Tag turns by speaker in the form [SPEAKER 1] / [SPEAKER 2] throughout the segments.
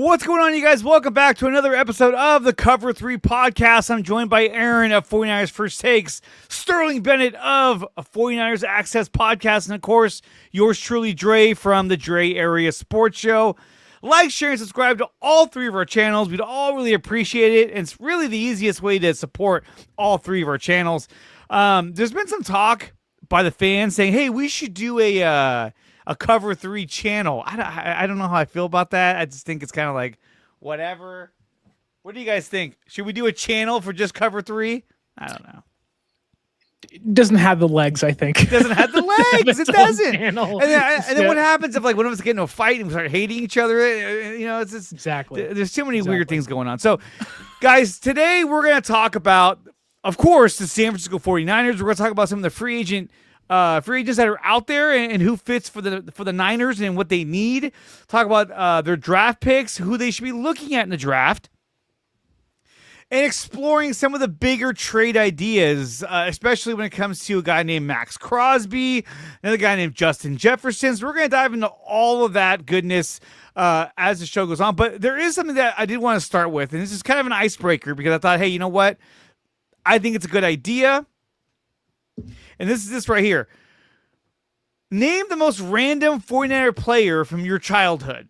[SPEAKER 1] What's going on, you guys? Welcome back to another episode of the Cover 3 podcast. I'm joined by Aaron of 49ers First Takes, Sterling Bennett of 49ers Access Podcast, and of course, yours truly, Dre from the Dre Area Sports Show. Like, share, and subscribe to all three of our channels. We'd all really appreciate it, and it's really the easiest way to support all three of our channels. There's been some talk by the fans saying, hey, we should do a Cover 3 channel. I don't know how I feel about that. I just think it's kind of like, whatever. What do you guys think? Should we do a channel for just Cover 3? I don't know.
[SPEAKER 2] It doesn't have the legs, I think.
[SPEAKER 1] It doesn't have the legs. It doesn't. And
[SPEAKER 2] Channel.
[SPEAKER 1] then what happens if like one of us get into a fight and we start hating each other? You know, it's just,
[SPEAKER 2] Exactly.
[SPEAKER 1] There's too many weird things going on. So, guys, today we're going to talk about, of course, the San Francisco 49ers. We're going to talk about some of the free agents that are out there and who fits for the Niners and what they need. Talk about their draft picks, who they should be looking at in the draft, and exploring some of the bigger trade ideas, especially when it comes to a guy named Maxx Crosby, another guy named Justin Jefferson. So we're going to dive into all of that goodness as the show goes on. But there is something that I did want to start with, and this is kind of an icebreaker because I thought, hey, you know what? I think it's a good idea. And this is this right here. Name the most random 49er player from your childhood.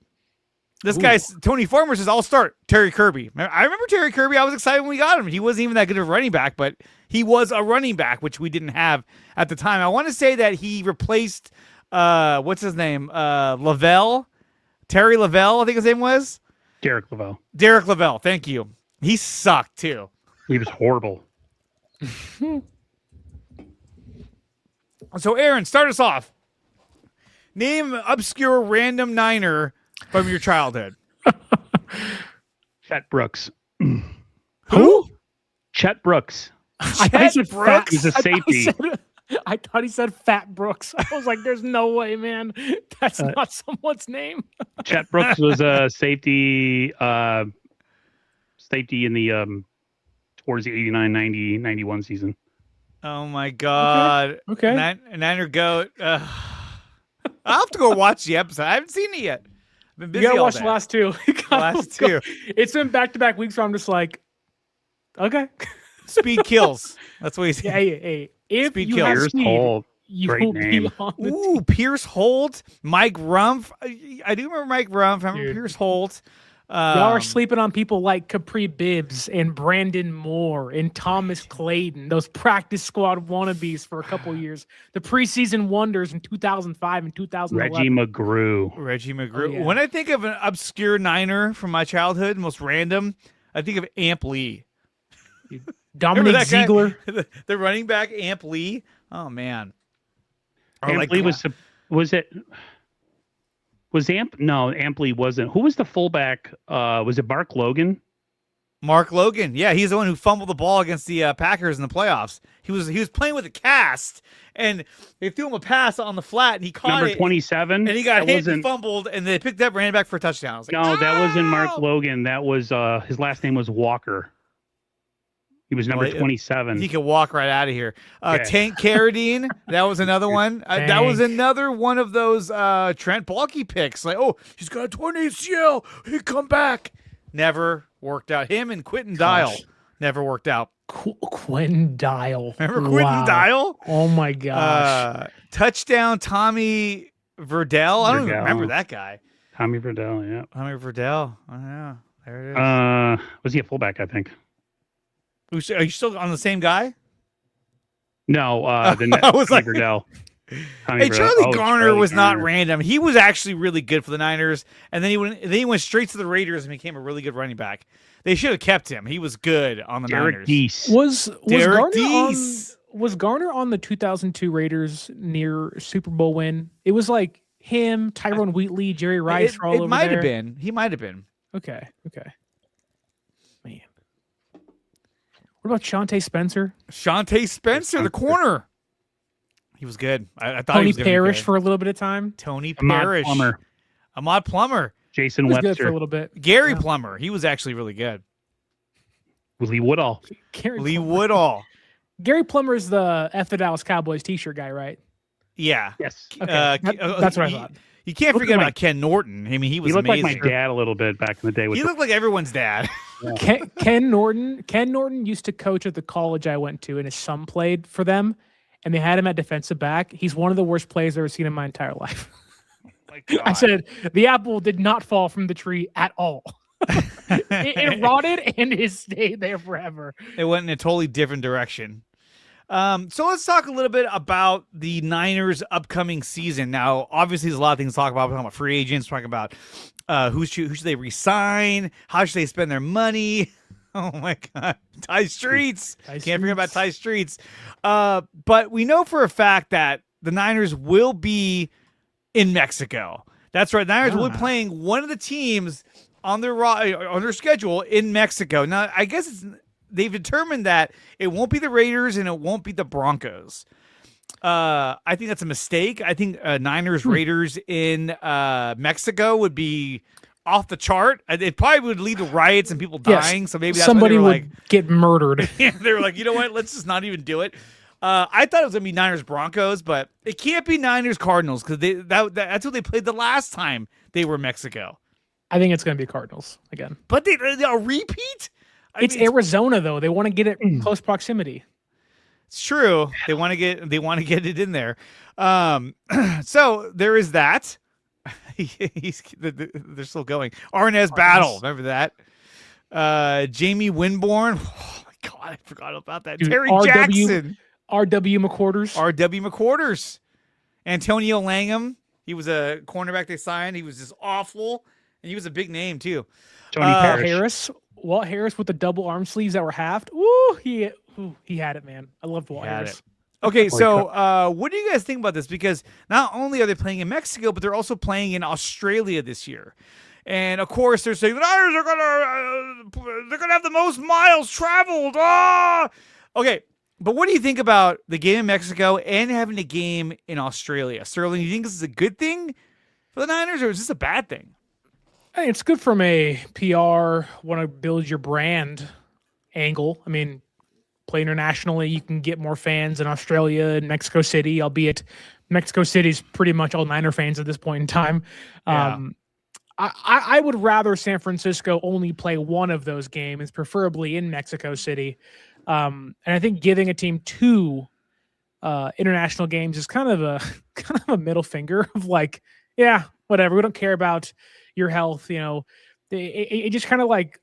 [SPEAKER 1] This guy's Tony Farmer says, I'll start. Terry Kirby. I remember Terry Kirby. I was excited when we got him. He wasn't even that good of a running back, but he was a running back, which we didn't have at the time. I want to say that he replaced, what's his name? Lavelle. Terry Lavelle, I think his name was.
[SPEAKER 3] Derek Lavelle.
[SPEAKER 1] Derek Lavelle. Thank you. He sucked, too.
[SPEAKER 3] He was horrible.
[SPEAKER 1] So, Aaron, start us off. Name an obscure random Niner from your childhood.
[SPEAKER 3] Chet Brooks.
[SPEAKER 1] Who?
[SPEAKER 3] Chet Brooks.
[SPEAKER 2] I thought he said Fat.
[SPEAKER 3] He's a safety.
[SPEAKER 2] I thought he said Fat Brooks. I was like, there's no way, man. That's not someone's name.
[SPEAKER 3] Chet Brooks was a safety in the towards the 89, 90, 91 season.
[SPEAKER 1] Oh, my God.
[SPEAKER 2] Okay.
[SPEAKER 1] Niner GOAT. I'll have to go watch the episode. I haven't seen it yet. I've been busy
[SPEAKER 2] You gotta
[SPEAKER 1] all
[SPEAKER 2] watch
[SPEAKER 1] day.
[SPEAKER 2] the last two.
[SPEAKER 1] Last two.
[SPEAKER 2] It's been back-to-back weeks where I'm just like, okay.
[SPEAKER 1] Speed kills. That's what he's
[SPEAKER 2] Yeah, hey. If
[SPEAKER 1] Speed
[SPEAKER 2] you
[SPEAKER 1] kills.
[SPEAKER 2] have
[SPEAKER 3] Pierce
[SPEAKER 2] speed,
[SPEAKER 3] Holt.
[SPEAKER 2] you
[SPEAKER 3] Great
[SPEAKER 2] will
[SPEAKER 3] name.
[SPEAKER 2] be on the
[SPEAKER 1] Ooh, Pierce Holt, Mike Rumpf. I do remember Mike Rumpf. I remember
[SPEAKER 2] Dude.
[SPEAKER 1] Pierce Holt.
[SPEAKER 2] Y'all are sleeping on people like Capri Bibbs and Brandon Moore and Thomas Clayton, those practice squad wannabes for a couple years. The preseason wonders in 2005 and 2011.
[SPEAKER 3] Reggie McGrew.
[SPEAKER 1] Reggie McGrew.
[SPEAKER 2] Oh, yeah.
[SPEAKER 1] When I think of an obscure Niner from my childhood, most random, I think of Amp Lee.
[SPEAKER 2] Dominic
[SPEAKER 1] Remember that guy?
[SPEAKER 2] Ziegler.
[SPEAKER 1] The running back, Amp Lee. Oh, man. Or
[SPEAKER 3] Amp
[SPEAKER 1] like-
[SPEAKER 3] Lee was it? Was Amp Lee wasn't. Who was the fullback? Was it Mark Logan?
[SPEAKER 1] Mark Logan. Yeah, he's the one who fumbled the ball against the Packers in the playoffs. He was playing with a cast, and they threw him a pass on the flat, and he caught
[SPEAKER 3] Number
[SPEAKER 1] it.
[SPEAKER 3] 27.
[SPEAKER 1] And he got
[SPEAKER 3] That
[SPEAKER 1] hit
[SPEAKER 3] wasn't-
[SPEAKER 1] and fumbled, and they picked up, ran it back for a touchdown. I was like,
[SPEAKER 3] No, that wasn't Mark
[SPEAKER 1] "Ow!"
[SPEAKER 3] Logan. That was his last name was Walker. He was number
[SPEAKER 1] Well,
[SPEAKER 3] 27.
[SPEAKER 1] He could walk right out of here.
[SPEAKER 3] Okay.
[SPEAKER 1] Tank Carradine, that was another one. That was another one of those Trent Baalke picks. Like, oh, he's got a torn ACL. He come back. Never worked out. Him and Quentin Dial never worked out.
[SPEAKER 2] Quentin Dial.
[SPEAKER 1] Remember Quentin Dial?
[SPEAKER 2] Oh my gosh.
[SPEAKER 1] Touchdown Tommy Verdell. I don't even
[SPEAKER 3] Verdell.
[SPEAKER 1] remember that guy.
[SPEAKER 3] Tommy Verdell, yeah.
[SPEAKER 1] Tommy Verdell. Oh, yeah. There it is.
[SPEAKER 3] Was he a fullback, I think?
[SPEAKER 1] Are you still on the same guy?
[SPEAKER 3] No, the net,
[SPEAKER 1] I was
[SPEAKER 3] Tommy
[SPEAKER 1] like-
[SPEAKER 3] Verdell. Tommy
[SPEAKER 1] Hey,
[SPEAKER 3] Verdell.
[SPEAKER 1] Charlie
[SPEAKER 3] Oh,
[SPEAKER 1] Garner
[SPEAKER 3] Charlie
[SPEAKER 1] was not
[SPEAKER 3] Garner.
[SPEAKER 1] random. He was actually really good for the Niners, and then he went straight to the Raiders and became a really good running back. They should have kept him. He was good on the
[SPEAKER 3] Derek
[SPEAKER 1] Niners.
[SPEAKER 3] Deese.
[SPEAKER 2] Was
[SPEAKER 1] Derek
[SPEAKER 2] Garner
[SPEAKER 1] Deese.
[SPEAKER 2] was Garner on the 2002 Raiders near Super Bowl win? It was like him, Tyrone Wheatley, Jerry Rice were all over
[SPEAKER 1] It might
[SPEAKER 2] there.
[SPEAKER 1] have been. He might have been.
[SPEAKER 2] Okay. Man. What about Shantae Spencer?
[SPEAKER 1] Shantae Spencer, the corner. He was good. I thought he
[SPEAKER 2] Tony
[SPEAKER 1] was gonna be
[SPEAKER 2] Parrish
[SPEAKER 1] good.
[SPEAKER 2] for a little bit of time.
[SPEAKER 1] Tony
[SPEAKER 3] Ahmad
[SPEAKER 1] Parrish.
[SPEAKER 3] Plummer.
[SPEAKER 1] Ahmad Plummer.
[SPEAKER 3] Jason
[SPEAKER 2] He was good
[SPEAKER 3] Webster.
[SPEAKER 2] for a little bit.
[SPEAKER 1] Gary
[SPEAKER 2] Yeah.
[SPEAKER 1] Plummer. He was actually really good.
[SPEAKER 3] Lee Woodall.
[SPEAKER 2] Gary
[SPEAKER 1] Lee
[SPEAKER 2] Plummer.
[SPEAKER 1] Woodall.
[SPEAKER 2] Gary Plummer is the F the Dallas Cowboys T-shirt guy, right?
[SPEAKER 1] Yeah.
[SPEAKER 3] Yes.
[SPEAKER 2] Okay.
[SPEAKER 1] Uh,
[SPEAKER 2] That's what I
[SPEAKER 1] he-
[SPEAKER 2] thought.
[SPEAKER 1] You can't
[SPEAKER 3] Look
[SPEAKER 1] forget
[SPEAKER 3] at my-
[SPEAKER 1] about Ken Norton. I mean, he was
[SPEAKER 3] He looked
[SPEAKER 1] amazing.
[SPEAKER 3] like my dad a little bit back in the day. With
[SPEAKER 1] He looked like everyone's dad.
[SPEAKER 2] Ken Norton used to coach at the college I went to, and his son played for them, and they had him at defensive back. He's one of the worst players I've ever seen in my entire life.
[SPEAKER 1] My God.
[SPEAKER 2] I said the apple did not fall from the tree at all. it rotted and it stayed there forever.
[SPEAKER 1] It went in a totally different direction. So let's talk a little bit about the Niners' upcoming season. Now, obviously, there's a lot of things to talk about. We're talking about free agents, talking about who should they re-sign, how should they spend their money. Oh my God, Ty Streets! Can't forget about Ty Streets. But we know for a fact that the Niners will be in Mexico. That's right. The Niners will be playing one of the teams on their schedule in Mexico. Now, I guess they've determined that it won't be the Raiders and it won't be the Broncos. I think that's a mistake. I think Niners Raiders in Mexico would be off the chart. It probably would lead to riots and people dying. So maybe that's
[SPEAKER 2] somebody
[SPEAKER 1] why
[SPEAKER 2] would get murdered.
[SPEAKER 1] they were like, you know what? Let's just not even do it. I thought it was gonna be Niners Broncos, but it can't be Niners Cardinals because that's what they played the last time they were in Mexico.
[SPEAKER 2] I think it's going to be Cardinals again.
[SPEAKER 1] But a repeat?
[SPEAKER 2] It's Arizona though. They want to get it in close proximity.
[SPEAKER 1] It's true. They want to get it in there. So there is that. They're still going. Arnaz Battle. Remember that? Jamie Winborn. Oh my God, I forgot about that.
[SPEAKER 2] Dude,
[SPEAKER 1] Terry
[SPEAKER 2] RW
[SPEAKER 1] Jackson.
[SPEAKER 2] R.W. McQuarters.
[SPEAKER 1] R.W. McQuarters. Antonio Langham. He was a cornerback they signed. He was just awful. And he was a big name, too.
[SPEAKER 3] Tony Parrish.
[SPEAKER 2] Walt Harris with the double arm sleeves that were halved. Ooh, he had it, man. I loved Walt Harris.
[SPEAKER 1] Okay, so what do you guys think about this? Because not only are they playing in Mexico, but they're also playing in Australia this year. And of course, they're saying the Niners are gonna have the most miles traveled. Okay, but what do you think about the game in Mexico and having a game in Australia? Sterling, you think this is a good thing for the Niners, or is this a bad thing?
[SPEAKER 2] Hey, it's good from a PR, want to build your brand angle. I mean, play internationally, you can get more fans in Australia and Mexico City, albeit Mexico City's pretty much all Niner fans at this point in time.
[SPEAKER 1] Yeah.
[SPEAKER 2] I would rather San Francisco only play one of those games, preferably in Mexico City. And I think giving a team two international games is kind of a middle finger of like, yeah, whatever. We don't care about your health. You know, it just kind of like,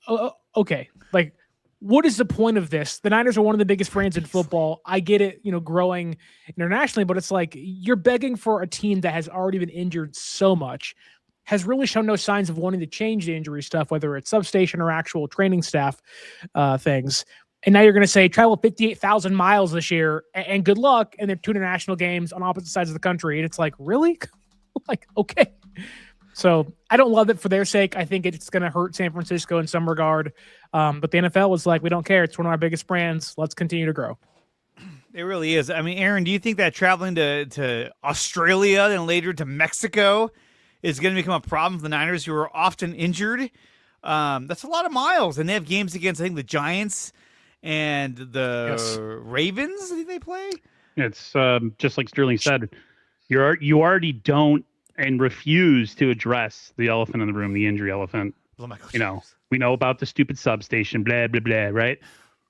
[SPEAKER 2] okay, like, what is the point of this? The Niners are one of the biggest brands in football. I get it, you know, growing internationally, but it's like you're begging for a team that has already been injured so much, has really shown no signs of wanting to change the injury stuff, whether it's substation or actual training staff things. And now you're going to say travel 58,000 miles this year and good luck. And they're two international games on opposite sides of the country. And it's like, really? Like, okay. So I don't love it for their sake. I think it's going to hurt San Francisco in some regard. But the NFL was like, we don't care. It's one of our biggest brands. Let's continue to grow.
[SPEAKER 1] It really is. I mean, Aaron, do you think that traveling to Australia and later to Mexico is going to become a problem for the Niners, who are often injured? That's a lot of miles. And they have games against, I think, the Giants and the Ravens. I think they play. It's
[SPEAKER 3] just like Sterling said, you already don't and refuse to address the elephant in the room, the injury elephant. You know, we know about the stupid substation, blah, blah, blah, right?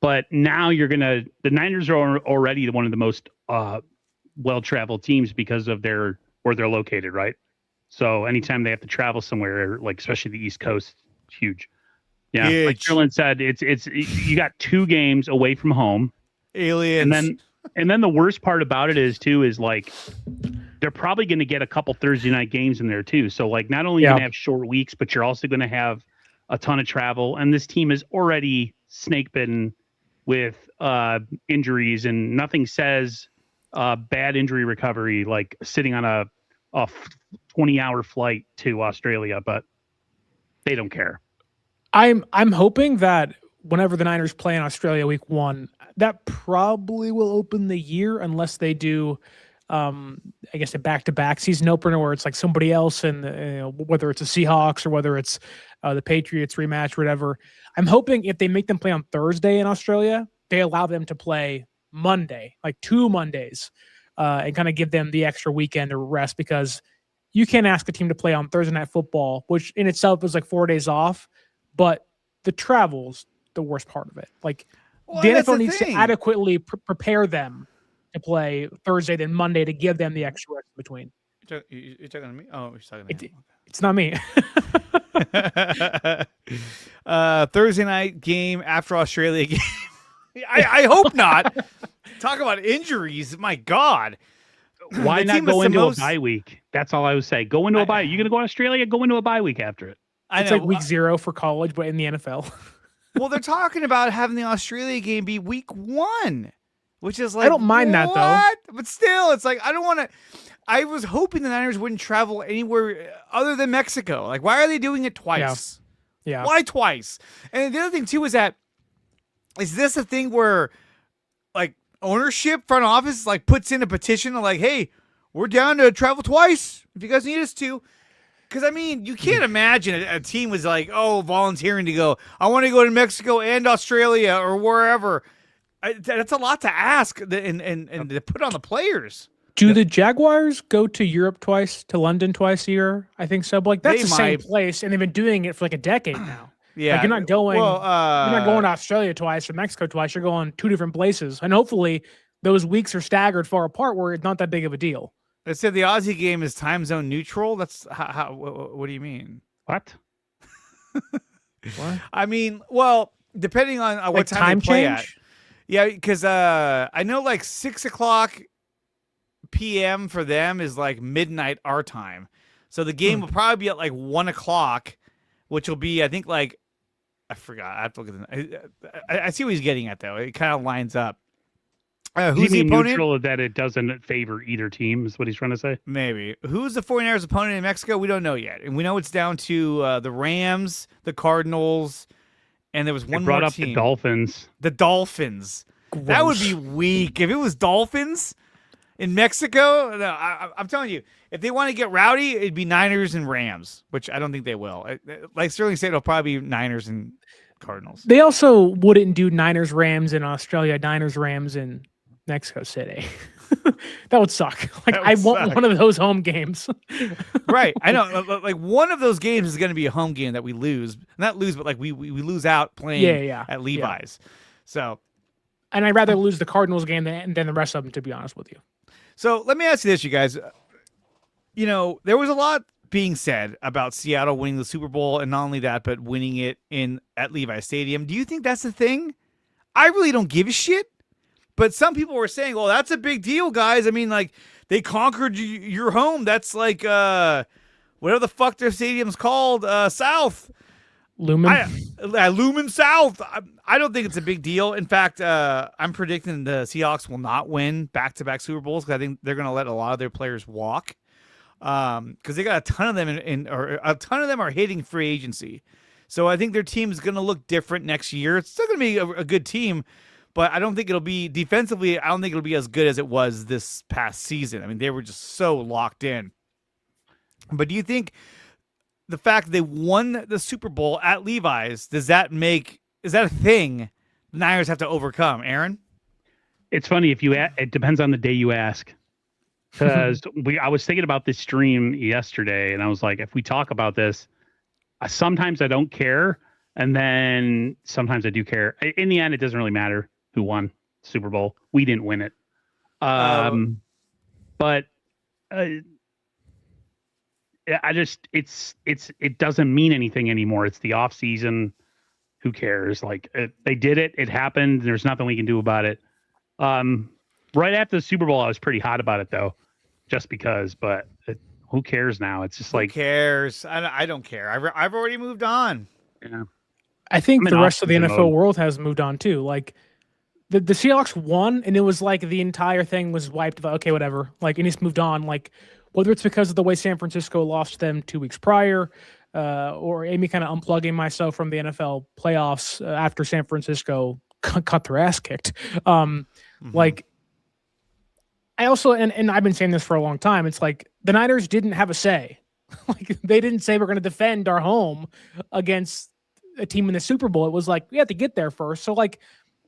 [SPEAKER 3] But now the Niners are already one of the most well-traveled teams because of where they're located, right? So anytime they have to travel somewhere, like especially the East Coast, it's huge. Yeah, huge. Like Sterling said, it's you got two games away from home.
[SPEAKER 1] Aliens.
[SPEAKER 3] And then the worst part about it is like they're probably going to get a couple Thursday night games in there too. So like not only are you going to have short weeks, but you're also going to have a ton of travel. And this team is already snake bitten with injuries, and nothing says bad injury recovery like sitting on a 20-hour flight to Australia, but they don't care.
[SPEAKER 2] I'm hoping that whenever the Niners play in Australia week 1, that probably will open the year unless they do I guess a back-to-back season opener where it's like somebody else, and whether it's the Seahawks or whether it's the Patriots rematch, whatever. I'm hoping if they make them play on Thursday in Australia, they allow them to play Monday, like 2 Mondays, and kind of give them the extra weekend to rest, because you can't ask a team to play on Thursday Night Football, which in itself is like 4 days off, but the travel's the worst part of it. Like the NFL needs to adequately prepare them to play Thursday than Monday to give them the extra rest between.
[SPEAKER 1] You're talking to me? Oh, you're talking to him.
[SPEAKER 2] It's not me.
[SPEAKER 1] Thursday night game after Australia game. I hope not. Talk about injuries. My God.
[SPEAKER 3] Why not go into a bye week? That's all I would say. Go into a bye. You're going to go to Australia? Go into a bye week after it.
[SPEAKER 2] It's like week 0 for college, but in the NFL.
[SPEAKER 1] Well, they're talking about having the Australia game be week 1, which is like,
[SPEAKER 2] I don't mind that though.
[SPEAKER 1] But still, it's like, I don't want to. I was hoping the Niners wouldn't travel anywhere other than Mexico. Like, why are they doing it twice?
[SPEAKER 2] Yeah.
[SPEAKER 1] Why twice? And the other thing too is this a thing where like ownership, front office, like puts in a petition of like, hey, we're down to travel twice if you guys need us to. Because, I mean, you can't imagine a team was like, oh, volunteering to go, I want to go to Mexico and Australia or wherever. That's a lot to ask and to put on the players.
[SPEAKER 2] Do the Jaguars go to Europe twice, to London twice a year? I think so. But like that's the same place, and they've been doing it for like a decade now.
[SPEAKER 1] Yeah,
[SPEAKER 2] like you're not going. You're not going to Australia twice or Mexico twice. You're going 2 different places, and hopefully those weeks are staggered far apart, where it's not that big of a deal.
[SPEAKER 1] They said the Aussie game is time zone neutral. That's how what do you mean?
[SPEAKER 3] What?
[SPEAKER 2] What?
[SPEAKER 1] I mean, well, depending on what time they play change? At. Yeah, because I know like 6:00 p.m. for them is like midnight our time. So the game will probably be at like 1:00, which will be, I think, like, I forgot. I have to look at I see what he's getting at though. It kind of lines up. Who's the opponent?
[SPEAKER 3] Neutral that it doesn't favor either team is what he's trying to say.
[SPEAKER 1] Maybe. Who's the 49ers opponent in Mexico? We don't know yet. And we know it's down to the Rams, the Cardinals, and there was one more team.
[SPEAKER 3] Brought up the Dolphins.
[SPEAKER 1] The Dolphins. Gross. That would be weak. If it was Dolphins in Mexico, no, I'm telling you, if they want to get rowdy, it'd be Niners and Rams, which I don't think they will. Like Sterling said, it'll probably be Niners and Cardinals.
[SPEAKER 2] They also wouldn't do Niners, Rams in Australia, Niners, Rams in Mexico City. That would suck. Like I want one of those home games.
[SPEAKER 1] Right. I know. Like one of those games is going to be a home game that we lose. Not lose, but like we lose out playing at Levi's. Yeah. So,
[SPEAKER 2] and I'd rather lose the Cardinals game than the rest of them, to be honest with you.
[SPEAKER 1] So let me ask you this, you guys. You know, there was a lot being said about Seattle winning the Super Bowl, and not only that, but winning it at Levi's Stadium. Do you think that's the thing? I really don't give a shit. But some people were saying, well, that's a big deal, guys. I mean, like, they conquered your home. That's like whatever the fuck their stadium's called, South.
[SPEAKER 2] Lumen?
[SPEAKER 1] Lumen South. I don't think it's a big deal. In fact, I'm predicting the Seahawks will not win back-to-back Super Bowls because I think they're going to let a lot of their players walk. Because they got a ton of them or a ton of them are hitting free agency. So I think their team is going to look different next year. It's still going to be a good team. But I don't think it'll be defensively. I don't think it'll be as good as it was this past season. I mean, they were just so locked in. But do you think the fact that they won the Super Bowl at Levi's, is that a thing the Niners have to overcome? Aaron?
[SPEAKER 3] It's funny it depends on the day you ask. Because I was thinking about this stream yesterday, and I was like, if we talk about this, sometimes I don't care, and then sometimes I do care. In the end, it doesn't really matter who won Super Bowl. We didn't win it. But it doesn't mean anything anymore. It's the off season. Who cares? Like they did it. It happened. There's nothing we can do about it. Right after the Super Bowl, I was pretty hot about it though, just because, but who cares now? It's just like,
[SPEAKER 1] who cares? I don't care. I've already moved on.
[SPEAKER 3] Yeah.
[SPEAKER 2] I think the rest of the NFL world has moved on too. Like the Seahawks won, and it was like the entire thing was wiped. Okay, whatever. Like, and he's moved on. Like, whether it's because of the way San Francisco lost them 2 weeks prior, or Amy kind of unplugging myself from the NFL playoffs after San Francisco cut their ass kicked. Like, I also, and I've been saying this for a long time, it's like the Niners didn't have a say. Like, they didn't say we're going to defend our home against a team in the Super Bowl. It was like, we had to get there first. So, like,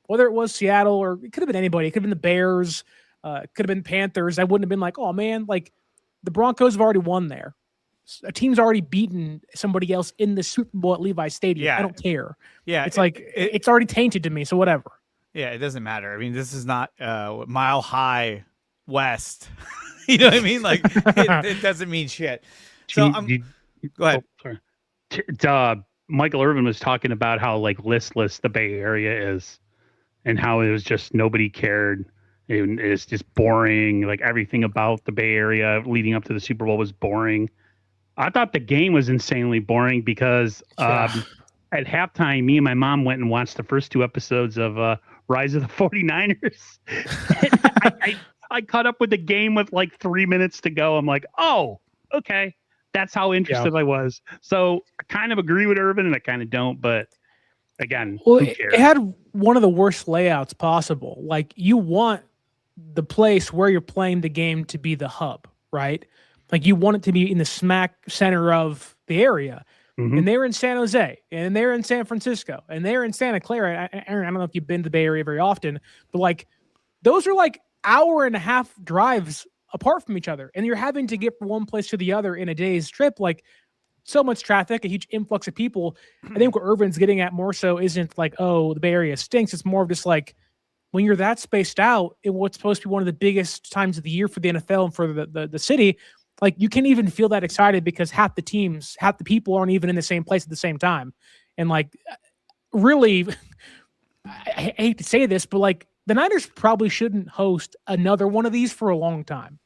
[SPEAKER 2] whether it was Seattle or it could have been anybody, it could have been the Bears, it could have been Panthers, I wouldn't have been like, oh man, like the Broncos have already won there. A team's already beaten somebody else in the Super Bowl at Levi's Stadium.
[SPEAKER 1] Yeah.
[SPEAKER 2] I don't care.
[SPEAKER 1] Yeah,
[SPEAKER 2] it's it's already tainted to me. So whatever.
[SPEAKER 1] Yeah, it doesn't matter. I mean, this is not Mile High West. You know what I mean? Like, it doesn't mean shit. So go ahead.
[SPEAKER 3] Oh, sorry. Michael Irvin was talking about how like listless the Bay Area is, and how it was just nobody cared. It's just boring. Like everything about the Bay Area leading up to the Super Bowl was boring. I thought the game was insanely boring because at halftime, me and my mom went and watched the first 2 episodes of Rise of the 49ers. I caught up with the game with like 3 minutes to go. I'm like, oh, okay. That's how interested I was. So I kind of agree with Irvin and I kind of don't. But again, who cares?
[SPEAKER 2] It had one of the worst layouts possible. Like you want the place where you're playing the game to be the hub, right? Like you want it to be in the smack center of the area. Mm-hmm. And they're in San Jose, and they're in San Francisco, and they're in Santa Clara. Aaron, I don't know if you've been to the Bay Area very often, but like those are like hour-and-a-half drives apart from each other, and you're having to get from one place to the other in a day's trip. Like so much traffic, a huge influx of people. I think what Irvin's getting at more so isn't like, oh, the Bay Area stinks. It's more of just like when you're that spaced out in what's supposed to be one of the biggest times of the year for the NFL and for the city. Like you can't even feel that excited because half the people aren't even in the same place at the same time. And like, really, I hate to say this, but like the Niners probably shouldn't host another one of these for a long time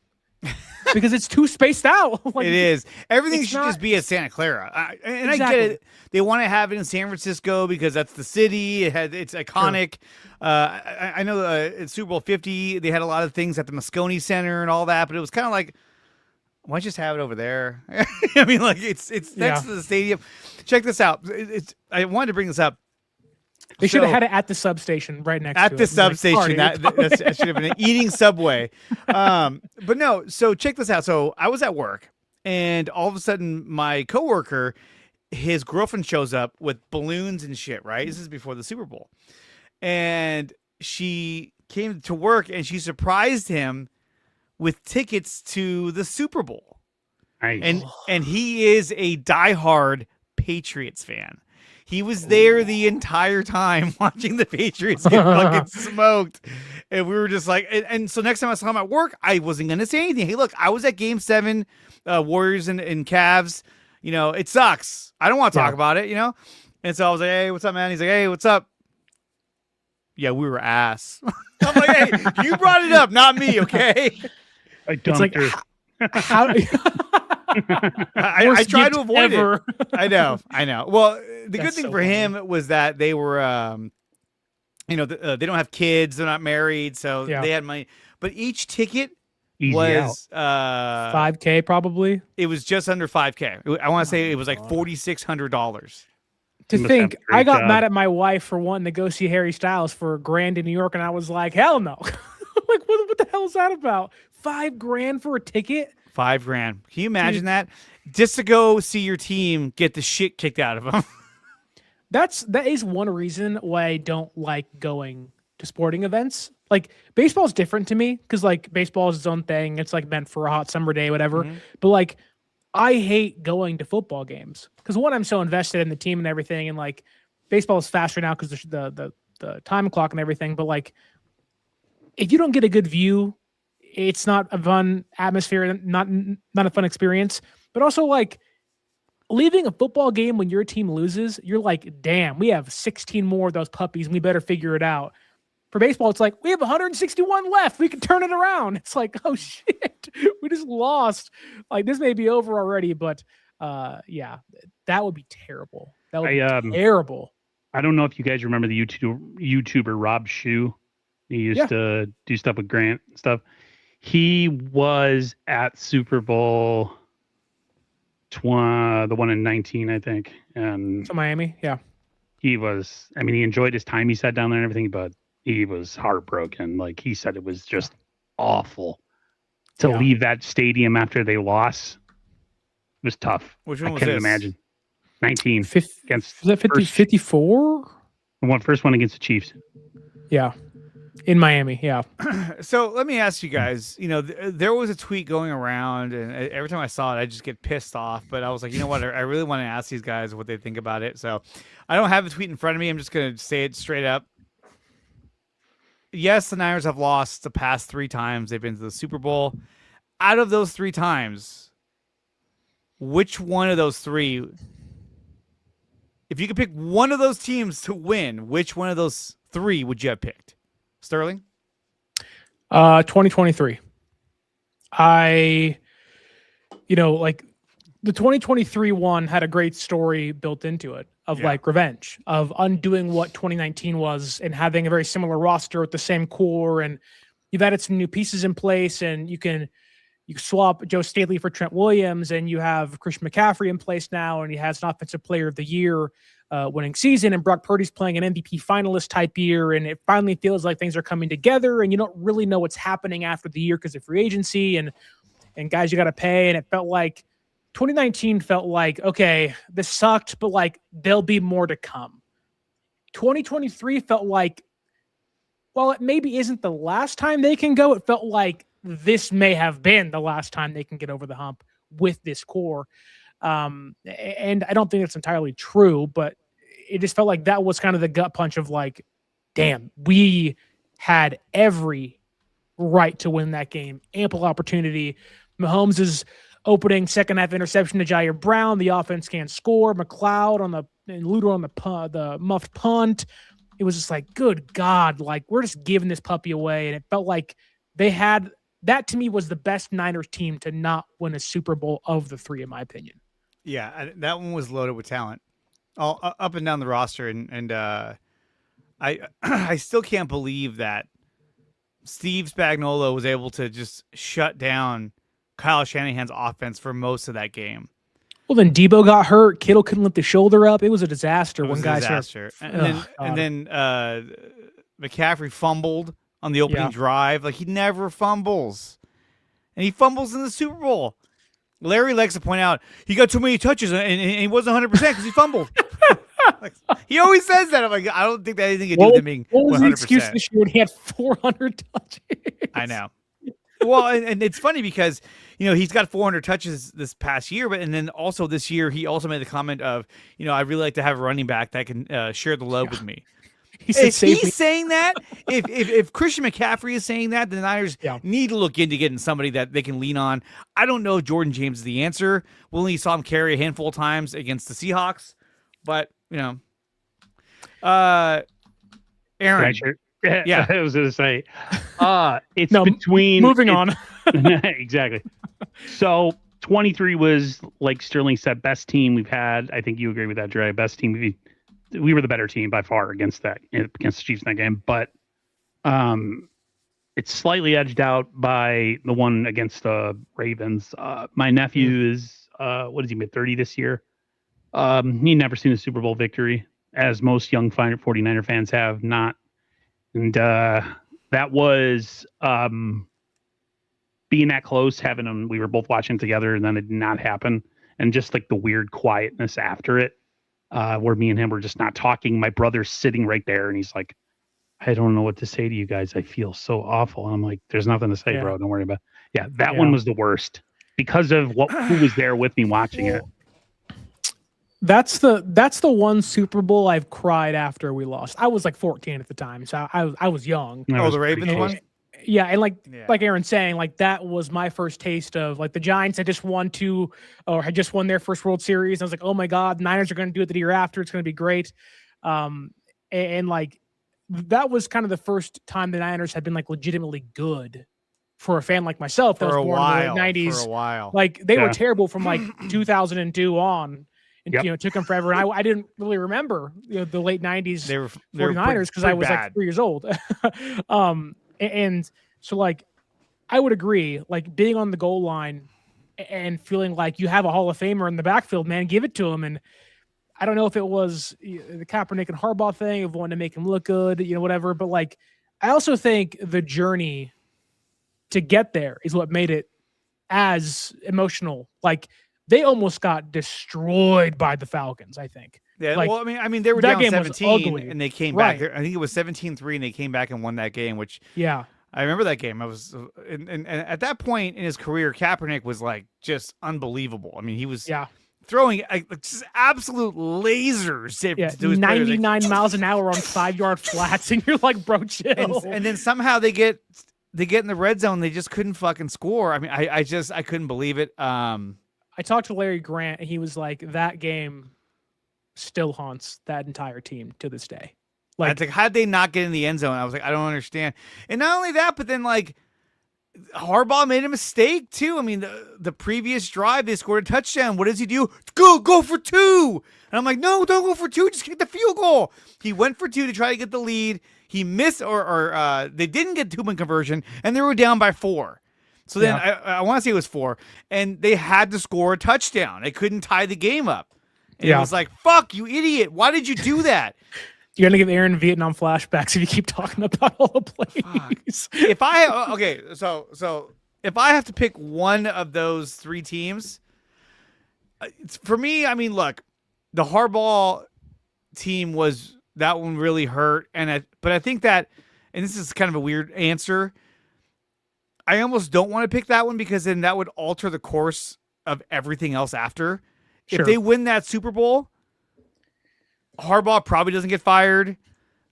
[SPEAKER 2] because it's too spaced out. Like,
[SPEAKER 1] it is. Everything should just be at Santa Clara. And exactly. I get it. They want to have it in San Francisco because that's the city. It's iconic. Sure. I know at Super Bowl 50, they had a lot of things at the Moscone Center and all that, but it was kind of like, why don't you just have it over there? I mean, like it's next to the stadium. Check this out. I wanted to bring this up.
[SPEAKER 2] They should have had it at the substation right next to it.
[SPEAKER 1] At the substation. That should have been an eating Subway. But no, so check this out. So I was at work, and all of a sudden my coworker, his girlfriend shows up with balloons and shit, right? This is before the Super Bowl. And she came to work, and she surprised him with tickets to the Super Bowl.
[SPEAKER 3] Nice.
[SPEAKER 1] And he is a diehard Patriots fan. He was there the entire time watching the Patriots get fucking smoked. And we were just like, and so next time I saw him at work, I wasn't going to say anything. Hey, look, I was at Game 7, Warriors and Cavs. You know, it sucks. I don't want to talk about it, you know? And so I was like, hey, what's up, man? He's like, hey, what's up? Yeah, we were ass. I'm like, hey, you brought it up, not me, okay?
[SPEAKER 2] It's like, how
[SPEAKER 1] I try to avoid it. I know. Well, the good thing for him was that they were, they don't have kids. They're not married. So they had money. But each ticket was
[SPEAKER 2] $5,000 probably.
[SPEAKER 1] It was just under $5,000. I want to say it was like $4,600.
[SPEAKER 2] To think, I got mad at my wife for wanting to go see Harry Styles for $1,000 in New York, and I was like, hell no. Like, what the hell is that about? $5,000 for a ticket?
[SPEAKER 1] $5,000. Can you imagine that? Just to go see your team get the shit kicked out of them.
[SPEAKER 2] That is one reason why I don't like going to sporting events. Like, baseball is different to me because, like, baseball is its own thing. It's, like, meant for a hot summer day, whatever. Mm-hmm. But, like, I hate going to football games because, one, I'm so invested in the team and everything. And, like, baseball is faster now because the time clock and everything. But, like, if you don't get a good view, it's not a fun atmosphere, not a fun experience. But also, like, leaving a football game when your team loses, you're like, damn, we have 16 more of those puppies, and we better figure it out. For baseball, it's like, we have 161 left. We can turn it around. It's like, oh, shit, we just lost. Like, this may be over already, but, yeah, that would be terrible. That would be terrible.
[SPEAKER 3] I don't know if you guys remember the YouTuber Rob Shue. He used to do stuff with Grant and stuff. He was at Super Bowl the one in 19, I think. And
[SPEAKER 2] so Miami, yeah.
[SPEAKER 3] He was, I mean, he enjoyed his time he sat down there and everything, but he was heartbroken. Like, he said it was just awful to leave that stadium after they lost. It was tough.
[SPEAKER 1] Which one
[SPEAKER 3] I
[SPEAKER 1] was
[SPEAKER 3] can't
[SPEAKER 1] this?
[SPEAKER 3] Imagine. 19.
[SPEAKER 2] Against, was that 54?
[SPEAKER 3] The first one against the Chiefs.
[SPEAKER 2] Yeah. In Miami, yeah.
[SPEAKER 1] So let me ask you guys, there was a tweet going around, and every time I saw it, I just get pissed off. But I was like, you know what? I really want to ask these guys what they think about it. So I don't have the tweet in front of me. I'm just going to say it straight up. Yes, the Niners have lost the past 3 times they've been to the Super Bowl. Out of those 3 times, which one of those 3, if you could pick one of those teams to win, which one of those 3 would you have picked? Sterling?
[SPEAKER 2] 2023. Like the 2023 one had a great story built into it of like revenge, of undoing what 2019 was and having a very similar roster with the same core. And you've added some new pieces in place, and you swap Joe Staley for Trent Williams, and you have Christian McCaffrey in place now, and he has an Offensive Player of the Year winning season, and Brock Purdy's playing an MVP finalist type year, and it finally feels like things are coming together, and you don't really know what's happening after the year because of free agency and guys you got to pay, and it felt like 2019 felt like, okay, this sucked, but like there'll be more to come. 2023 felt like, well, it maybe isn't the last time they can go. It felt like this may have been the last time they can get over the hump with this core. And I don't think it's entirely true, but it just felt like that was kind of the gut punch of like, damn, we had every right to win that game. Ample opportunity. Mahomes' opening second half interception to Jair Brown. The offense can't score. McLeod and Luter on the muffed punt. It was just like, good God, like we're just giving this puppy away. And it felt like they had that, to me, was the best Niners team to not win a Super Bowl of the 3, in my opinion.
[SPEAKER 1] Yeah, that one was loaded with talent, all up and down the roster, and I still can't believe that Steve Spagnuolo was able to just shut down Kyle Shanahan's offense for most of that game.
[SPEAKER 2] Well, then Debo got hurt. Kittle couldn't lift his shoulder up. It was a disaster.
[SPEAKER 1] And then McCaffrey fumbled on the opening drive. Like, he never fumbles, and he fumbles in the Super Bowl. Larry likes to point out he got too many touches and he wasn't 100% because he fumbled. Like, he always says that. I'm like, I don't think that had anything to do with him being 100%.
[SPEAKER 2] What was the excuse this year when he had 400 touches?
[SPEAKER 1] I know. Well, and it's funny because, he's got 400 touches this past year, and then also this year he also made the comment of, I'd really like to have a running back that can share the load with me. If he's saying that, if Christian McCaffrey is saying that, the Niners need to look into getting somebody that they can lean on. I don't know if Jordan James is the answer. We only saw him carry a handful of times against the Seahawks, but Aaron.
[SPEAKER 3] Yeah, I was going to say, it's between
[SPEAKER 2] moving on.
[SPEAKER 3] Exactly. So 23 was, like Sterling said, best team we've had. I think you agree with that, Dre. Best team we were the better team by far against the Chiefs in that game, but it's slightly edged out by the one against the Ravens. My nephew is what is he, mid-30 this year? He'd never seen a Super Bowl victory, as most young 49er fans have not. And that was being that close, having them, we were both watching together, and then it did not happen. And just like the weird quietness after it, where me and him were just not talking. My brother's sitting right there, and he's like, I don't know what to say to you guys. I feel so awful. And I'm like, there's nothing to say, bro. Don't worry about it. That one was the worst because of who was there with me watching it.
[SPEAKER 2] That's the one Super Bowl I've cried after we lost. I was like 14 at the time, so I was young.
[SPEAKER 1] The Ravens one?
[SPEAKER 2] Yeah, and like Aaron's saying, like that was my first taste of like the Giants had just won their first World Series. I was like, oh my God, the Niners are going to do it the year after. It's going to be great. And like that was kind of the first time the Niners had been like legitimately good for a fan like myself that was born in the 90s.
[SPEAKER 1] For a while.
[SPEAKER 2] Like they were terrible from like 2002 on. And, it took them forever. And I didn't really remember the late 90s 49ers because I was like 3 years old. And so like, I would agree, like being on the goal line and feeling like you have a Hall of Famer in the backfield, man, give it to him. And I don't know if it was the Kaepernick and Harbaugh thing of wanting to make him look good, whatever. But like, I also think the journey to get there is what made it as emotional. Like, they almost got destroyed by the Falcons, I think.
[SPEAKER 1] Yeah,
[SPEAKER 2] Like,
[SPEAKER 1] well, I mean, they were
[SPEAKER 2] that
[SPEAKER 1] down
[SPEAKER 2] game was
[SPEAKER 1] 17
[SPEAKER 2] ugly.
[SPEAKER 1] and they came
[SPEAKER 2] Right.
[SPEAKER 1] back. I think it was 17-3 and they came back and won that game, which
[SPEAKER 2] Yeah.
[SPEAKER 1] I remember that game. I was, and at that point in his career, Kaepernick was like just unbelievable. I mean, he was throwing like just absolute lasers to his
[SPEAKER 2] 99
[SPEAKER 1] players.
[SPEAKER 2] miles an hour on 5-yard flats, and you're like, bro, chill.
[SPEAKER 1] And then somehow they get in the red zone. They just couldn't fucking score. I mean, I couldn't believe it.
[SPEAKER 2] I talked to Larry Grant, and he was like, that game still haunts that entire team to this day.
[SPEAKER 1] Like, how'd they not get in the end zone? I was like, I don't understand. And not only that, but then like Harbaugh made a mistake too. I mean, the previous drive they scored a touchdown. What does he do? Go for 2. And I'm like, no, don't go for 2. Just get the field goal. He went for 2 to try to get the lead. He missed, or they didn't get 2-point conversion, and they were down by 4. So then I want to say it was 4, and they had to score a touchdown. They couldn't tie the game up. And it was like, fuck, you idiot. Why did you do that?
[SPEAKER 2] You're gonna give Aaron Vietnam flashbacks if you keep talking about all the plays.
[SPEAKER 1] If I so if I have to pick one of those 3 teams, for me, I mean, look, the Harbaugh team that one really hurt, but I think that, and this is kind of a weird answer, I almost don't want to pick that one because then that would alter the course of everything else after.
[SPEAKER 2] Sure.
[SPEAKER 1] If they win that Super Bowl, Harbaugh probably doesn't get fired.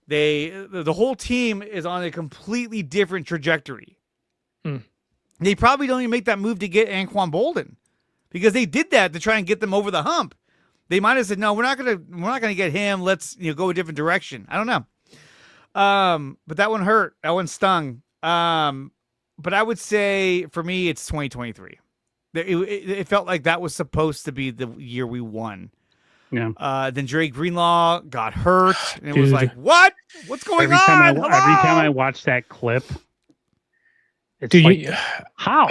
[SPEAKER 1] The whole team is on a completely different trajectory. They probably don't even make that move to get Anquan Bolden because they did that to try and get them over the hump. They might have said, no, we're not gonna get him. Let's go a different direction. I don't know. But that one hurt. That one stung. But I would say for me, it's 2023. It felt like that was supposed to be the year we won.
[SPEAKER 3] Yeah.
[SPEAKER 1] Then Dre Greenlaw got hurt, and it was like, what? What's going on?
[SPEAKER 3] Every time I watch that clip, it's like, how?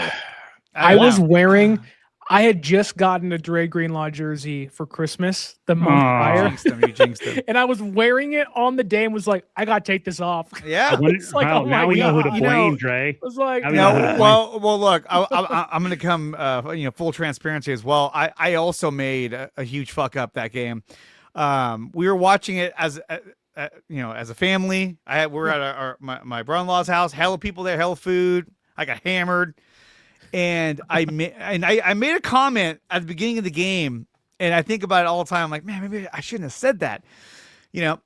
[SPEAKER 2] I had just gotten a Dre Greenlaw jersey for Christmas the month prior.
[SPEAKER 1] You jinxed him.
[SPEAKER 2] And I was wearing it on the day and was like, I gotta take this off.
[SPEAKER 1] Yeah.
[SPEAKER 2] It's like, oh
[SPEAKER 3] now
[SPEAKER 2] my
[SPEAKER 3] we know who to
[SPEAKER 2] God.
[SPEAKER 3] blame, Dre.
[SPEAKER 2] I was like,
[SPEAKER 1] well, look, I'm going to come, full transparency as well. I also made a huge fuck up that game. We were watching it as a family. We're at my brother-in-law's house. Hella people there, hella food. I got hammered. And I made a comment at the beginning of the game, and I think about it all the time. I'm like, man, maybe I shouldn't have said that,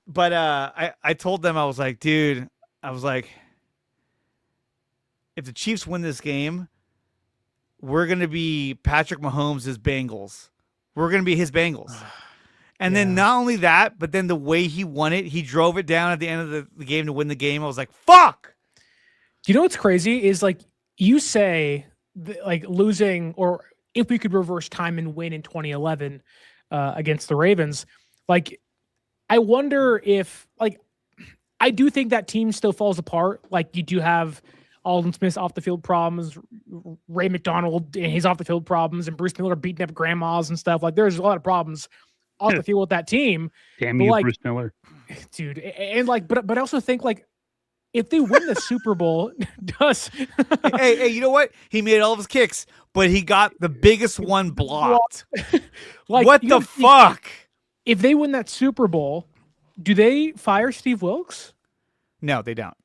[SPEAKER 1] But I told them, I was like, dude, if the Chiefs win this game, we're gonna be Patrick Mahomes' Bengals. We're gonna be his Bengals. And then not only that, but then the way he won it, he drove it down at the end of the game to win the game. I was like, fuck.
[SPEAKER 2] Do you know what's crazy is like you say. Like losing, or if we could reverse time and win in 2011 against the Ravens, like I wonder if, like, I do think that team still falls apart. Like you do have Alden Smith's off the field problems, Ray McDonald and his off the field problems, and Bruce Miller beating up grandmas and stuff. Like there's a lot of problems off the field with that team.
[SPEAKER 3] Damn you,
[SPEAKER 2] like,
[SPEAKER 3] Bruce Miller,
[SPEAKER 2] dude. And like, but I also think like, if they win the Super Bowl,
[SPEAKER 1] hey, you know what? He made all of his kicks, but he got the biggest one blocked.
[SPEAKER 2] Like,
[SPEAKER 1] what the fuck?
[SPEAKER 2] If they win that Super Bowl, do they fire Steve Wilkes?
[SPEAKER 1] No, they don't.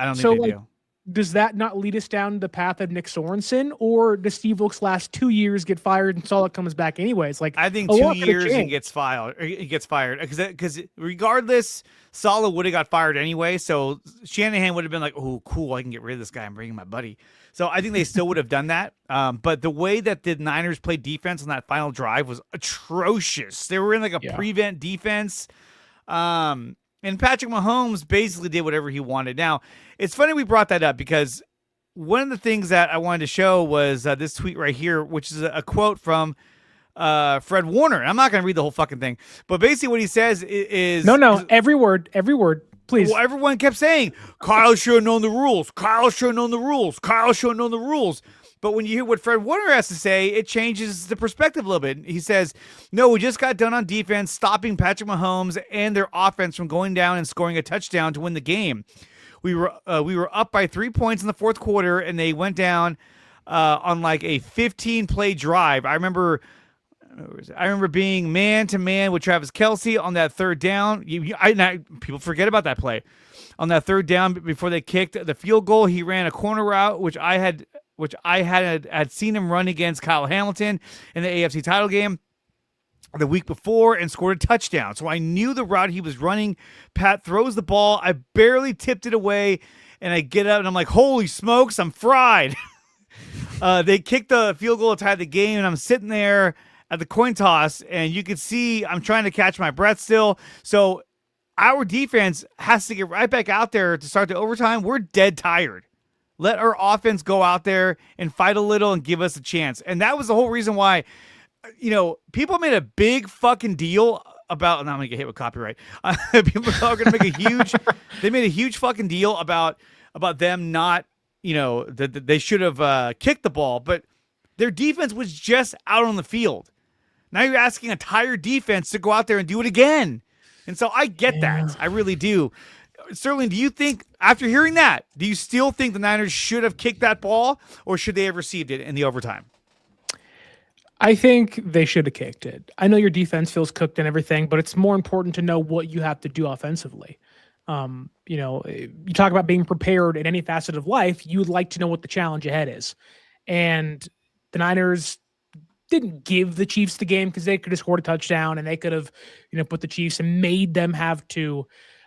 [SPEAKER 1] I don't think they do.
[SPEAKER 2] Does that not lead us down the path of Nick Sorensen, or does Steve Wilkes last 2 years, get fired, and Saleh comes back anyways? Like
[SPEAKER 1] I think 2 years and gets fired. He gets fired because regardless, Saleh would have got fired anyway. So Shanahan would have been like, "Oh, cool, I can get rid of this guy and bring in my buddy." So I think they still would have done that. But the way that the Niners played defense on that final drive was atrocious. They were in like a prevent defense. And Patrick Mahomes basically did whatever he wanted. Now, it's funny we brought that up because one of the things that I wanted to show was this tweet right here, which is a quote from Fred Warner. I'm not going to read the whole fucking thing, but basically what he says is...
[SPEAKER 2] No, every word, please.
[SPEAKER 1] Well, everyone kept saying, Kyle should have known the rules. Kyle should have known the rules. Kyle should have known the rules. But when you hear what Fred Warner has to say, it changes the perspective a little bit. He says, no, we just got done on defense, stopping Patrick Mahomes and their offense from going down and scoring a touchdown to win the game. We were up by 3 points in the fourth quarter, and they went down on like a 15-play drive. I remember I remember being man to man with Travis Kelce on that third down. People forget about that play. On that third down before they kicked the field goal, he ran a corner route, which I had seen him run against Kyle Hamilton in the AFC title game the week before and scored a touchdown. So I knew the route he was running. Pat throws the ball. I barely tipped it away, and I get up, and I'm like, holy smokes, I'm fried. They kicked the field goal to tie the game, and I'm sitting there at the coin toss, and you can see I'm trying to catch my breath still. So our defense has to get right back out there to start the overtime. We're dead tired. Let our offense go out there and fight a little and give us a chance. And that was the whole reason why, people made a big fucking deal about, and I'm going to get hit with copyright. People are going to make they made a huge fucking deal about them not, that they should have kicked the ball, but their defense was just out on the field. Now you're asking a tired defense to go out there and do it again. And so I get that. I really do. Sterling, do you think, after hearing that, do you still think the Niners should have kicked that ball, or should they have received it in the overtime?
[SPEAKER 2] I think they should have kicked it. I know your defense feels cooked and everything, but it's more important to know what you have to do offensively. You talk about being prepared in any facet of life. You would like to know what the challenge ahead is. And the Niners didn't give the Chiefs the game because they could have scored a touchdown and they could have, put the Chiefs and made them have to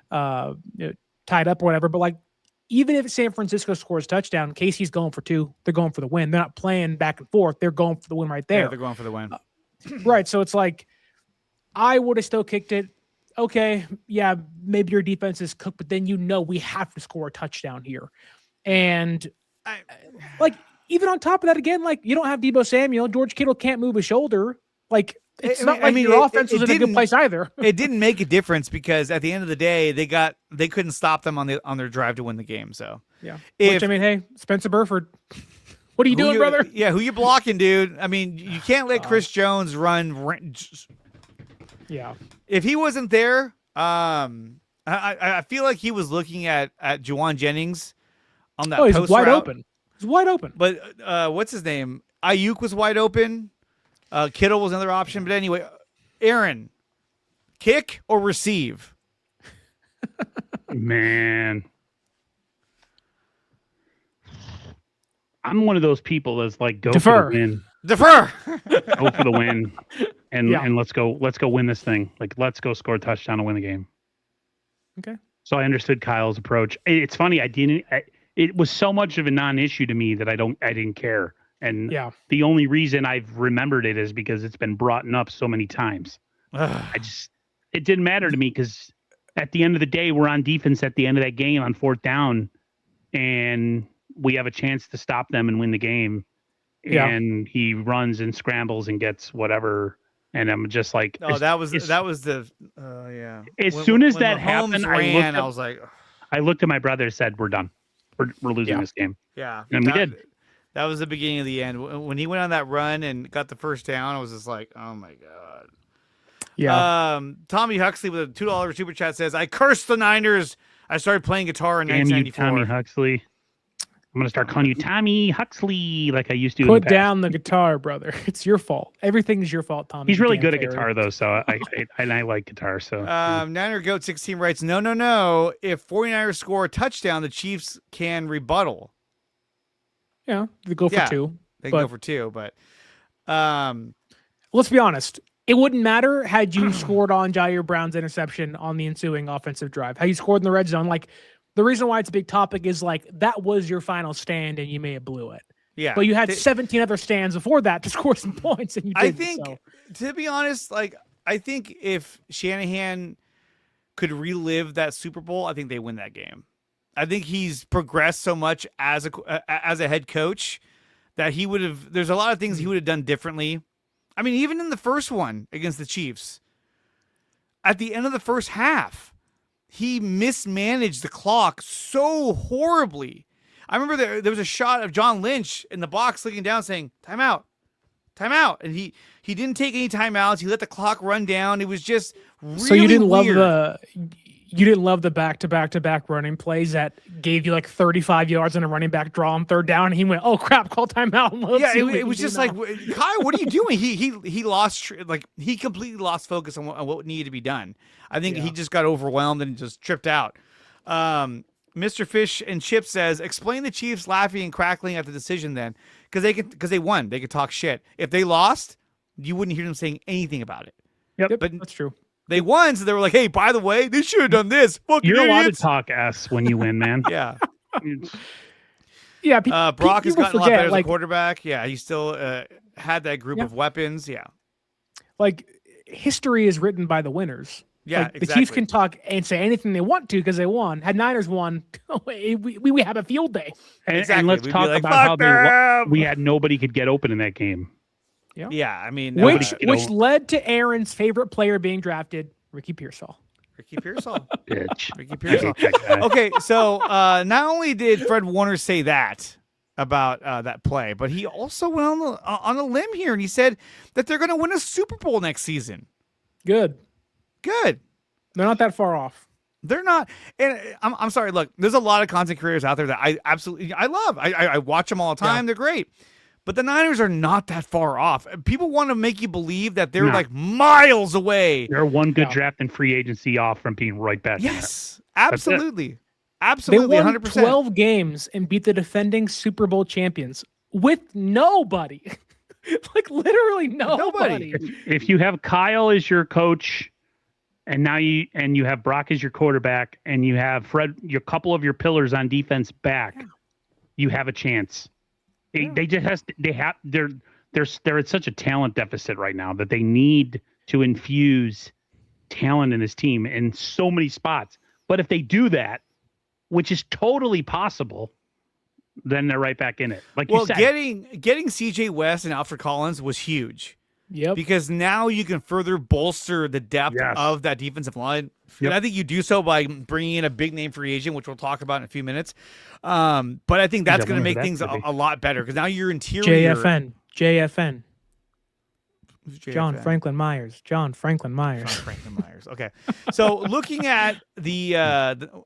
[SPEAKER 2] tied up or whatever. But even if San Francisco scores a touchdown, Casey's going for 2. They're going for the win. They're not playing back and forth. They're going for the win right there.
[SPEAKER 1] Yeah, they're going for the win.
[SPEAKER 2] Right. So it's I would have still kicked it. Okay, yeah, maybe your defense is cooked, but then we have to score a touchdown here. And even on top of that, again, you don't have Deebo Samuel. George Kittle can't move his shoulder. Your offense was in a good place either.
[SPEAKER 1] It didn't make a difference because at the end of the day, they couldn't stop them on their drive to win the game. So
[SPEAKER 2] yeah, hey, Spencer Burford, what are you doing, brother?
[SPEAKER 1] Yeah, who you blocking, dude? I mean, you can't let Chris Jones run.
[SPEAKER 2] Yeah,
[SPEAKER 1] if he wasn't there, I feel like he was looking at Juwan Jennings on that.
[SPEAKER 2] He's
[SPEAKER 1] post
[SPEAKER 2] wide
[SPEAKER 1] route.
[SPEAKER 2] open. He's wide open.
[SPEAKER 1] But what's his name? Ayuk was wide open. Kittle was another option. But anyway, Aaron, kick or receive?
[SPEAKER 3] Man. I'm one of those people that's go
[SPEAKER 2] Defer.
[SPEAKER 3] for the win.
[SPEAKER 1] Defer.
[SPEAKER 3] Go for the win. And let's go win this thing. Let's go score a touchdown and win the game.
[SPEAKER 2] Okay.
[SPEAKER 3] So I understood Kyle's approach. It's funny. It was so much of a non-issue to me that I didn't care. And the only reason I've remembered it is because it's been brought up so many times. It didn't matter to me because at the end of the day, we're on defense at the end of that game on 4th down, and we have a chance to stop them and win the game. Yeah. And he runs and scrambles and gets whatever. And I'm just like,
[SPEAKER 1] that was the yeah.
[SPEAKER 3] As soon as that happened,
[SPEAKER 1] I was like,
[SPEAKER 3] I looked at my brother and said, "We're done. We're losing this game."
[SPEAKER 1] Yeah,
[SPEAKER 3] and we did.
[SPEAKER 1] That was the beginning of the end. When he went on that run and got the first down, I was just like, oh my god.
[SPEAKER 2] Yeah.
[SPEAKER 1] Tommy Huxley with a $2 super chat says, "I cursed the Niners. I started playing guitar in 1994."
[SPEAKER 3] Tommy Huxley. I'm gonna start calling you Tommy Huxley like I used to.
[SPEAKER 2] Put down the guitar, brother. It's your fault. Everything's your fault, Tommy.
[SPEAKER 3] He's really good at guitar, though, so I like guitar. So
[SPEAKER 1] Niner Goat 16 writes, No. If 49ers score a touchdown, the Chiefs can rebuttal.
[SPEAKER 2] Yeah, they go for 2.
[SPEAKER 1] They can go for 2, but
[SPEAKER 2] let's be honest. It wouldn't matter had you scored on Jair Brown's interception on the ensuing offensive drive. How you scored in the red zone, the reason why it's a big topic is that was your final stand and you may have blew it.
[SPEAKER 1] Yeah.
[SPEAKER 2] But you had 17 other stands before that to score some points and you didn't.
[SPEAKER 1] I think, to be honest, I think if Shanahan could relive that Super Bowl, I think they win that game. I think he's progressed so much as a head coach that there's a lot of things he would have done differently. I mean, even in the first one against the Chiefs, at the end of the first half, he mismanaged the clock so horribly. I remember there was a shot of John Lynch in the box looking down saying, timeout. And he didn't take any timeouts. He let the clock run down. It was just really
[SPEAKER 2] So you didn't
[SPEAKER 1] weird.
[SPEAKER 2] you didn't love the back-to-back-to-back running plays that gave you like 35 yards on a running back draw on third down, and he went, "Oh crap, call timeout."
[SPEAKER 1] Yeah, it was just like, Kyle, what are you doing? He lost, like, he completely lost focus on what needed to be done. I think he just got overwhelmed and just tripped out. Mr. Fish and Chip says, explain the Chiefs laughing and crackling at the decision then, because they won. They could talk shit. If they lost, you wouldn't hear them saying anything about it.
[SPEAKER 2] Yep, but that's true.
[SPEAKER 1] They won, so they were like, "Hey, by the way, they should have done this." Fucking
[SPEAKER 3] You're allowed to
[SPEAKER 1] idiots.
[SPEAKER 3] talk S when you win, man.
[SPEAKER 1] Yeah.
[SPEAKER 2] Yeah.
[SPEAKER 1] Brock has gotten a lot better as a quarterback. Yeah, he still had that group of weapons. Yeah.
[SPEAKER 2] Like, history is written by the winners.
[SPEAKER 1] Yeah,
[SPEAKER 2] like, the Chiefs can talk and say anything they want to because they won. Had Niners won, we have a field day.
[SPEAKER 3] And let's talk about how we had nobody could get open in that game.
[SPEAKER 1] Yeah, I mean,
[SPEAKER 2] which led to Aaron's favorite player being drafted, Ricky Pearsall.
[SPEAKER 3] Bitch.
[SPEAKER 1] Ricky Pearsall. Okay, so not only did Fred Warner say that about that play, but he also went on a limb here, and he said that they're going to win a Super Bowl next season.
[SPEAKER 2] Good.
[SPEAKER 1] They're
[SPEAKER 2] not that far off.
[SPEAKER 1] They're not. And I'm sorry. Look, there's a lot of content creators out there that I love. I watch them all the time. Yeah. They're great. But the Niners are not that far off. People want to make you believe that they're like miles away.
[SPEAKER 3] They're one good draft and free agency off from being right back.
[SPEAKER 1] Yes, absolutely. Absolutely,
[SPEAKER 2] they won
[SPEAKER 1] 100%.
[SPEAKER 2] 12 games and beat the defending Super Bowl champions with nobody. Like, literally nobody.
[SPEAKER 3] If you have Kyle as your coach, and now you have Brock as your quarterback, and you have Fred, your couple of your pillars on defense back, you have a chance. They're at such a talent deficit right now that they need to infuse talent in this team in so many spots. But if they do that, which is totally possible, then they're right back in it. Like you said,
[SPEAKER 1] getting CJ West and Alfred Collins was huge.
[SPEAKER 2] Yep.
[SPEAKER 1] Because now you can further bolster the depth of that defensive line. Yep. And I think you do so by bringing in a big name free agent, which we'll talk about in a few minutes. But I think that's going to make things a lot better because now your interior.
[SPEAKER 2] JFN. John Franklin Myers.
[SPEAKER 1] Okay. So looking at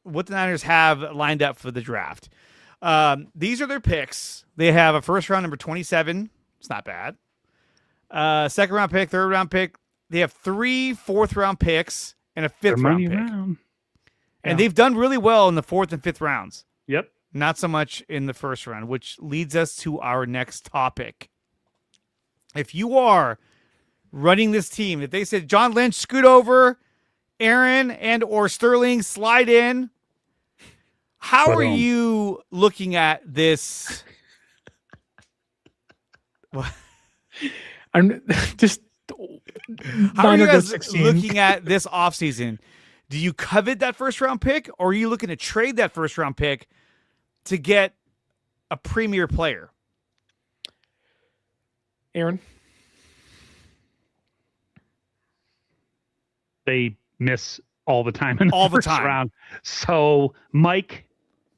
[SPEAKER 1] what the Niners have lined up for the draft, these are their picks. They have a first round number 27. It's not bad. Second round pick, third round pick. They have 3 fourth round picks and a fifth round pick. And they've done really well in the fourth and fifth rounds.
[SPEAKER 3] Yep.
[SPEAKER 1] Not so much in the first round, which leads us to our next topic. If you are running this team, if they said, John Lynch, scoot over, Aaron and or Sterling, slide in, how are you looking at this?
[SPEAKER 2] I'm just.
[SPEAKER 1] How are you guys looking at this offseason? Do you covet that first round pick, or are you looking to trade that first round pick to get a premier player?
[SPEAKER 2] Aaron?
[SPEAKER 3] They miss all the time in the first round. So Mike,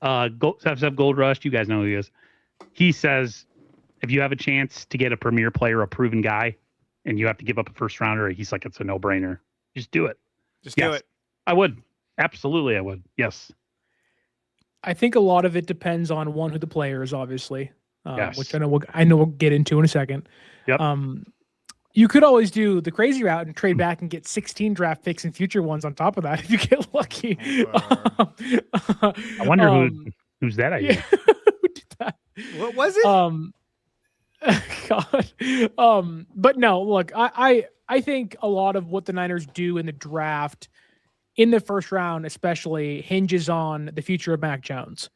[SPEAKER 3] Gold Rush, you guys know who he is. He says, if you have a chance to get a premier player, a proven guy, and you have to give up a first rounder, he's like, it's a no-brainer. Just do it.
[SPEAKER 1] Do it.
[SPEAKER 3] I would. Absolutely, I would. Yes.
[SPEAKER 2] I think a lot of it depends on who the player is, obviously,
[SPEAKER 3] yes.
[SPEAKER 2] Which I know we'll get into in a second.
[SPEAKER 3] Yep.
[SPEAKER 2] You could always do the crazy route and trade back and get 16 draft picks and future ones on top of that if you get lucky.
[SPEAKER 3] I wonder who's that idea.
[SPEAKER 2] Who did that?
[SPEAKER 1] What was it?
[SPEAKER 2] God. But no, look, I think a lot of what the Niners do in the draft, in the first round especially, hinges on the future of Mac Jones.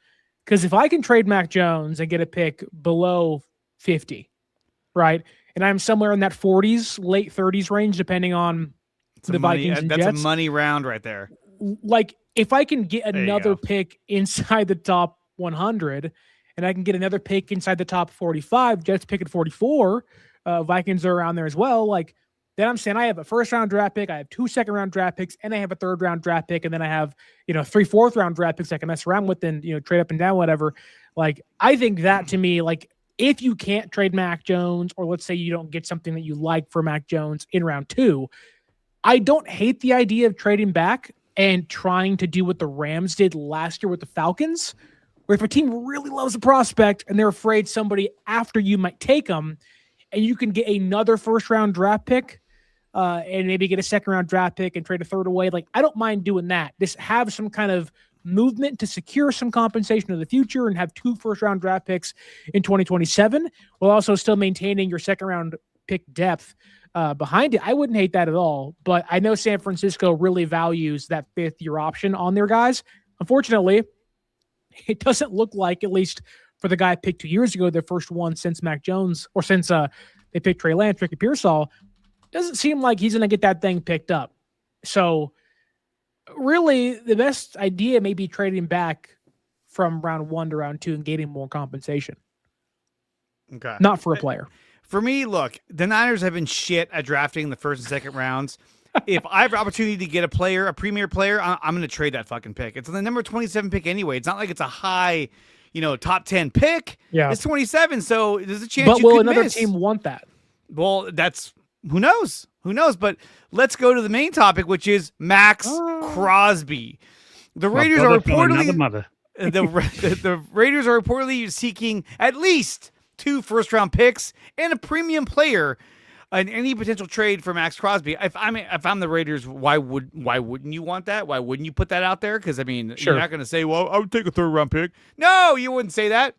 [SPEAKER 2] Because if I can trade Mac Jones and get a pick below 50, right, and I'm somewhere in that 40s, late 30s range, depending on the Vikings and Jets.
[SPEAKER 1] That's a money round right there.
[SPEAKER 2] Like, if I can get another pick inside the top 100, and I can get another pick inside the top 45, Jets pick at 44, Vikings are around there as well, like, then I'm saying I have a first-round draft pick, I have 2 second-round draft picks, and I have a third-round draft pick, and then I have, 3 fourth-round draft picks I can mess around with and, trade up and down, whatever. Like, I think that, to me, like, if you can't trade Mac Jones, or let's say you don't get something that you like for Mac Jones in round 2, I don't hate the idea of trading back and trying to do what the Rams did last year with the Falcons, where if a team really loves a prospect and they're afraid somebody after you might take them, and you can get another first-round draft pick and maybe get a second-round draft pick and trade a third away. Like, I don't mind doing that. Just have some kind of movement to secure some compensation in the future and have 2 first-round draft picks in 2027 while also still maintaining your second-round pick depth behind it. I wouldn't hate that at all, but I know San Francisco really values that 5th-year option on their guys. Unfortunately, it doesn't look like, at least for the guy picked 2 years ago, their first one since Mac Jones, or since they picked Trey Lance, Ricky Pearsall, doesn't seem like he's going to get that thing picked up. So really, the best idea may be trading back from round 1 to round 2 and getting more compensation.
[SPEAKER 1] Okay.
[SPEAKER 2] Not for a player.
[SPEAKER 1] For me, look, the Niners have been shit at drafting the first and second rounds. If I have the opportunity to get a player, a premier player, I'm going to trade that fucking pick. It's the number 27 pick anyway. It's not like it's a high, top 10 pick.
[SPEAKER 2] Yeah.
[SPEAKER 1] It's 27, so there's a chance
[SPEAKER 2] but
[SPEAKER 1] you
[SPEAKER 2] will
[SPEAKER 1] could
[SPEAKER 2] another
[SPEAKER 1] miss.
[SPEAKER 2] team want that?
[SPEAKER 1] Well, who knows? Who knows? But let's go to the main topic, which is Maxx Crosby. The Raiders are reportedly the Raiders are reportedly seeking at least 2 first-round picks and a premium player in any potential trade for Maxx Crosby. If I'm the Raiders, why wouldn't you want that? Why wouldn't you put that out there? Because You're not going to say, "Well, I would take a 3rd-round pick." No, you wouldn't say that.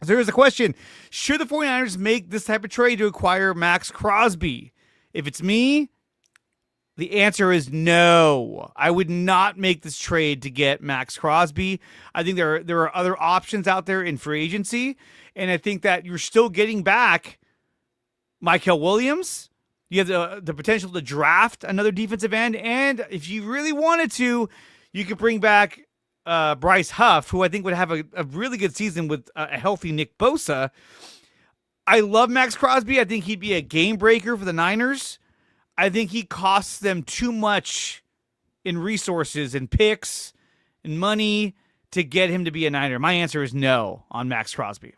[SPEAKER 1] So here's the question: should the 49ers make this type of trade to acquire Maxx Crosby? If it's me, the answer is no. I would not make this trade to get Maxx Crosby. I think there are other options out there in free agency, and I think that you're still getting back Mykel Williams. You have the potential to draft another defensive end, and if you really wanted to, you could bring back Bryce Huff, who I think would have a really good season with a healthy Nick Bosa. I love Maxx Crosby. I think he'd be a game breaker for the Niners. I think he costs them too much in resources and picks and money to get him to be a Niner. My answer is no on Maxx Crosby.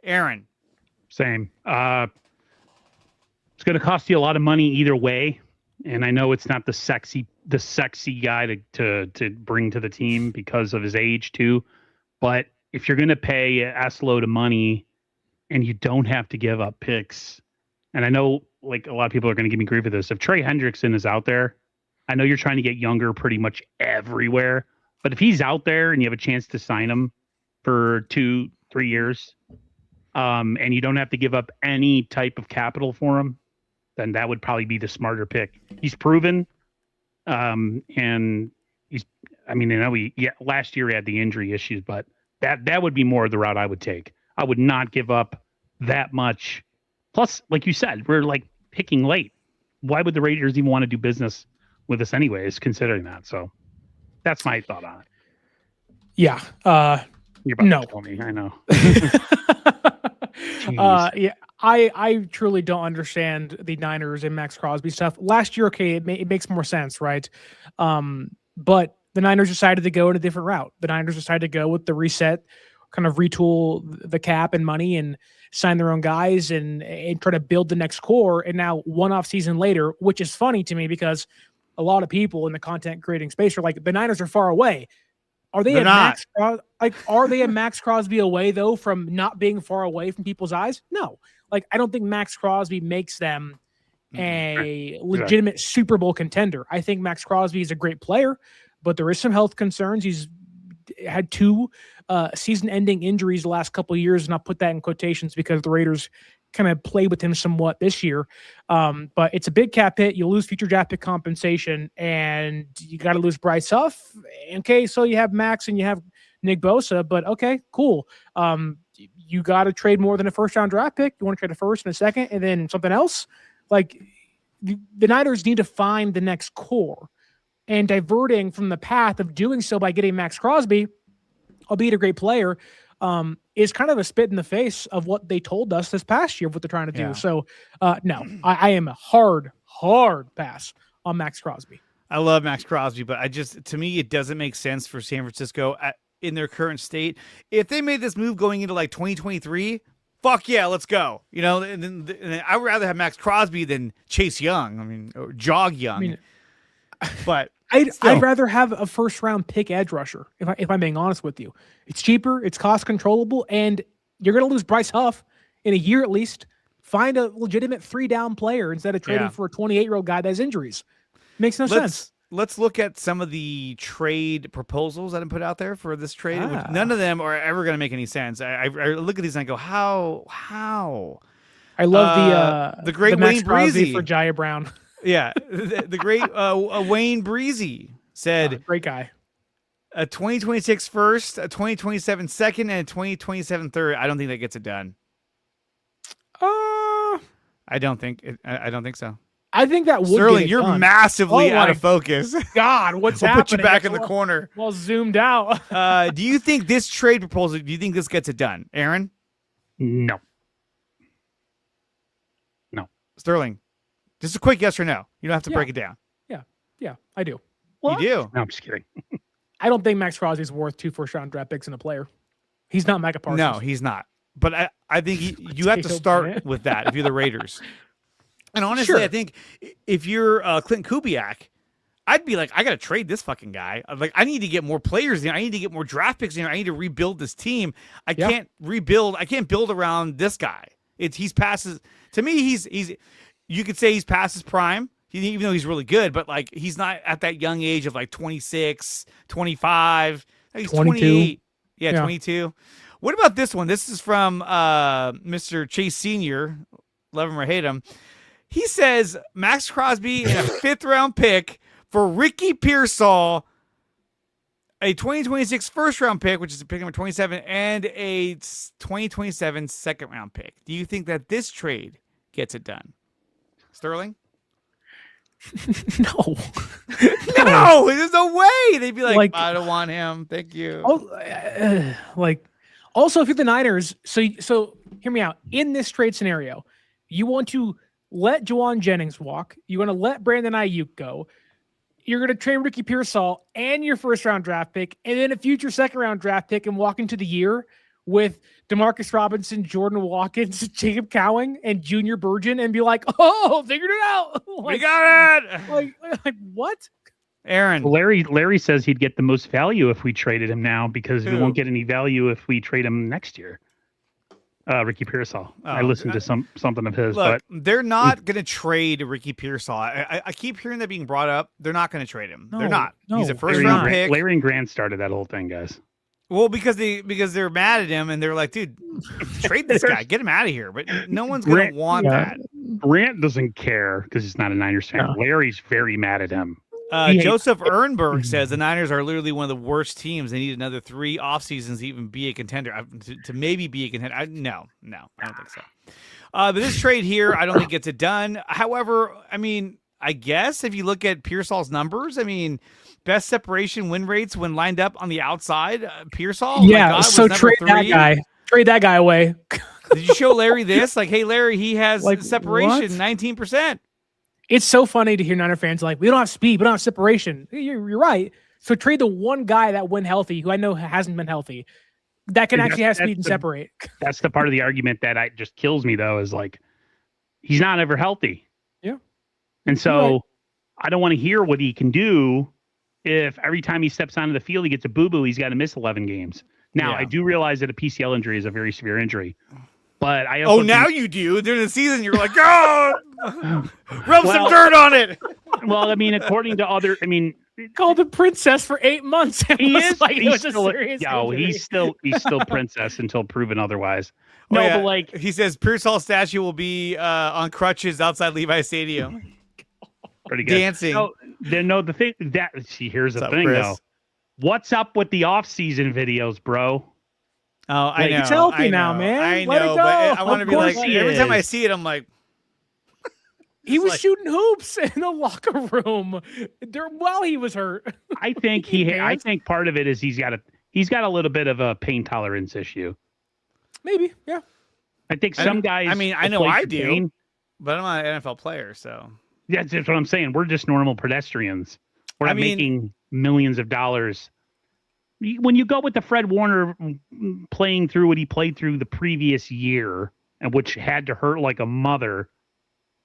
[SPEAKER 1] Aaron.
[SPEAKER 3] Same. It's going to cost you a lot of money either way. And I know it's not the sexy guy to bring to the team because of his age too. But if you're going to pay an ass load of money and you don't have to give up picks, and I know like a lot of people are going to give me grief for this. If Trey Hendrickson is out there, I know you're trying to get younger pretty much everywhere. But if he's out there and you have a chance to sign him for 2-3 years, and you don't have to give up any type of capital for him, then that would probably be the smarter pick. He's proven, and last year he had the injury issues, but that would be more of the route I would take. I would not give up that much. Plus, like you said, we're like picking late. Why would the Raiders even want to do business with us anyways, considering that? So that's my thought on it.
[SPEAKER 2] Yeah.
[SPEAKER 3] You're about to tell me. I know.
[SPEAKER 2] Yeah, I truly don't understand the Niners and Maxx Crosby stuff. Last year, okay, it makes more sense, right? But the Niners decided to go in a different route. The Niners decided to go with the reset, kind of retool the cap and money and sign their own guys and try to build the next core. And now one off season later, which is funny to me because a lot of people in the content creating space are like, the Niners are far away. Are they are they a Maxx Crosby away though from not being far away from people's eyes? No. Like, I don't think Maxx Crosby makes them a legitimate Super Bowl contender. I think Maxx Crosby is a great player, but there is some health concerns. He's had 2 season-ending injuries the last couple of years, and I'll put that in quotations because the Raiders kind of played with him somewhat this year. But it's a big cap hit. You lose future draft pick compensation, and you got to lose Bryce Huff. Okay, so you have Max and you have Nick Bosa, but okay, cool. You got to trade more than a first-round draft pick. You want to trade a first and a second and then something else? Like, the Niners need to find the next core. And diverting from the path of doing so by getting Maxx Crosby, albeit a great player, is kind of a spit in the face of what they told us this past year of what they're trying to do. Yeah. So, no, I am a hard pass on Maxx Crosby.
[SPEAKER 1] I love Maxx Crosby, but to me, it doesn't make sense for San Francisco in their current state. If they made this move going into like 2023, fuck yeah, let's go. And I would rather have Maxx Crosby than Chase Young. Or Jog Young. But
[SPEAKER 2] I'd
[SPEAKER 1] still.
[SPEAKER 2] rather have a first round pick edge rusher, if I'm being honest with you. It's cheaper, it's cost controllable, and you're going to lose Bryce Huff in a year at least. Find a legitimate 3-down player instead of trading for a 28-year-old guy that has injuries. Makes no sense.
[SPEAKER 1] Let's look at some of the trade proposals that have been put out there for this trade. Which none of them are ever going to make any sense. I look at these and I go, how?
[SPEAKER 2] I love the
[SPEAKER 1] great
[SPEAKER 2] Maxx
[SPEAKER 1] Wayne
[SPEAKER 2] Crosby
[SPEAKER 1] Breezy
[SPEAKER 2] for Jaya Brown.
[SPEAKER 1] Yeah, the great Wayne Breezy said,
[SPEAKER 2] great guy.
[SPEAKER 1] A 2026 first, a 2027 second, and a 2027 third. I don't think that gets it done. I don't think so.
[SPEAKER 2] I think that would
[SPEAKER 1] Sterling,
[SPEAKER 2] get it
[SPEAKER 1] you're
[SPEAKER 2] done.
[SPEAKER 1] massively out of focus.
[SPEAKER 2] God, what's
[SPEAKER 1] We'll
[SPEAKER 2] happening?
[SPEAKER 1] put you back in the corner.
[SPEAKER 2] Well, zoomed out.
[SPEAKER 1] Do you think this trade proposal? Do you think this gets it done, Aaron?
[SPEAKER 3] No.
[SPEAKER 1] Sterling, just a quick yes or no. You don't have to break it down.
[SPEAKER 2] Yeah, I do.
[SPEAKER 1] You do.
[SPEAKER 3] No, I'm just kidding.
[SPEAKER 2] I don't think Maxx Crosby is worth 2 first-round draft picks in a player. He's not Micah Parsons.
[SPEAKER 1] No, he's not. But I think you have to start with that if you're the Raiders. And honestly, I think if you're Clint Kubiak, I'd be like, I got to trade this fucking guy. Like, I need to get more players in. I need to get more draft picks in. I need to rebuild this team. I can't rebuild. I can't build around this guy. He's passes. To me, he's. You could say he's past his prime, even though he's really good. But like, he's not at that young age of like 26, 25. He's 28. Yeah, 22. What about this one? This is from Mr. Chase Sr. Love him or hate him. He says Maxx Crosby and a 5th-round pick for Ricky Pearsall, a 2026 first-round pick, which is pick number 27, and a 2027 second-round pick. Do you think that this trade gets it done? Sterling?
[SPEAKER 2] No.
[SPEAKER 1] No, there's no way. They'd be like, I don't want him. Thank you.
[SPEAKER 2] Also, if you're the Niners, so hear me out. In this trade scenario, you want to let Juwan Jennings walk. You want to let Brandon Ayuk go. You're going to trade Ricky Pearsall and your first-round draft pick, and then a future second-round draft pick, and walk into the year with Demarcus Robinson, Jordan Watkins, Jacob Cowing, and Junior Burgeon, and be like, "Oh, figured it out!
[SPEAKER 1] We got it!"
[SPEAKER 2] Like what?
[SPEAKER 1] Aaron,
[SPEAKER 3] Larry says he'd get the most value if we traded him now because we won't get any value if we trade him next year. Ricky Pearsall. I listened to something of his.
[SPEAKER 1] Look,
[SPEAKER 3] but
[SPEAKER 1] they're not going to trade Ricky Pearsall. I keep hearing that being brought up. They're not going to trade him. They're not. He's a first-round pick.
[SPEAKER 3] Larry and Grant started that whole thing, guys.
[SPEAKER 1] Well, because they're mad at him and they're like, dude, trade this guy, get him out of here. But no one's going to want that.
[SPEAKER 3] Grant doesn't care because he's not a Niners fan. No. Larry's very mad at him.
[SPEAKER 1] Joseph Ehrenberg says the Niners are literally one of the worst teams. They need another 3 off seasons to even be a contender. To maybe be a contender. No, I don't think so. But this trade here, I don't think gets it done. However, I mean, I guess if you look at Pearsall's numbers, I mean, best separation win rates when lined up on the outside, Pearsall.
[SPEAKER 2] Yeah, so trade 3. That guy. Trade that guy away.
[SPEAKER 1] Did you show Larry this? Like, hey, Larry, he has separation,
[SPEAKER 2] what?
[SPEAKER 1] 19%.
[SPEAKER 2] It's so funny to hear Niner fans like, we don't have speed, we don't have separation. You're right. So trade the one guy that went healthy, who I know hasn't been healthy, that can actually have speed and separate.
[SPEAKER 3] That's the part of the argument that just kills me, though, is like, he's not ever healthy.
[SPEAKER 2] Yeah.
[SPEAKER 3] And so I don't want to hear what he can do if every time he steps onto the field, he gets a boo-boo, he's got to miss 11 games. Now, I do realize that a PCL injury is a very severe injury. But I also
[SPEAKER 1] now you do. During the season, you're like, oh, rub some dirt on it.
[SPEAKER 3] Well, I mean, according to other,
[SPEAKER 2] called a princess for 8 months.
[SPEAKER 3] He is.
[SPEAKER 2] Like
[SPEAKER 3] he's still princess until proven otherwise. No, but like
[SPEAKER 1] he says, Pearsall's statue will be on crutches outside Levi Stadium.
[SPEAKER 3] Pretty good.
[SPEAKER 1] Dancing.
[SPEAKER 3] The thing that here's the thing
[SPEAKER 1] Chris?
[SPEAKER 3] though. What's up with the off-season videos, bro?
[SPEAKER 1] Oh, I know.
[SPEAKER 2] He's healthy now, man.
[SPEAKER 1] I
[SPEAKER 2] Let
[SPEAKER 1] know,
[SPEAKER 2] it go.
[SPEAKER 1] but I want to be like,
[SPEAKER 3] he
[SPEAKER 1] every
[SPEAKER 3] is.
[SPEAKER 1] time I see it, I'm like,
[SPEAKER 2] he was shooting hoops in the locker room while he was hurt.
[SPEAKER 3] I think I think part of it is he's got a little bit of a pain tolerance issue.
[SPEAKER 2] Maybe, yeah.
[SPEAKER 3] I think some guys.
[SPEAKER 1] I mean, I know I do, but I'm not an NFL player, so
[SPEAKER 3] yeah, that's what I'm saying. We're just normal pedestrians. We're not making millions of dollars. When you go with the Fred Warner playing through what he played through the previous year, and which had to hurt like a mother,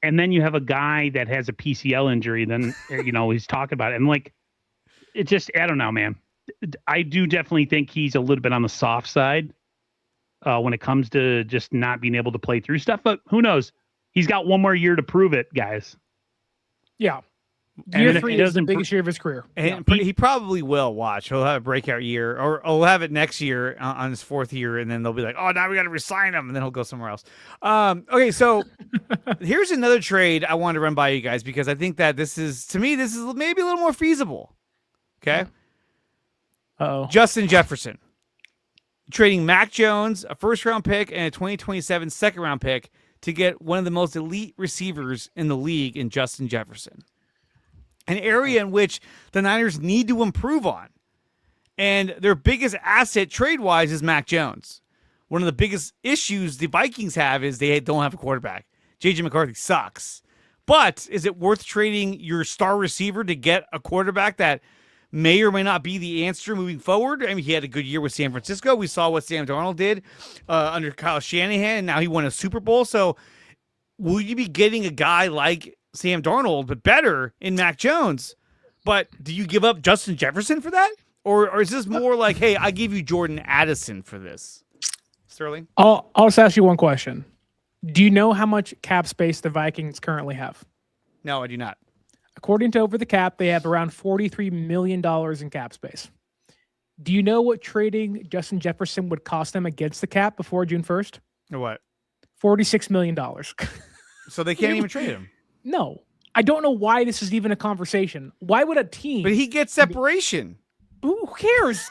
[SPEAKER 3] And then you have a guy that has a PCL injury. Then he's talking about it, and like it just I don't know, man. I do definitely think he's a little bit on the soft side when it comes to just not being able to play through stuff. But who knows? He's got one more year to prove it, guys.
[SPEAKER 2] Yeah. Year 3 is the biggest year of his career.
[SPEAKER 1] And he probably will watch. He'll have a breakout year, or he'll have it next year on his 4th year, and then they'll be like, oh, now we got to resign him, and then he'll go somewhere else. Okay, so here's another trade I wanted to run by you guys because I think that this is maybe a little more feasible. Okay?
[SPEAKER 2] Uh-oh.
[SPEAKER 1] Justin Jefferson. Trading Mac Jones, a first-round pick, and a 2027 second-round pick to get one of the most elite receivers in the league in Justin Jefferson. An area in which the Niners need to improve on. And their biggest asset trade-wise is Mac Jones. One of the biggest issues the Vikings have is they don't have a quarterback. J.J. McCarthy sucks. But is it worth trading your star receiver to get a quarterback that may or may not be the answer moving forward? I mean, he had a good year with San Francisco. We saw what Sam Darnold did under Kyle Shanahan, and now he won a Super Bowl. So will you be getting a guy like Sam Darnold, but better in Mac Jones? But do you give up Justin Jefferson for that? Or is this more like, hey, I give you Jordan Addison for this? Sterling?
[SPEAKER 2] I'll just ask you one question. Do you know how much cap space the Vikings currently have?
[SPEAKER 1] No, I do not.
[SPEAKER 2] According to Over the Cap, they have around $43 million in cap space. Do you know what trading Justin Jefferson would cost them against the cap before June 1st?
[SPEAKER 1] Or what?
[SPEAKER 2] $46 million.
[SPEAKER 1] So they can't even trade him.
[SPEAKER 2] No. I don't know why this is even a conversation. Why would a team...
[SPEAKER 1] But he gets separation.
[SPEAKER 2] Who cares?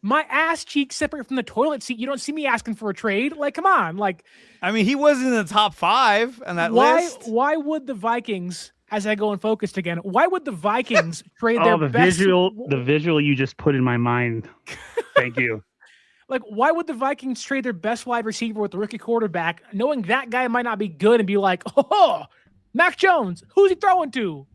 [SPEAKER 2] My ass cheeks separate from the toilet seat. You don't see me asking for a trade. Like, come on. Like,
[SPEAKER 1] I mean, he wasn't in the top 5 on that list.
[SPEAKER 2] Why would the Vikings, as I go unfocused again, why would the Vikings trade their
[SPEAKER 3] the
[SPEAKER 2] best...
[SPEAKER 3] the visual you just put in my mind. Thank you.
[SPEAKER 2] Like, why would the Vikings trade their best wide receiver with the rookie quarterback, knowing that guy might not be good, and be like, oh, Mac Jones, who's he throwing to?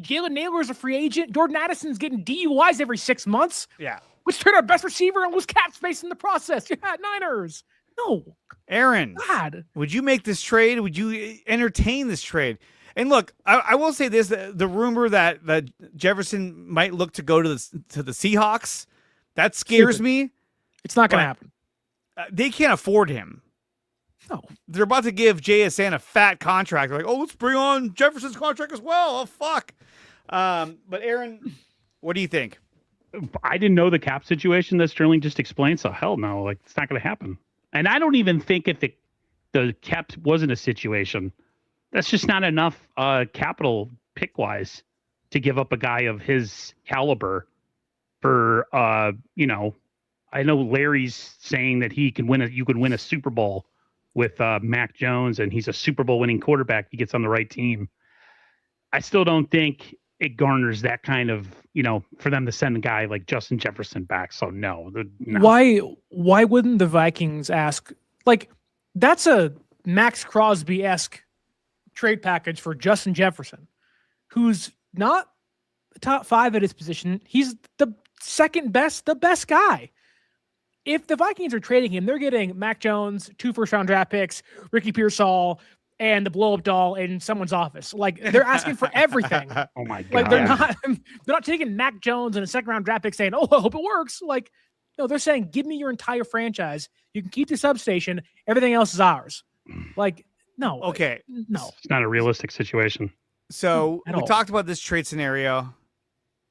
[SPEAKER 2] Jalen Naylor's a free agent. Jordan Addison's getting DUIs every 6 months.
[SPEAKER 1] Yeah.
[SPEAKER 2] Let's trade our best receiver and lose cap space in the process. Yeah, Niners. No.
[SPEAKER 1] Aaron,
[SPEAKER 2] God.
[SPEAKER 1] Would you make this trade? Would you entertain this trade? And look, I will say this: the rumor that Jefferson might look to go to the Seahawks, that scares me.
[SPEAKER 2] It's not going to happen.
[SPEAKER 1] They can't afford him.
[SPEAKER 2] No.
[SPEAKER 1] They're about to give JSN a fat contract. They're like, oh, let's bring on Jefferson's contract as well. Oh, fuck. But Aaron, what do you think?
[SPEAKER 3] I didn't know the cap situation that Sterling just explained, so hell no, like it's not going to happen. And I don't even think if the cap wasn't a situation, that's just not enough capital pick-wise to give up a guy of his caliber for, I know Larry's saying that you can win a Super Bowl with Mac Jones, and he's a Super Bowl winning quarterback. He gets on the right team. I still don't think it garners that kind of, for them to send a guy like Justin Jefferson back. So no.
[SPEAKER 2] Why wouldn't the Vikings ask? Like, that's a Maxx Crosby-esque trade package for Justin Jefferson, who's not top 5 at his position. He's the best guy. If the Vikings are trading him, they're getting Mac Jones, 2 first-round draft picks, Ricky Pearsall, and the blow-up doll in someone's office. Like, they're asking for everything.
[SPEAKER 3] Oh my God.
[SPEAKER 2] Like, they're not taking Mac Jones and a second-round draft pick saying, oh, I hope it works. Like, no, they're saying, give me your entire franchise. You can keep the substation. Everything else is ours. Like, no.
[SPEAKER 1] Okay.
[SPEAKER 2] No.
[SPEAKER 3] It's not a realistic situation.
[SPEAKER 1] So we talked about this trade scenario.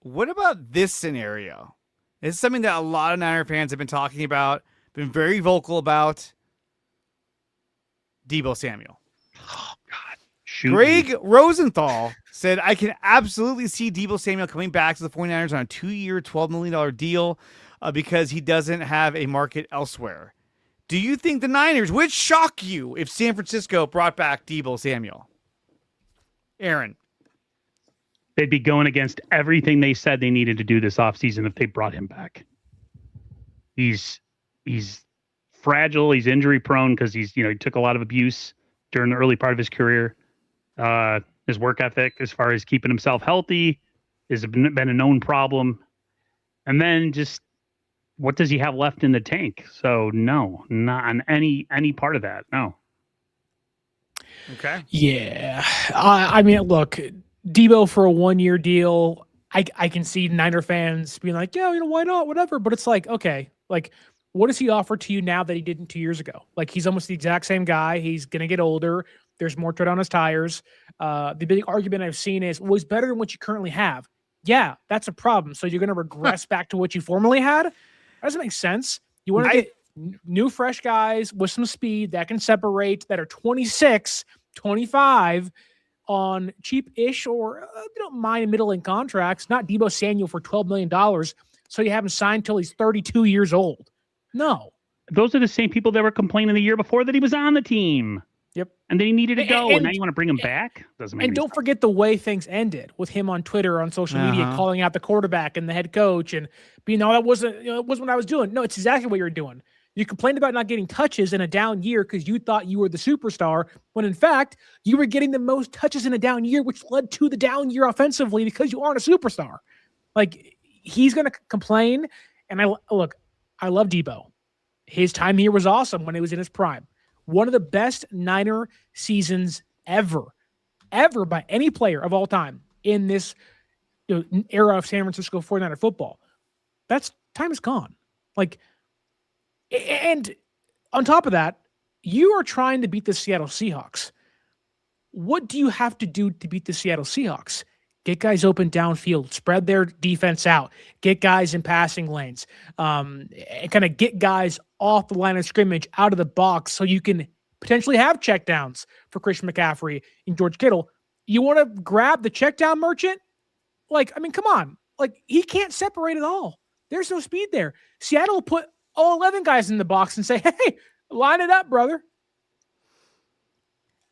[SPEAKER 1] What about this scenario? This is something that a lot of Niner fans have been talking about, been very vocal about. Deebo Samuel.
[SPEAKER 3] Oh, God. Shoot
[SPEAKER 1] Greg
[SPEAKER 3] me.
[SPEAKER 1] Rosenthal said, I can absolutely see Deebo Samuel coming back to the 49ers on a 2-year, $12 million deal because he doesn't have a market elsewhere. Do you think the Niners would shock you if San Francisco brought back Deebo Samuel? Aaron.
[SPEAKER 3] They'd be going against everything they said they needed to do this offseason if they brought him back. He's fragile. He's injury prone because he took a lot of abuse during the early part of his career. His work ethic, as far as keeping himself healthy, has been a known problem. And then just what does he have left in the tank? So no, not on any part of that. No.
[SPEAKER 1] Okay.
[SPEAKER 2] Yeah. I mean, look, Debo for a 1-year deal. I can see Niner fans being like, yeah, why not? Whatever. But it's like, okay, like, what does he offer to you now that he didn't 2 years ago? Like, he's almost the exact same guy. He's going to get older. There's more tread on his tires. The big argument I've seen is, well, he's better than what you currently have. Yeah, that's a problem. So you're going to regress back to what you formerly had? That doesn't make sense. You want to get new, fresh guys with some speed that can separate, that are 26, 25 on cheap-ish or you don't mind middling contracts, not Deebo Samuel for $12 million. So you have him signed till he's 32 years old. No.
[SPEAKER 3] Those are the same people that were complaining the year before that he was on the team.
[SPEAKER 2] Yep.
[SPEAKER 3] And then he needed to go, and now you want to bring him back? Doesn't make
[SPEAKER 2] And don't forget the way things ended with him on Twitter, on social media, calling out the quarterback and the head coach and being, no, that wasn't, it wasn't what I was doing. No, it's exactly what you're doing. You complained about not getting touches in a down year because you thought you were the superstar, when in fact, you were getting the most touches in a down year, which led to the down year offensively because you aren't a superstar. Like, he's going to complain. And I love Debo. His time here was awesome when he was in his prime. One of the best Niner seasons ever by any player of all time in this era of San Francisco 49er football. That's time is gone. Like, and on top of that, you are trying to beat the Seattle Seahawks. What do you have to do to beat the Seattle Seahawks? Get guys open downfield, spread their defense out, get guys in passing lanes, and kind of get guys off the line of scrimmage out of the box so you can potentially have checkdowns for Christian McCaffrey and George Kittle. You want to grab the checkdown merchant? Like, I mean, come on. Like, he can't separate at all. There's no speed there. Seattle will put all 11 guys in the box and say, hey, line it up, brother.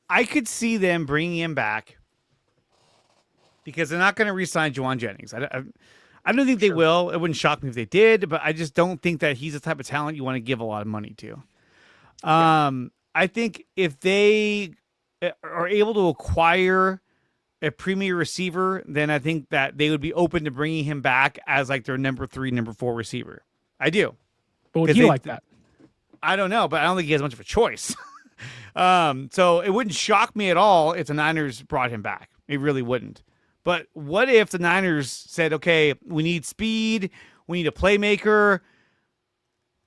[SPEAKER 1] I could see them bringing him back because they're not going to re-sign Juwan Jennings. I don't think they will. It wouldn't shock me if they did, but I just don't think that he's the type of talent you want to give a lot of money to. I think if they are able to acquire a premier receiver, then I think that they would be open to bringing him back as like their number 3, number 4 receiver. I do.
[SPEAKER 2] But would you like that?
[SPEAKER 1] I don't know, but I don't think he has much of a choice. So it wouldn't shock me at all if the Niners brought him back. It really wouldn't. But what if the Niners said, okay, we need speed, we need a playmaker.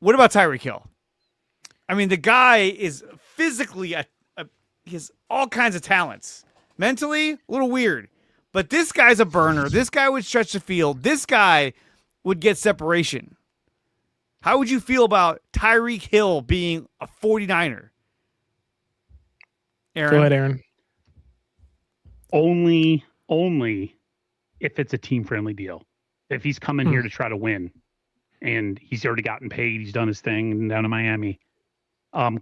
[SPEAKER 1] What about Tyreek Hill? I mean, the guy is physically, he has all kinds of talents. Mentally, a little weird. But this guy's a burner. This guy would stretch the field. This guy would get separation. How would you feel about Tyreek Hill being a 49er? Aaron?
[SPEAKER 2] Go ahead, Aaron.
[SPEAKER 3] Only if it's a team-friendly deal. If he's coming here to try to win and he's already gotten paid, he's done his thing down in Miami,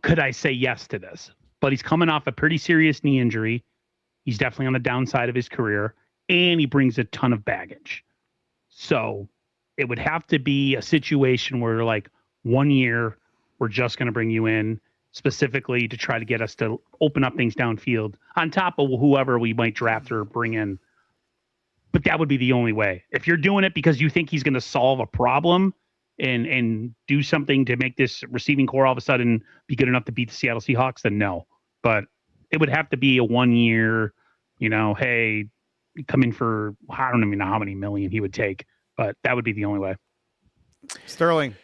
[SPEAKER 3] could I say yes to this? But he's coming off a pretty serious knee injury. He's definitely on the downside of his career, and he brings a ton of baggage. So it would have to be a situation where, like, 1 year, we're just going to bring you in specifically to try to get us to open up things downfield on top of whoever we might draft or bring in. But that would be the only way. If you're doing it because you think he's going to solve a problem and do something to make this receiving core all of a sudden be good enough to beat the Seattle Seahawks, then no. But it would have to be a 1 year, hey, come in for, I don't even know how many million he would take, but that would be the only way.
[SPEAKER 1] Sterling.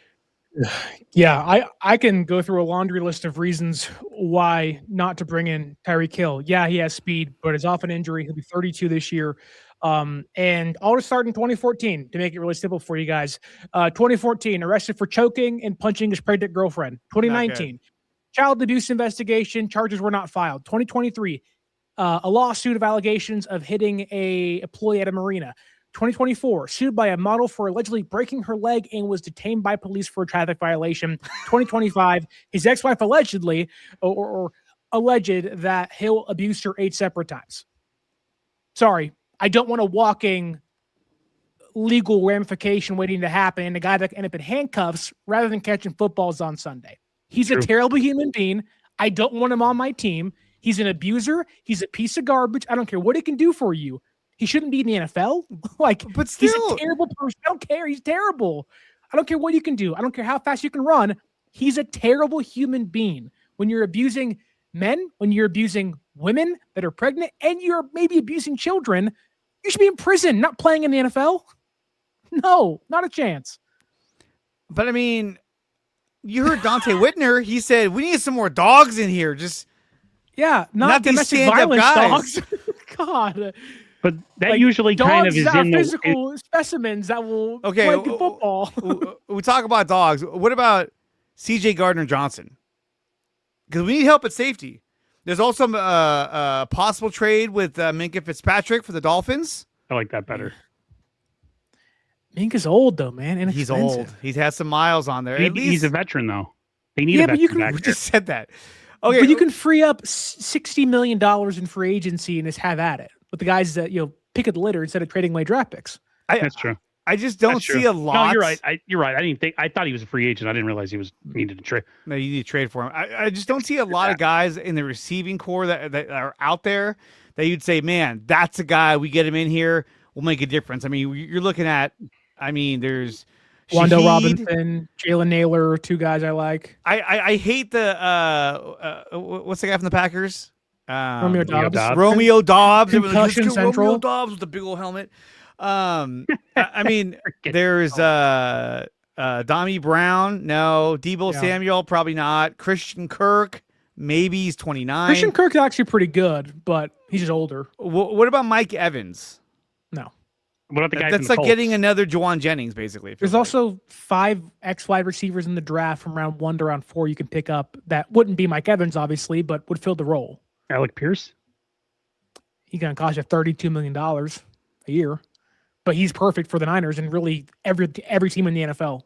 [SPEAKER 2] Yeah, I can go through a laundry list of reasons why not to bring in Tyreek Hill. Yeah, he has speed, but it's off an injury. He'll be 32 this year. And I'll just start in 2014 to make it really simple for you guys. 2014, arrested for choking and punching his pregnant girlfriend. 2019, child abuse investigation. Charges were not filed. 2023, a lawsuit of allegations of hitting a employee at a marina. 2024, sued by a model for allegedly breaking her leg and was detained by police for a traffic violation. 2025, his ex-wife allegedly or alleged that Hill abused her 8 separate times. Sorry, I don't want a walking legal ramification waiting to happen and a guy that ended up in handcuffs rather than catching footballs on Sunday. He's a terrible human being. I don't want him on my team. He's an abuser. He's a piece of garbage. I don't care what he can do for you. He shouldn't be in the NFL.
[SPEAKER 1] But still,
[SPEAKER 2] he's a terrible person. I don't care. He's terrible. I don't care what you can do. I don't care how fast you can run. He's a terrible human being. When you're abusing men, when you're abusing women that are pregnant and you're maybe abusing children, you should be in prison, not playing in the NFL. No, not a chance.
[SPEAKER 1] But I mean, you heard Dante Whitner. He said, we need some more dogs in here.
[SPEAKER 2] Not domestic violence dogs. God.
[SPEAKER 3] But that usually kind of is in the
[SPEAKER 2] physical specimens that will play good football.
[SPEAKER 1] We talk about dogs. What about C.J. Gardner-Johnson? Because we need help at safety. There's also a possible trade with Minkah Fitzpatrick for the Dolphins.
[SPEAKER 3] I like that better.
[SPEAKER 2] Minkah's old though, man, and
[SPEAKER 1] he's old. He's had some miles on there.
[SPEAKER 3] He's a veteran though. They need a veteran back
[SPEAKER 1] we
[SPEAKER 3] there.
[SPEAKER 1] just said that. Okay,
[SPEAKER 2] but you can free up $60 million in free agency and just have at it with the guys that pick at the litter instead of trading away draft picks.
[SPEAKER 3] That's true.
[SPEAKER 1] I just don't see a lot.
[SPEAKER 3] No, you're right. You're right. I thought he was a free agent. I didn't realize he was needed to trade.
[SPEAKER 1] No, you need to trade for him. I just don't see a lot of guys in the receiving core that are out there that you'd say, man, that's a guy. We get him in here, we'll make a difference. I mean, you're looking at. I mean, there's
[SPEAKER 2] Wando
[SPEAKER 1] Shaheed,
[SPEAKER 2] Robinson, Jalen Naylor, two guys I like.
[SPEAKER 1] I hate the what's the guy from the Packers?
[SPEAKER 2] Romeo Doubs.
[SPEAKER 1] Romeo Doubs.
[SPEAKER 2] Concussion Central.
[SPEAKER 1] Romeo Doubs with the big old helmet. I mean, there's Dami Brown. No. Deebo Samuel, probably not. Christian Kirk, maybe he's 29.
[SPEAKER 2] Christian Kirk's actually pretty good, but he's just older.
[SPEAKER 1] What about Mike Evans?
[SPEAKER 2] No.
[SPEAKER 3] What about the guy?
[SPEAKER 1] That's like getting another Juwan Jennings, basically.
[SPEAKER 2] There's also 5 wide receivers in the draft from round 1 to round 4 you can pick up that wouldn't be Mike Evans, obviously, but would fill the role.
[SPEAKER 3] Alec Pierce?
[SPEAKER 2] He's going to cost you $32 million a year, but he's perfect for the Niners and really every team in the NFL.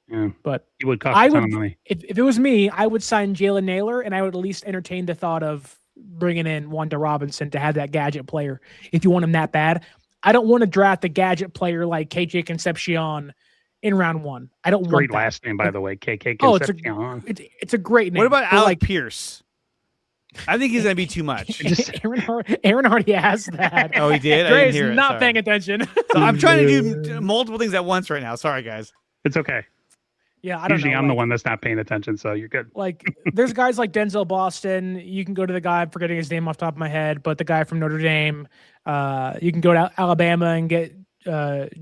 [SPEAKER 3] Yeah,
[SPEAKER 2] but
[SPEAKER 3] he would cost a ton of money.
[SPEAKER 2] If it was me, I would sign Jalen Naylor, and I would at least entertain the thought of bringing in Wanda Robinson to have that gadget player if you want him that bad. I don't want to draft a gadget player like KJ Concepcion in round 1. I don't want
[SPEAKER 3] great
[SPEAKER 2] that.
[SPEAKER 3] last name, by the way. KK Concepcion.
[SPEAKER 2] It's a great name.
[SPEAKER 1] What about Alec Pierce? I think he's going to be too much.
[SPEAKER 2] Aaron already has that.
[SPEAKER 1] Oh, he did?
[SPEAKER 2] Gray's not paying attention.
[SPEAKER 1] So I'm trying to do multiple things at once right now. Sorry, guys.
[SPEAKER 3] It's okay.
[SPEAKER 2] Yeah, I don't
[SPEAKER 3] Usually
[SPEAKER 2] know.
[SPEAKER 3] I'm the one that's not paying attention, so you're good.
[SPEAKER 2] Like, there's guys like Denzel Boston. You can go to the guy, I'm forgetting his name off the top of my head, but the guy from Notre Dame. You can go to Alabama and get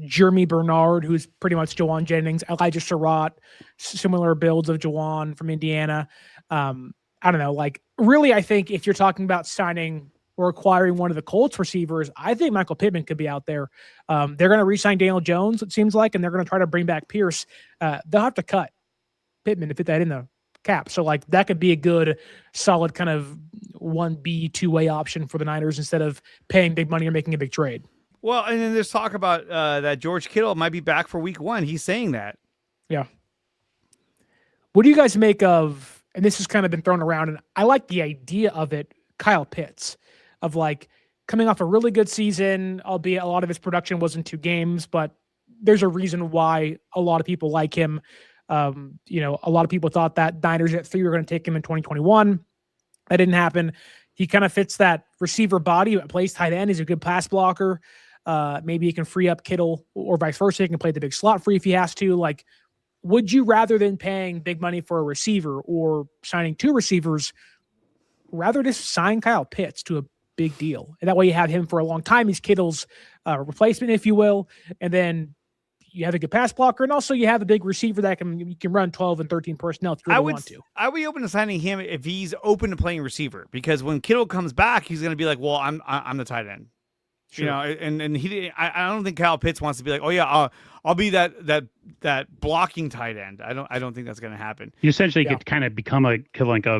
[SPEAKER 2] Jeremy Bernard, who's pretty much Juwan Jennings, Elijah Surratt, similar builds of Juwan from Indiana. I don't know. Like, really, I think if you're talking about signing or acquiring one of the Colts receivers, I think Michael Pittman could be out there. They're going to re-sign Daniel Jones, it seems like, and they're going to try to bring back Pierce. They'll have to cut Pittman to fit that in the cap. So, like, that could be a good, solid kind of 1B, 2-way option for the Niners instead of paying big money or making a big trade.
[SPEAKER 1] Well, and then there's talk about that George Kittle might be back for week 1. He's saying that.
[SPEAKER 2] Yeah. What do you guys make of, and this has kind of been thrown around, and I like the idea of it, Kyle Pitts, of like coming off a really good season, albeit a lot of his production was in 2 games, but there's a reason why a lot of people like him. A lot of people thought that Niners at 3 were going to take him in 2021. That didn't happen. He kind of fits that receiver body, plays tight end. He's a good pass blocker. Maybe he can free up Kittle or vice versa. He can play the big slot free if he has to. Like, would you rather than paying big money for a receiver or signing 2 receivers, rather just sign Kyle Pitts to a big deal? And that way you have him for a long time. He's Kittle's replacement, if you will. And then you have a good pass blocker, and also you have a big receiver that you can run 12 and 13 personnel if you really want to. I
[SPEAKER 1] would be open to signing him if he's open to playing receiver, because when Kittle comes back, he's going to be like, well, I'm the tight end. Sure. You know, and I don't think Kyle Pitts wants to be like, oh yeah, I'll be that blocking tight end. I don't think that's going to happen.
[SPEAKER 3] You essentially could kind of become a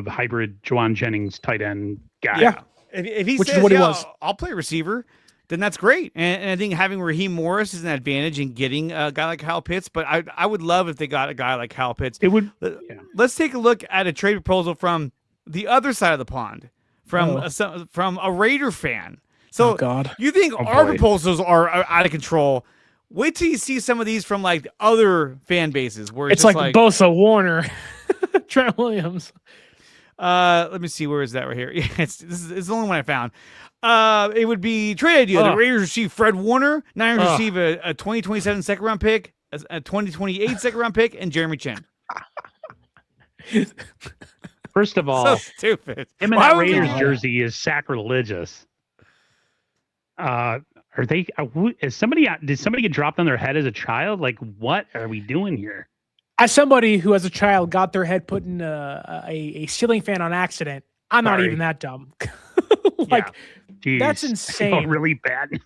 [SPEAKER 3] hybrid Juwan Jennings tight end guy.
[SPEAKER 1] Yeah, if he
[SPEAKER 2] Which
[SPEAKER 1] says,
[SPEAKER 2] is what he was.
[SPEAKER 1] I'll play receiver, then that's great. And I think having Raheem Morris is an advantage in getting a guy like Kyle Pitts. But I would love if they got a guy like Kyle Pitts.
[SPEAKER 3] It would.
[SPEAKER 1] Let's take a look at a trade proposal from the other side of the pond, from a Raider fan. So you think our proposals are out of control? Wait till you see some of these from like other fan bases where it's
[SPEAKER 2] like Bosa, Warner, Trent Williams.
[SPEAKER 1] Let me see, where is that right here? Yeah, it's the only one I found. It would be trade idea. The Raiders receive Fred Warner. Niners receive a 2027 second round pick, a 2028 second round pick, and Jeremy Chin.
[SPEAKER 3] First of all,
[SPEAKER 1] So stupid.
[SPEAKER 3] him in
[SPEAKER 1] Why
[SPEAKER 3] that
[SPEAKER 1] would we
[SPEAKER 3] Raiders
[SPEAKER 1] do that?
[SPEAKER 3] jersey is sacrilegious. Are they? Did somebody get dropped on their head as a child? Like, what are we doing here?
[SPEAKER 2] As somebody who, as a child, got their head put in a ceiling fan on accident, I'm not even that dumb. Like,
[SPEAKER 3] Jeez,
[SPEAKER 2] that's
[SPEAKER 3] I
[SPEAKER 2] insane.
[SPEAKER 3] feel really bad.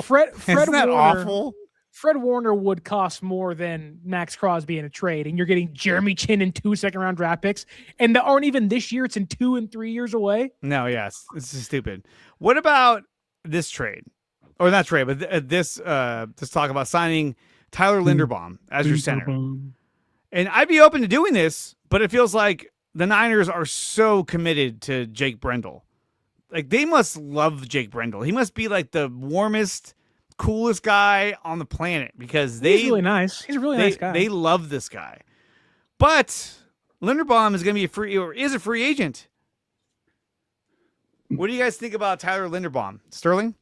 [SPEAKER 2] Fred
[SPEAKER 1] Isn't that
[SPEAKER 2] Warner,
[SPEAKER 1] awful?
[SPEAKER 2] Fred Warner would cost more than Maxx Crosby in a trade, and you're getting Jeremy Chin and 2 second-round draft picks, and that aren't even this year. It's in 2 and 3 years away.
[SPEAKER 1] No, yes, this is stupid. What about this trade, or not trade, but this talk about signing Tyler Linderbaum as your center? And I'd be open to doing this, but it feels like the Niners are so committed to Jake Brendel. Like, they must love Jake Brendel. He must be like the warmest, coolest guy on the planet because
[SPEAKER 2] He's really nice. He's a really nice guy.
[SPEAKER 1] They love this guy. But Linderbaum is going to be is a free agent. What do you guys think about Tyler Linderbaum? Sterling?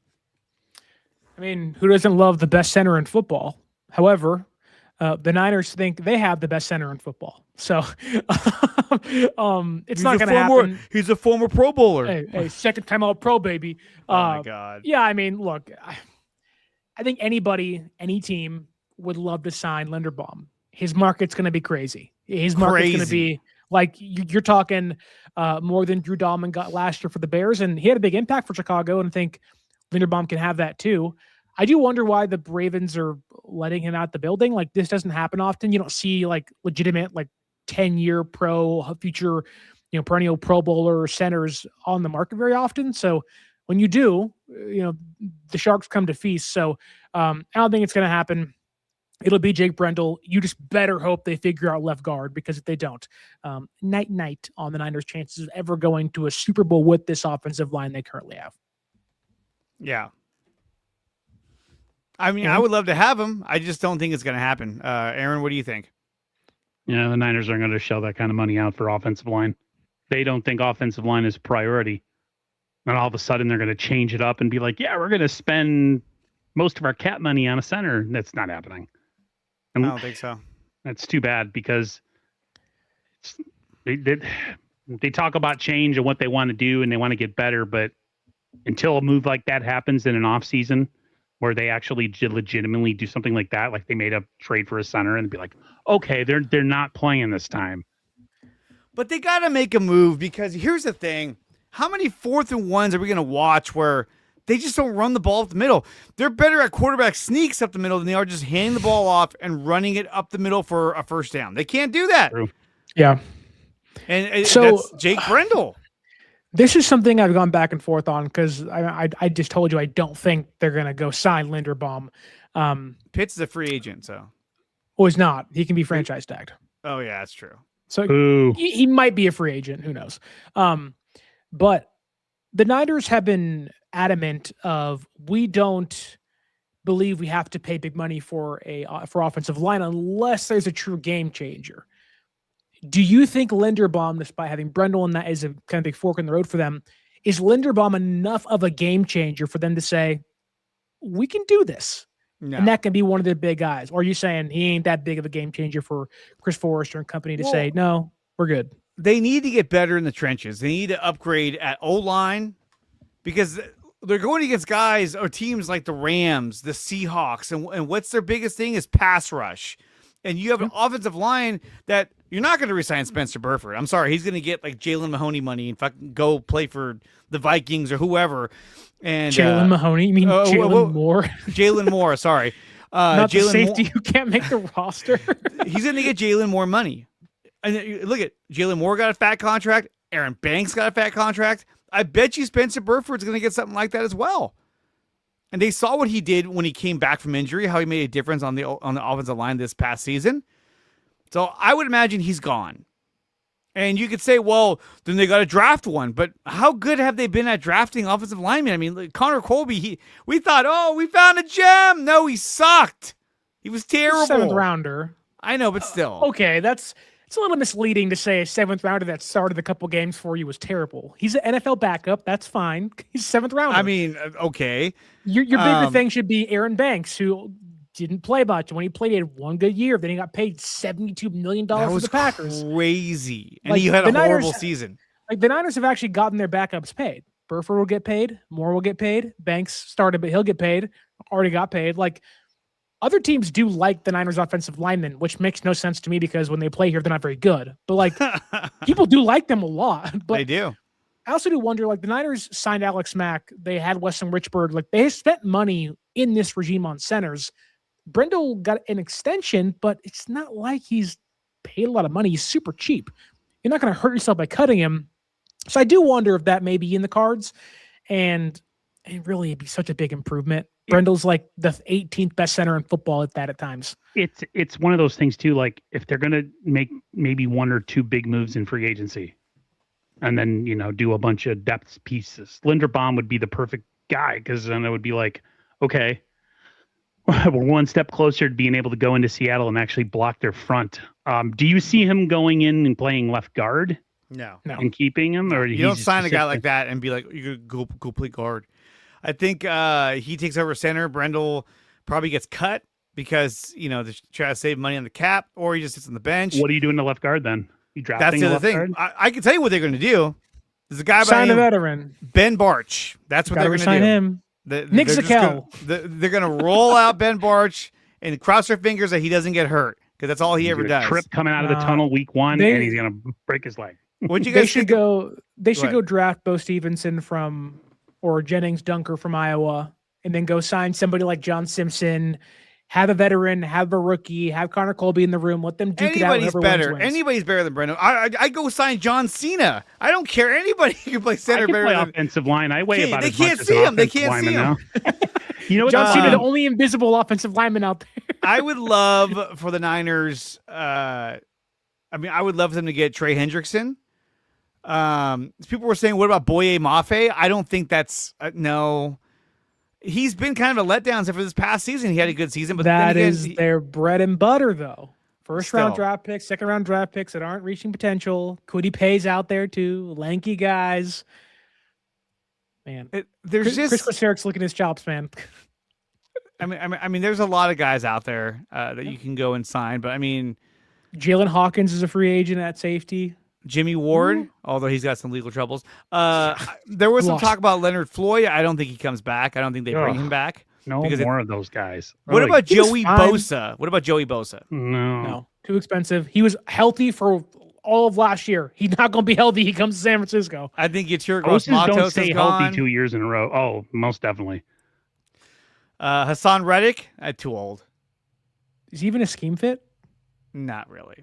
[SPEAKER 2] I mean, who doesn't love the best center in football? However, the Niners think they have the best center in football. So it's not going to happen.
[SPEAKER 1] He's a former Pro Bowler.
[SPEAKER 2] Hey, second time all pro, baby.
[SPEAKER 1] Oh, my God.
[SPEAKER 2] Yeah, I mean, look, I think any team would love to sign Linderbaum. His market's going to be crazy. His market's going to be like, you're talking more than Drew Dahlman got last year for the Bears, and he had a big impact for Chicago, and I think Linderbaum can have that too. I do wonder why the Ravens are letting him out the building. Like, this doesn't happen often. You don't see like legitimate, like 10-year pro, future, perennial Pro Bowler centers on the market very often. So when you do, the Sharks come to feast. So I don't think it's going to happen. It'll be Jake Brendel. You just better hope they figure out left guard, because if they don't, night on the Niners' chances of ever going to a Super Bowl with this offensive line they currently have.
[SPEAKER 1] Yeah. I mean, I would love to have him. I just don't think it's going to happen. Aaron, what do you think?
[SPEAKER 3] Yeah, the Niners aren't going to shell that kind of money out for offensive line. They don't think offensive line is a priority. And all of a sudden they're going to change it up and be like, yeah, we're going to spend most of our cap money on a center. That's not happening. And
[SPEAKER 1] I don't think so.
[SPEAKER 3] That's too bad, because they talk about change and what they want to do and they want to get better. But until a move like that happens in an offseason, where they actually legitimately do something like that, like they made a trade for a center and be like, okay, they're not playing this time.
[SPEAKER 1] But they got to make a move, because here's the thing. How many 4th and 1s are we going to watch where they just don't run the ball up the middle? They're better at quarterback sneaks up the middle than they are just handing the ball off and running it up the middle for a first down. They can't do that.
[SPEAKER 3] True.
[SPEAKER 2] Yeah.
[SPEAKER 1] And
[SPEAKER 2] so
[SPEAKER 1] that's Jake Brendel.
[SPEAKER 2] This is something I've gone back and forth on, because I just told you I don't think they're going to go sign Linderbaum.
[SPEAKER 1] Pitts is a free agent, so.
[SPEAKER 2] Well, he's not. He can be franchise tagged.
[SPEAKER 1] Oh, yeah, that's true.
[SPEAKER 2] So he might be a free agent. Who knows? But the Niners have been adamant of, we don't believe we have to pay big money for offensive line unless there's a true game changer. Do you think Linderbaum, despite having Brendel in that as a kind of big fork in the road for them, is Linderbaum enough of a game changer for them to say, we can do this? No. And that can be one of the big guys. Or are you saying he ain't that big of a game changer for Chris Forrester and company to say, no, we're good? They
[SPEAKER 1] need to get better in the trenches. They need to upgrade at O-line, because they're going against guys or teams like the Rams, the Seahawks, and what's their biggest thing is pass rush. And you have an offensive line that you're not going to resign Spencer Burford. I'm sorry. He's going to get like Jalen Mahoney money and fucking go play for the Vikings or whoever. And
[SPEAKER 2] Jalen Mahoney? You mean Jalen Moore?
[SPEAKER 1] Jalen Moore, sorry.
[SPEAKER 2] Not the safety who can't make the roster.
[SPEAKER 1] He's going to get Jalen Moore money. And look at Jalen Moore got a fat contract. Aaron Banks got a fat contract. I bet you Spencer Burford's going to get something like that as well. And they saw what he did when he came back from injury, how he made a difference on the offensive line this past season. So I would imagine he's gone. And you could say, well, then they got to draft one. But how good have they been at drafting offensive linemen? I mean, like Connor Colby, we thought, oh, we found a gem. No, he sucked. He was terrible.
[SPEAKER 2] 7th rounder.
[SPEAKER 1] I know, but still.
[SPEAKER 2] Okay, it's a little misleading to say a 7th rounder that started a couple games for you was terrible. He's an NFL backup. That's fine. He's 7th rounder.
[SPEAKER 1] I mean, okay.
[SPEAKER 2] Your bigger thing should be Aaron Banks, who didn't play much. When he played, he had one good year. Then he got paid $72 million
[SPEAKER 1] That
[SPEAKER 2] for
[SPEAKER 1] was
[SPEAKER 2] the Packers.
[SPEAKER 1] crazy. And
[SPEAKER 2] Like,
[SPEAKER 1] he had
[SPEAKER 2] the
[SPEAKER 1] a horrible
[SPEAKER 2] Niners-
[SPEAKER 1] season.
[SPEAKER 2] Like the Niners have actually gotten their backups paid. Burford will get paid. Moore will get paid. Banks started, but he'll get paid. Already got paid. Like other teams do like the Niners offensive linemen, which makes no sense to me because when they play here, they're not very good. But like people do like them a lot. But
[SPEAKER 1] They do.
[SPEAKER 2] I also do wonder, like the Niners signed Alex Mack. They had Weston Richburg. Like they spent money in this regime on centers. Brendel got an extension, but it's not like he's paid a lot of money. He's super cheap. You're not going to hurt yourself by cutting him. So I do wonder if that may be in the cards. And it really would be such a big improvement. Brendel's like the 18th best center in football at times.
[SPEAKER 3] It's one of those things too. Like if they're going to make maybe one or two big moves in free agency and then, do a bunch of depth pieces, Linderbaum would be the perfect guy. Cause then it would be like, okay, we're one step closer to being able to go into Seattle and actually block their front. Do you see him going in and playing left guard?
[SPEAKER 1] No.
[SPEAKER 3] And keeping him, or
[SPEAKER 1] You don't sign a guy like that and be like, you could go play guard. I think he takes over center. Brendel probably gets cut because, they try to save money on the cap, or he just sits on the bench.
[SPEAKER 3] What are you doing to left guard then? You drafting
[SPEAKER 1] That's the
[SPEAKER 3] left
[SPEAKER 1] other
[SPEAKER 3] guard?
[SPEAKER 1] thing. I can tell you what they're going to do. There's a guy by
[SPEAKER 2] Sign
[SPEAKER 1] the
[SPEAKER 2] a
[SPEAKER 1] name
[SPEAKER 2] veteran.
[SPEAKER 1] Ben Barch. That's what they're going to do.
[SPEAKER 2] Sign him. Nick Zakel.
[SPEAKER 1] They're going to roll out Ben Barch and cross their fingers that he doesn't get hurt because that's all he ever does.
[SPEAKER 3] Trip coming out of the tunnel week 1, and he's going to break his leg.
[SPEAKER 1] What'd you guys think?
[SPEAKER 2] They should go draft Bo Stevenson or Jennings Dunker from Iowa, and then go sign somebody like John Simpson. Have a veteran, have a rookie, have Connor Colby in the room. Let them duke it out.
[SPEAKER 1] Anybody's better. Anybody's better than Brendel. I go sign John Cena. I don't care. Anybody can play center better than
[SPEAKER 3] offensive line. I weigh about as much as
[SPEAKER 1] see him.
[SPEAKER 3] They can't see him. You know what?
[SPEAKER 2] John Cena, the only invisible offensive lineman out there.
[SPEAKER 1] I would love for the Niners. I would love them to get Trey Hendrickson. People were saying, what about Boye Mafe? I don't think that's no. He's been kind of a letdown except for this past season. He had a good season, but
[SPEAKER 2] that is their bread and butter, though. First round draft picks, second round draft picks that aren't reaching potential. Cody Pay's out there too. Lanky guys. Man, Chris Koseric's looking his chops, man.
[SPEAKER 1] I mean, there's a lot of guys out there that you can go and sign, but I mean,
[SPEAKER 2] Jalen Hawkins is a free agent at safety.
[SPEAKER 1] Jimmy Ward, although he's got some legal troubles. There was some talk about Leonard Floyd. I don't think he comes back. I don't think they bring him back.
[SPEAKER 3] No more of those guys.
[SPEAKER 1] What about Joey Bosa? What about Joey Bosa?
[SPEAKER 3] No,
[SPEAKER 2] too expensive. He was healthy for all of last year. He's not going to be healthy. He comes to San Francisco.
[SPEAKER 1] I think Yetur
[SPEAKER 3] Gross-Matos don't stay healthy 2 years in a row. Oh, most definitely.
[SPEAKER 1] Hassan Reddick, too old.
[SPEAKER 2] Is he even a scheme fit?
[SPEAKER 1] Not really.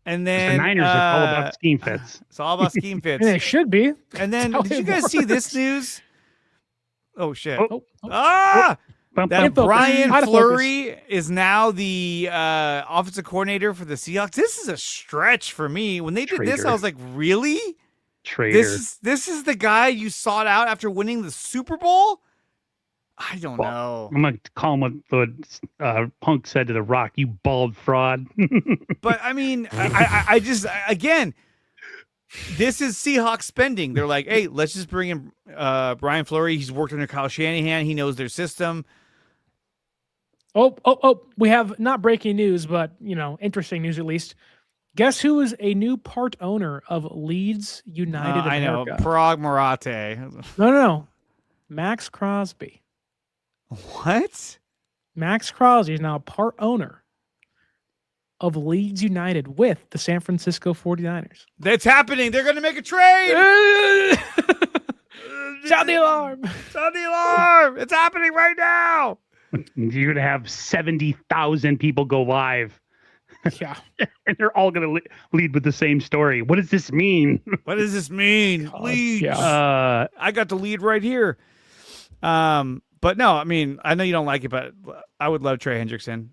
[SPEAKER 1] And then
[SPEAKER 3] the Niners are all about scheme fits.
[SPEAKER 1] It's all about scheme fits.
[SPEAKER 2] And it should be.
[SPEAKER 1] And then did you guys see this news? Oh shit! That Brian Fleury is now the offensive coordinator for the Seahawks. This is a stretch for me. When they did this, I was like, really?
[SPEAKER 3] Traitor.
[SPEAKER 1] This is the guy you sought out after winning the Super Bowl? I don't know.
[SPEAKER 3] I'm going to call him what Punk said to The Rock, you bald fraud.
[SPEAKER 1] But, I mean, I just, again, this is Seahawks spending. They're like, hey, let's just bring in Brian Fleury. He's worked under Kyle Shanahan. He knows their system.
[SPEAKER 2] Oh, we have not breaking news, but, interesting news at least. Guess who is a new part owner of Leeds United America?
[SPEAKER 1] I know, Parag Marate.
[SPEAKER 2] No. Maxx Crosby.
[SPEAKER 1] What?
[SPEAKER 2] Maxx Crosby is now a part owner of Leeds United with the San Francisco 49ers.
[SPEAKER 1] That's happening. They're going to make a trade.
[SPEAKER 2] Sound the alarm.
[SPEAKER 1] Sound the alarm. It's happening right now.
[SPEAKER 3] You're going to have 70,000 people go live.
[SPEAKER 2] Yeah.
[SPEAKER 3] And they're all going to lead with the same story. What does this mean?
[SPEAKER 1] What does this mean? Leeds.
[SPEAKER 2] Yeah.
[SPEAKER 1] I got the lead right here. But no, I mean, I know you don't like it, but I would love Trey Hendrickson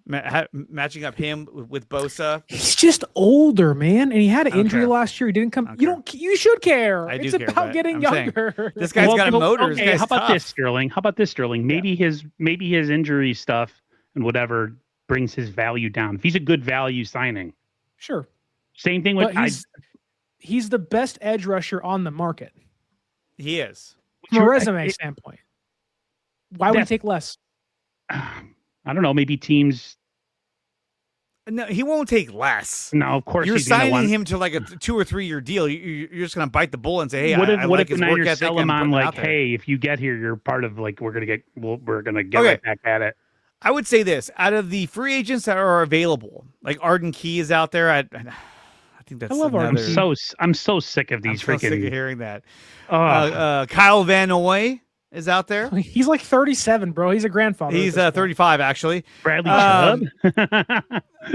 [SPEAKER 1] matching up him with Bosa.
[SPEAKER 2] He's just older, man, and he had an injury last year. He didn't come. You should care.
[SPEAKER 1] It's
[SPEAKER 2] about getting younger.
[SPEAKER 1] This guy's got a motor.
[SPEAKER 3] Okay, how about this, Sterling? Maybe his injury stuff and whatever brings his value down. If he's a good value signing,
[SPEAKER 2] sure.
[SPEAKER 3] Same thing with
[SPEAKER 2] he's the best edge rusher on the market.
[SPEAKER 1] He is
[SPEAKER 2] from a resume standpoint. Why would he take less?
[SPEAKER 3] I don't know. Maybe teams.
[SPEAKER 1] No, he won't take less.
[SPEAKER 3] No, of course
[SPEAKER 1] you're
[SPEAKER 3] he's gonna
[SPEAKER 1] signing him to like a 2 or 3 year deal. You're just going to bite the bullet and say, "Hey,
[SPEAKER 3] what if
[SPEAKER 1] I
[SPEAKER 3] what
[SPEAKER 1] like
[SPEAKER 3] if
[SPEAKER 1] his
[SPEAKER 3] the
[SPEAKER 1] work
[SPEAKER 3] Niners
[SPEAKER 1] ethic."
[SPEAKER 3] sell him
[SPEAKER 1] and
[SPEAKER 3] on
[SPEAKER 1] put it
[SPEAKER 3] like,
[SPEAKER 1] out there.
[SPEAKER 3] hey, if you get here, you're part of like we're gonna get right back at it.
[SPEAKER 1] I would say this: out of the free agents that are available, like Arden Key is out there. I think that's.
[SPEAKER 2] I love
[SPEAKER 1] another,
[SPEAKER 2] Arden
[SPEAKER 3] I'm so sick of these
[SPEAKER 1] I'm
[SPEAKER 3] freaking.
[SPEAKER 1] so sick of hearing that. Kyle Van Noy is out there.
[SPEAKER 2] He's like 37, bro. He's a grandfather.
[SPEAKER 1] He's 35, actually.
[SPEAKER 3] Bradley Chubb.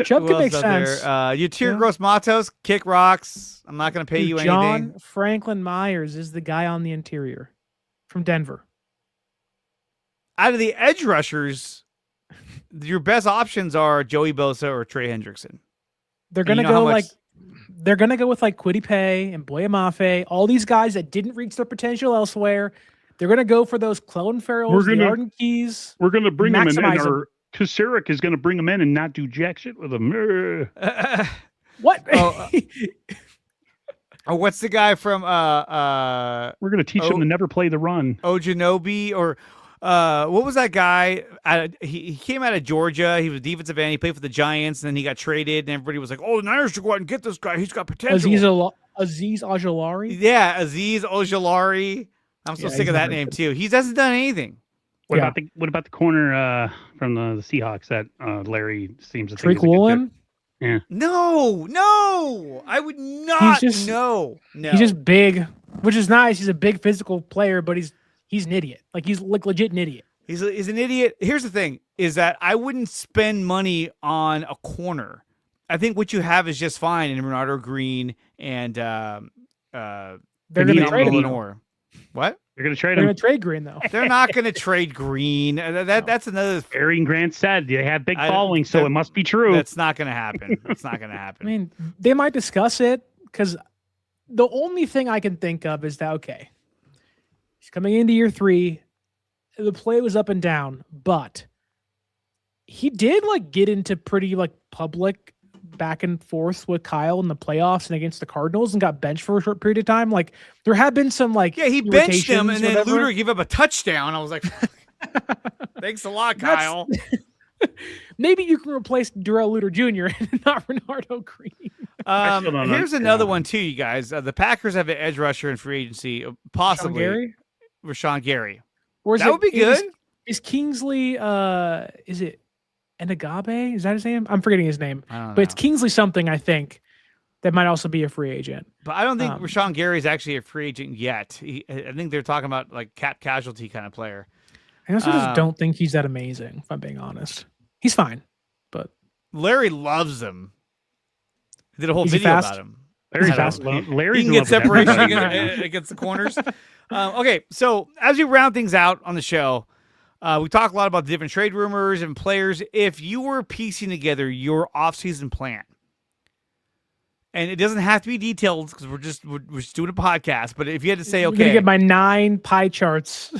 [SPEAKER 2] Chubb
[SPEAKER 1] Who
[SPEAKER 2] could
[SPEAKER 1] else
[SPEAKER 2] make
[SPEAKER 1] out
[SPEAKER 2] sense.
[SPEAKER 1] there? Yatir Gross Matos, kick rocks. I'm not going to pay you
[SPEAKER 2] John
[SPEAKER 1] anything.
[SPEAKER 2] Franklin Myers is the guy on the interior from Denver.
[SPEAKER 1] Out of the edge rushers, your best options are Joey Bosa or Trey Hendrickson.
[SPEAKER 2] They're gonna go with like Kwity Paye and Boye Mafe, all these guys that didn't reach their potential elsewhere. They're gonna go for those Clelin Ferrells, the Arden Keys.
[SPEAKER 3] We're gonna bring them in, and
[SPEAKER 2] them.
[SPEAKER 3] our Kasarik is gonna bring them in and not do jack shit with them.
[SPEAKER 2] What?
[SPEAKER 1] Or what's the guy from
[SPEAKER 3] We're gonna teach them to never play the run.
[SPEAKER 1] Ojanobi or what was that guy? He came out of Georgia. He was a defensive end. He played for the Giants, and then he got traded. And everybody was like, "Oh, the Niners should go out and get this guy. He's got potential."
[SPEAKER 2] Aziz Ojulari.
[SPEAKER 1] Yeah, Aziz Ojulari. I'm so sick of that name too. He hasn't done anything.
[SPEAKER 3] What about the corner from the Seahawks that Larry seems to think
[SPEAKER 2] Tariq Woolen?
[SPEAKER 3] Yeah.
[SPEAKER 1] No, I would not. No.
[SPEAKER 2] He's just big, which is nice. He's a big physical player, but he's an idiot. Like he's like legit an idiot.
[SPEAKER 1] He's an idiot. Here's the thing: is that I wouldn't spend money on a corner. I think what you have is just fine in Renardo Green and
[SPEAKER 2] they're going to trade him.
[SPEAKER 1] What?
[SPEAKER 3] They're going to trade
[SPEAKER 2] They're
[SPEAKER 3] him.
[SPEAKER 2] going to trade Green though.
[SPEAKER 1] They're not going to trade Green. That's another.
[SPEAKER 3] Arian Grant said they have big following, so it must be true.
[SPEAKER 1] That's not going to happen. It's not going to happen.
[SPEAKER 2] I mean, they might discuss it because the only thing I can think of is that he's coming into year 3. The play was up and down, but he did get into pretty public back and forth with Kyle in the playoffs and against the Cardinals and got benched for a short period of time. There have been some
[SPEAKER 1] he benched him and then Luter gave up a touchdown. I was like, thanks a lot, Kyle.
[SPEAKER 2] Maybe you can replace Darrell Luter Jr. and not Renardo Green.
[SPEAKER 1] Here's another one too, you guys. The Packers have an edge rusher in free agency, possibly Rashawn Gary. That would be good.
[SPEAKER 2] Is Kingsley? Is it Enagabe? Is that his name? I'm forgetting his name.
[SPEAKER 1] I don't know.
[SPEAKER 2] But it's Kingsley something, I think, that might also be a free agent.
[SPEAKER 1] But I don't think Rashawn Gary is actually a free agent yet. I think they're talking about cap casualty kind of player.
[SPEAKER 2] I also just don't think he's that amazing, if I'm being honest. He's fine, but
[SPEAKER 1] Larry loves him. He did a whole video about him.
[SPEAKER 3] Larry
[SPEAKER 1] he can get separation against the corners. Okay, so as we round things out on the show, we talk a lot about the different trade rumors and players. If you were piecing together your offseason plan, and it doesn't have to be detailed because we're just doing a podcast, but if you had to say, okay,
[SPEAKER 2] I'm gonna get my 9 pie charts.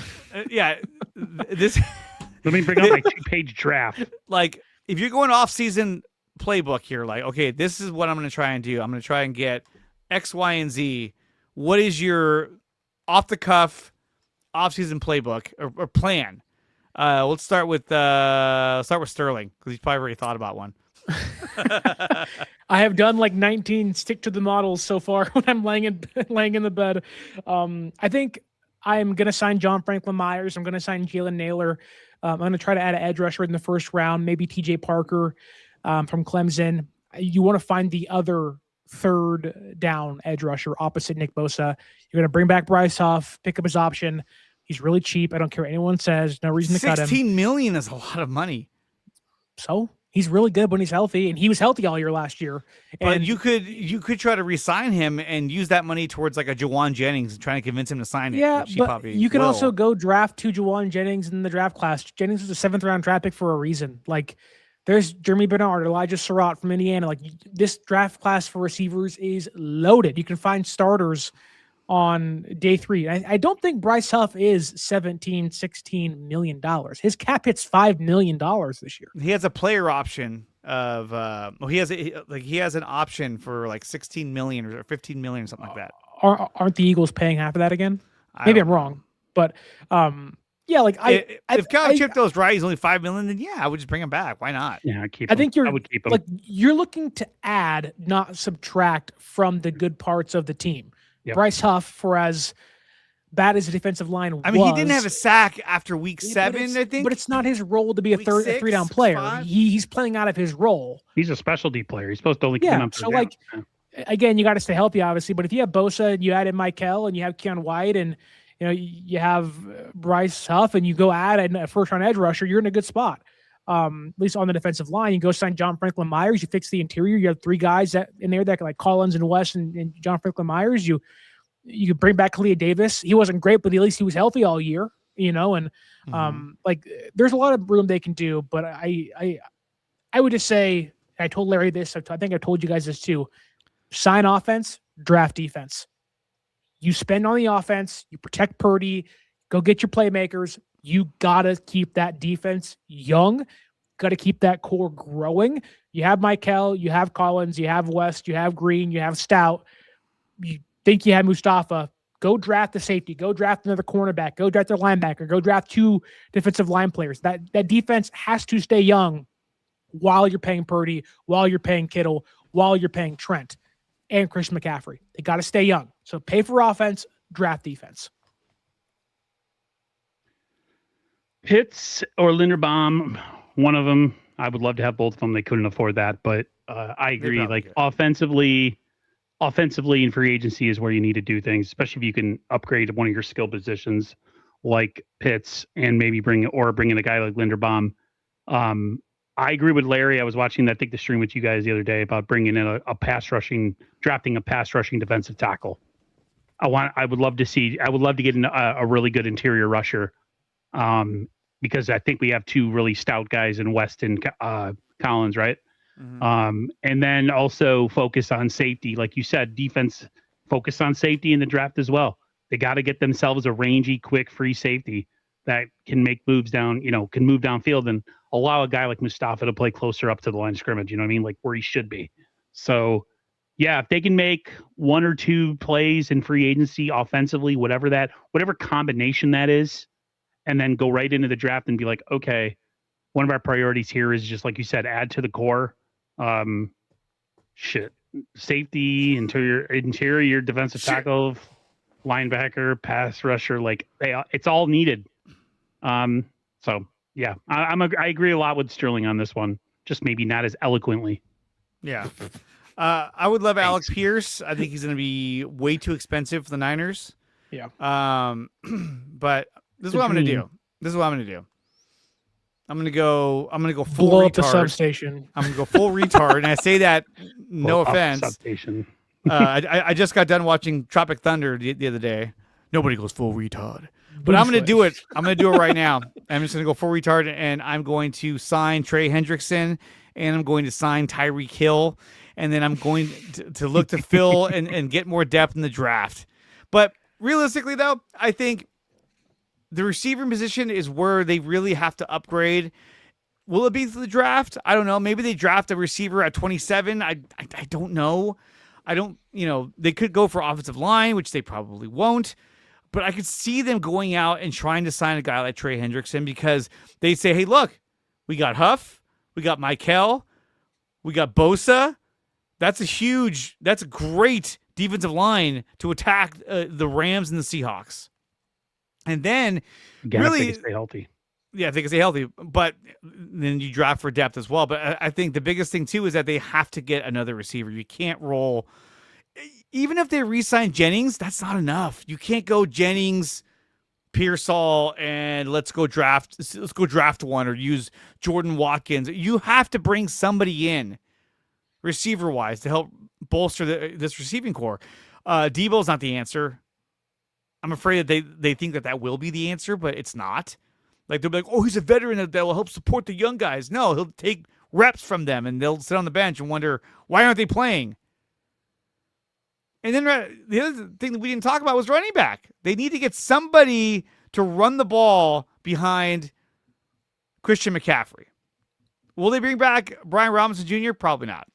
[SPEAKER 1] This.
[SPEAKER 3] Let me bring up my 2-page draft.
[SPEAKER 1] If you're going off-season playbook here, okay, this is what I'm going to try and do. I'm going to try and get X, Y, and Z. What is your off-the-cuff off-season playbook or plan? Let's start with Sterling because he's probably already thought about one.
[SPEAKER 2] I have done 19 stick to the models so far when I'm laying in the bed. I think I'm going to sign John Franklin Myers. I'm going to sign Jalen Naylor. I'm going to try to add an edge rusher in the first round, maybe TJ Parker from Clemson. You want to find the other third down edge rusher opposite Nick Bosa. You're going to bring back Bryce Huff, pick up his option. He's really cheap. I don't care what anyone says. No reason to cut him.
[SPEAKER 1] $16 million is a lot of money.
[SPEAKER 2] So he's really good when he's healthy, and he was healthy all year last year.
[SPEAKER 1] But you could try to re-sign him and use that money towards a Jawan Jennings and trying to convince him to sign it.
[SPEAKER 2] Yeah, but you can also go draft 2 Jawan Jennings in the draft class. Jennings was a 7th round draft pick for a reason. There's Jeremy Bernard, Elijah Surratt from Indiana. This draft class for receivers is loaded. You can find starters on day 3. I don't think Bryce Huff is $16 million. His cap hits $5 million this year.
[SPEAKER 1] He has a player option of he has an option for $16 million or $15 million or something like that.
[SPEAKER 2] Aren't the Eagles paying half of that again? Maybe I'm wrong, but Yeah, like
[SPEAKER 1] if Cal Chipto's right, he's only $5 million. Then I would just bring him back. Why not?
[SPEAKER 3] Yeah, I
[SPEAKER 2] think
[SPEAKER 3] I would keep him.
[SPEAKER 2] like you're looking to add, not subtract from the good parts of the team.
[SPEAKER 3] Yep.
[SPEAKER 2] Bryce Huff, for as bad as the defensive line
[SPEAKER 1] I mean, he didn't have a sack after week 7, I think.
[SPEAKER 2] But it's not his role to be a 3-down player. He's playing out of his role.
[SPEAKER 3] He's a specialty player. He's supposed to only come up.
[SPEAKER 2] So like, again, you got to stay healthy, obviously. But if you have Bosa and you add in Michael and you have Keon White and you have Bryce Huff and you go add a first-round edge rusher, you're in a good spot. At least on the defensive line, you go sign John Franklin Myers. You fix the interior. You have 3 guys in there that like Collins and West and John Franklin Myers. You could bring back Kalia Davis. He wasn't great, but at least he was healthy all year. And like there's a lot of room they can do. But I would just say, I told Larry this. I think I told you guys this too. Sign offense, draft defense. You spend on the offense, you protect Purdy, go get your playmakers. You got to keep that defense young, got to keep that core growing. You have Michael, you have Collins, you have West, you have Green, you have Stout. You think you have Mustafa, go draft the safety, go draft another cornerback, go draft a linebacker, go draft 2 defensive line players. That defense has to stay young while you're paying Purdy, while you're paying Kittle, while you're paying Trent and Christian McCaffrey. They got to stay young. So pay for offense, draft defense.
[SPEAKER 3] Pitts or Linderbaum, one of them. I would love to have both of them. They couldn't afford that, but I agree. Like offensively in free agency is where you need to do things, especially if you can upgrade one of your skill positions like Pitts and maybe bring in a guy like Linderbaum. I agree with Larry. I was watching the stream with you guys the other day about bringing in drafting a pass rushing defensive tackle. I would love to get a really good interior rusher. Because I think we have 2 really stout guys in West and Collins, right? Mm-hmm. And then also focus on safety. Like you said, defense, focus on safety in the draft as well. They got to get themselves a rangy, quick, free safety that can make moves can move downfield and allow a guy like Mustafa to play closer up to the line of scrimmage, you know what I mean? Like where he should be. So, yeah, if they can make 1 or 2 plays in free agency offensively, whatever combination that is, and then go right into the draft and be like, okay, one of our priorities here is just like you said, add to the core. Safety, interior defensive tackle, linebacker, pass rusher, like it's all needed. So yeah, I agree a lot with Sterling on this one, just maybe not as eloquently.
[SPEAKER 1] Yeah. I would love Alec Pierce. I think he's going to be way too expensive for the Niners.
[SPEAKER 2] Yeah.
[SPEAKER 1] But this is what I'm going to do. I'm going to go full
[SPEAKER 2] blow
[SPEAKER 1] retard.
[SPEAKER 2] Up the substation.
[SPEAKER 1] I'm going to go full retard. And I say that, no offense.
[SPEAKER 3] Substation.
[SPEAKER 1] I just got done watching Tropic Thunder the other day. Nobody goes full retard. But I'm going to do it. I'm going to do it right now. I'm just going to go full retard, and I'm going to sign Trey Hendrickson, and I'm going to sign Tyreek Hill, and then I'm going to look to fill and get more depth in the draft. But realistically, though, I think the receiver position is where they really have to upgrade. Will it be through the draft? I don't know. Maybe they draft a receiver at 27. I don't know. They could go for offensive line, which they probably won't. But I could see them going out and trying to sign a guy like Trey Hendrickson because they say, hey, look, we got Huff, we got Michael, we got Bosa. That's a great defensive line to attack the Rams and the Seahawks. And then
[SPEAKER 3] again,
[SPEAKER 1] really,
[SPEAKER 3] if they stay healthy.
[SPEAKER 1] Yeah, if they can stay healthy. But then you draft for depth as well. But I think the biggest thing, too, is that they have to get another receiver. You can't roll. Even if they re-sign Jennings, that's not enough. You can't go Jennings, Pearsall, and let's go draft one or use Jordan Watkins. You have to bring somebody in receiver-wise to help bolster this receiving core. Debo's not the answer. I'm afraid that they think that will be the answer, but it's not. Like they'll be like, oh, he's a veteran that will help support the young guys. No, he'll take reps from them, and they'll sit on the bench and wonder, why aren't they playing? And then the other thing that we didn't talk about was running back. They need to get somebody to run the ball behind Christian McCaffrey. Will they bring back Brian Robinson Jr.? Probably not.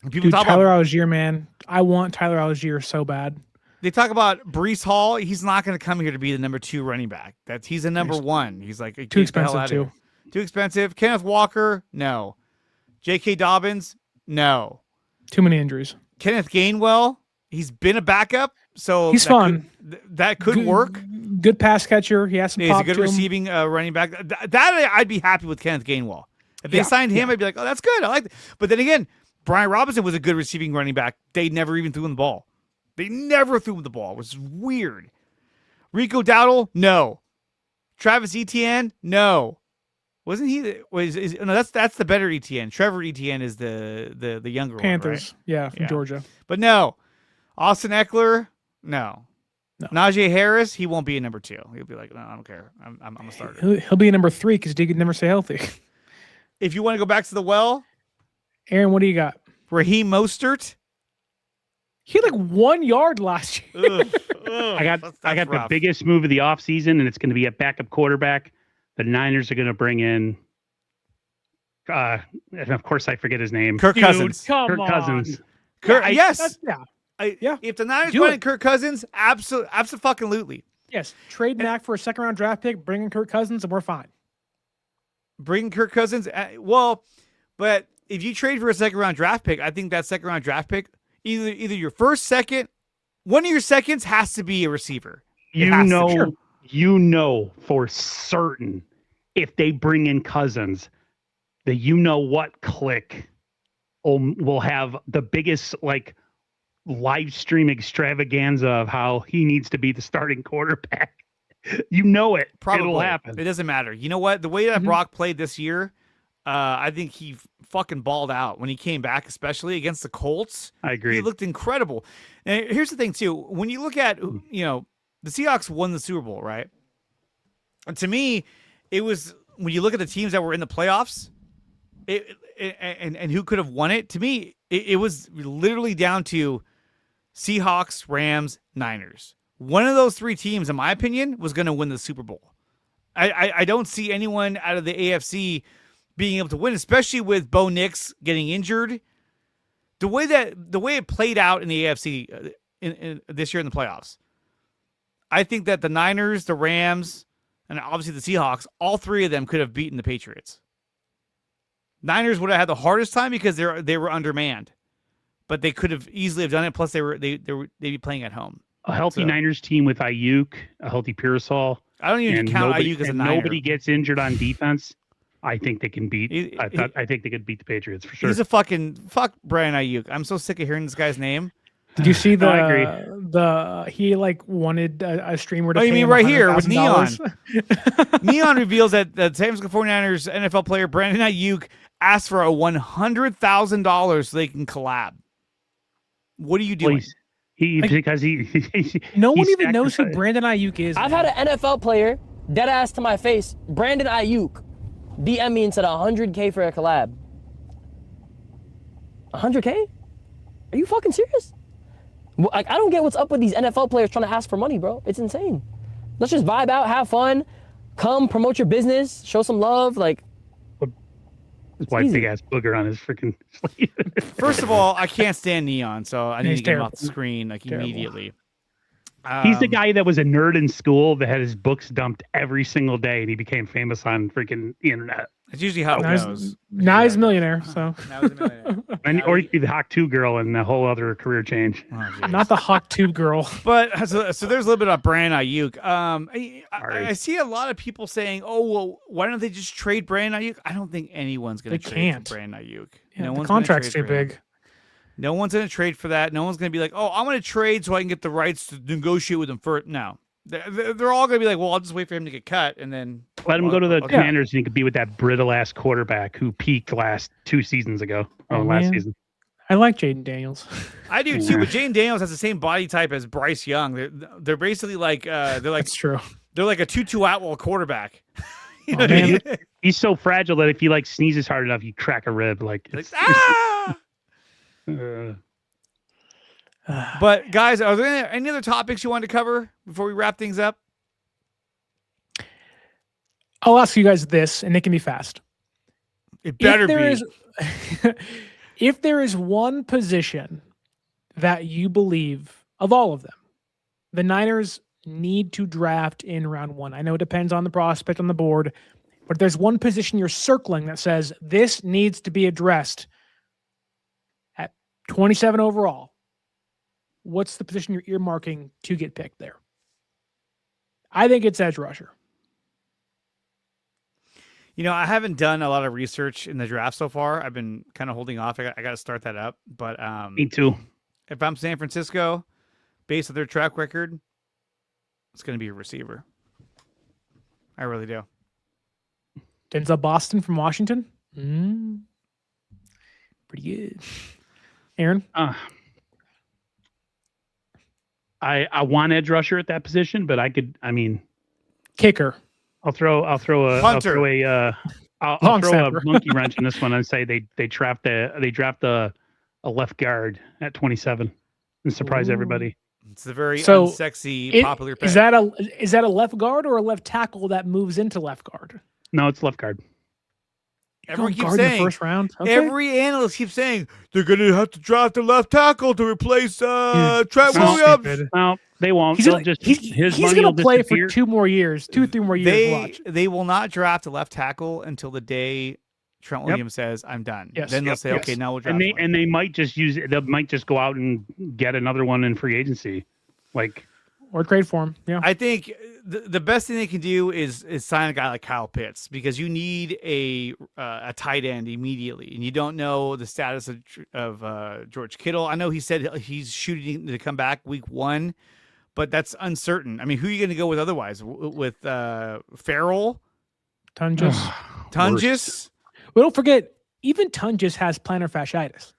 [SPEAKER 2] Dude, Tyler Algier, man. I want Tyler Algier so bad.
[SPEAKER 1] they talk about Breece Hall. He's not going to come here to be the number 2 running back. He's a number 1. He's like
[SPEAKER 2] too expensive too.
[SPEAKER 1] Too expensive. Kenneth Walker, no. J.K. Dobbins, no.
[SPEAKER 2] Too many injuries.
[SPEAKER 1] Kenneth Gainwell, he's been a backup, so
[SPEAKER 2] he's fun.
[SPEAKER 1] That could work.
[SPEAKER 2] Good pass catcher. He has some.
[SPEAKER 1] He's
[SPEAKER 2] pop
[SPEAKER 1] a good
[SPEAKER 2] to
[SPEAKER 1] receiving running back. That I'd be happy with Kenneth Gainwell. If they signed him, I'd be like, oh, that's good. I like it. But then again, Brian Robinson was a good receiving running back. They never even threw him the ball. They never threw him the ball. It was weird. Rico Dowdle, no. Travis Etienne, no. Wasn't he? No, that's the better Etienne. Trevor Etienne is the younger
[SPEAKER 2] Panthers,
[SPEAKER 1] one, right?
[SPEAKER 2] from Georgia.
[SPEAKER 1] But no, Austin Eckler, no. Najee Harris, he won't be a number 2. He'll be like, no, I don't care. I'm a starter.
[SPEAKER 2] He'll be a number 3 because he could never stay healthy.
[SPEAKER 1] If you want to go back to the well,
[SPEAKER 2] Aaron, what do you got?
[SPEAKER 1] Raheem Mostert.
[SPEAKER 2] He had like 1 yard last year.
[SPEAKER 3] I got the biggest move of the offseason, and it's going to be a backup quarterback. The Niners are going to bring in, and of course I forget his name.
[SPEAKER 1] Kirk Cousins.
[SPEAKER 3] Kirk Cousins.
[SPEAKER 1] Yes.
[SPEAKER 2] Yeah.
[SPEAKER 1] If the Niners bring in Kirk Cousins, absolutely.
[SPEAKER 2] Yes. Trade Mac for a 2nd-round draft pick, bring in Kirk Cousins, and we're fine.
[SPEAKER 1] Bring Kirk Cousins. But if you trade for a 2nd-round draft pick, I think that 2nd-round draft pick, either your first, second, one of your seconds has to be a receiver.
[SPEAKER 3] You know for certain if they bring in Cousins, that what click will have the biggest live stream extravaganza of how he needs to be the starting quarterback. It.
[SPEAKER 1] Probably.
[SPEAKER 3] It'll happen.
[SPEAKER 1] It doesn't matter. You know what? The way that Brock played this year, I think he fucking balled out when he came back, especially against the Colts.
[SPEAKER 3] I agree.
[SPEAKER 1] He looked incredible. And here's the thing, too. When you look at, the Seahawks won the Super Bowl, right? And to me, it was, when you look at the teams that were in the playoffs and who could have won it, to me, it was literally down to Seahawks, Rams, Niners. One of those 3 teams, in my opinion, was going to win the Super Bowl. I don't see anyone out of the AFC being able to win, especially with Bo Nix getting injured. The way it played out in the AFC in this year in the playoffs, I think that the Niners, the Rams, and obviously the Seahawks, all 3 of them could have beaten the Patriots. Niners would have had the hardest time because they were undermanned, but they could have easily have done it. Plus, they'd be playing at home.
[SPEAKER 3] A healthy Niners team with Ayuk, a healthy Pearsall.
[SPEAKER 1] I don't even count Ayuk as a Niner.
[SPEAKER 3] Nobody gets injured on defense. I think they can beat. I think they could beat the Patriots for sure.
[SPEAKER 1] He's a fuck Brian Ayuk. I'm so sick of hearing this guy's name.
[SPEAKER 2] Did you see
[SPEAKER 3] I agree.
[SPEAKER 2] He wanted a streamer to
[SPEAKER 1] pay
[SPEAKER 2] you mean
[SPEAKER 1] him right here with Neon.
[SPEAKER 2] $100,000?
[SPEAKER 1] Neon reveals that the San Francisco 49ers NFL player Brandon Ayuk asked for a $100,000 so they can collab. What are you doing?
[SPEAKER 2] No one even knows who Brandon Ayuk is.
[SPEAKER 4] I've had an NFL player dead ass to my face, Brandon Ayuk, DM me and said $100K for a collab. $100K? Are you fucking serious? I don't get what's up with these NFL players trying to ask for money, bro. It's insane. Let's just vibe out, have fun, come promote your business, show some love.
[SPEAKER 3] His white big ass booger on his freaking sleeve.
[SPEAKER 1] First of all, I can't stand Neon, so I need to get him off the screen immediately.
[SPEAKER 3] He's the guy that was a nerd in school that had his books dumped every single day, and he became famous on freaking the internet.
[SPEAKER 1] That's usually how it goes.
[SPEAKER 2] Now he's a millionaire, so.
[SPEAKER 1] Now he's a millionaire.
[SPEAKER 3] Or he could be the Hawk 2 girl and a whole other career change.
[SPEAKER 2] Oh, not the Hawk 2 girl.
[SPEAKER 1] But so there's a little bit about Brandon Ayuk. I see a lot of people saying, "Oh, well, why don't they just trade Brandon Ayuk?" I don't think anyone's going to trade for Brandon Ayuk.
[SPEAKER 2] Yeah, the contract's too big.
[SPEAKER 1] No one's going to trade for that. No one's going to be like, "Oh, I'm going to trade so I can get the rights to negotiate with him first." No. They're all going to be like, well, I'll just wait for him to get cut and then
[SPEAKER 3] let him go to the Commanders and he could be with that brittle ass quarterback who peaked last 2 seasons ago. Last season.
[SPEAKER 2] I like Jaden Daniels.
[SPEAKER 1] I do too, but Jaden Daniels has the same body type as Bryce Young. They're basically like
[SPEAKER 2] That's true.
[SPEAKER 1] They're like a Tutu Atwell quarterback.
[SPEAKER 3] You know what I mean? He's so fragile that if he sneezes hard enough, you crack a rib.
[SPEAKER 1] But guys, are there any other topics you wanted to cover before we wrap things up?
[SPEAKER 2] I'll ask you guys this, and it can be fast.
[SPEAKER 1] It better be.
[SPEAKER 2] If there is one position that you believe, of all of them, The Niners need to draft in round 1. I know it depends on the prospect on the board, but if there's one position you're circling that says this needs to be addressed at 27 overall, what's the position you're earmarking to get picked there? I think it's edge rusher.
[SPEAKER 1] I haven't done a lot of research in the draft so far. I've been kind of holding off. I got to start that up. But
[SPEAKER 3] me too.
[SPEAKER 1] If I'm San Francisco, based on their track record, it's going to be a receiver. I really do.
[SPEAKER 2] Denzel Boston from Washington. Pretty good. Aaron?
[SPEAKER 3] I want edge rusher at that position, but
[SPEAKER 2] Kicker.
[SPEAKER 3] I'll throw a monkey wrench in this one and say they draft a left guard at 27 and surprise everybody.
[SPEAKER 1] It's a very unsexy, popular pick.
[SPEAKER 2] Is that a left guard or a left tackle that moves into left guard?
[SPEAKER 3] No, it's left guard.
[SPEAKER 1] Everyone keeps
[SPEAKER 2] guard
[SPEAKER 1] saying,
[SPEAKER 2] in the first round. Okay.
[SPEAKER 1] Every analyst keeps saying they're going to have to draft a left tackle to replace Trent Williams.
[SPEAKER 3] Well, they won't.
[SPEAKER 2] He's going to play for 2 more years, 2-3 more years.
[SPEAKER 1] They will not draft a left tackle until the day Trent Williams says, "I'm done."
[SPEAKER 2] Yes.
[SPEAKER 1] Then they'll say, "Okay, now we'll draft."
[SPEAKER 3] And they might just they might just go out and get another one in free agency,
[SPEAKER 2] or trade for him. Yeah,
[SPEAKER 1] I think the best thing they can do is sign a guy like Kyle Pitts, because you need a tight end immediately, and you don't know the status of George Kittle. I know he said he's shooting to come back week 1, but that's uncertain. I mean, who are you going to go with otherwise? With Farrell, Tunges.
[SPEAKER 2] Well, don't forget, even Tunges has plantar fasciitis.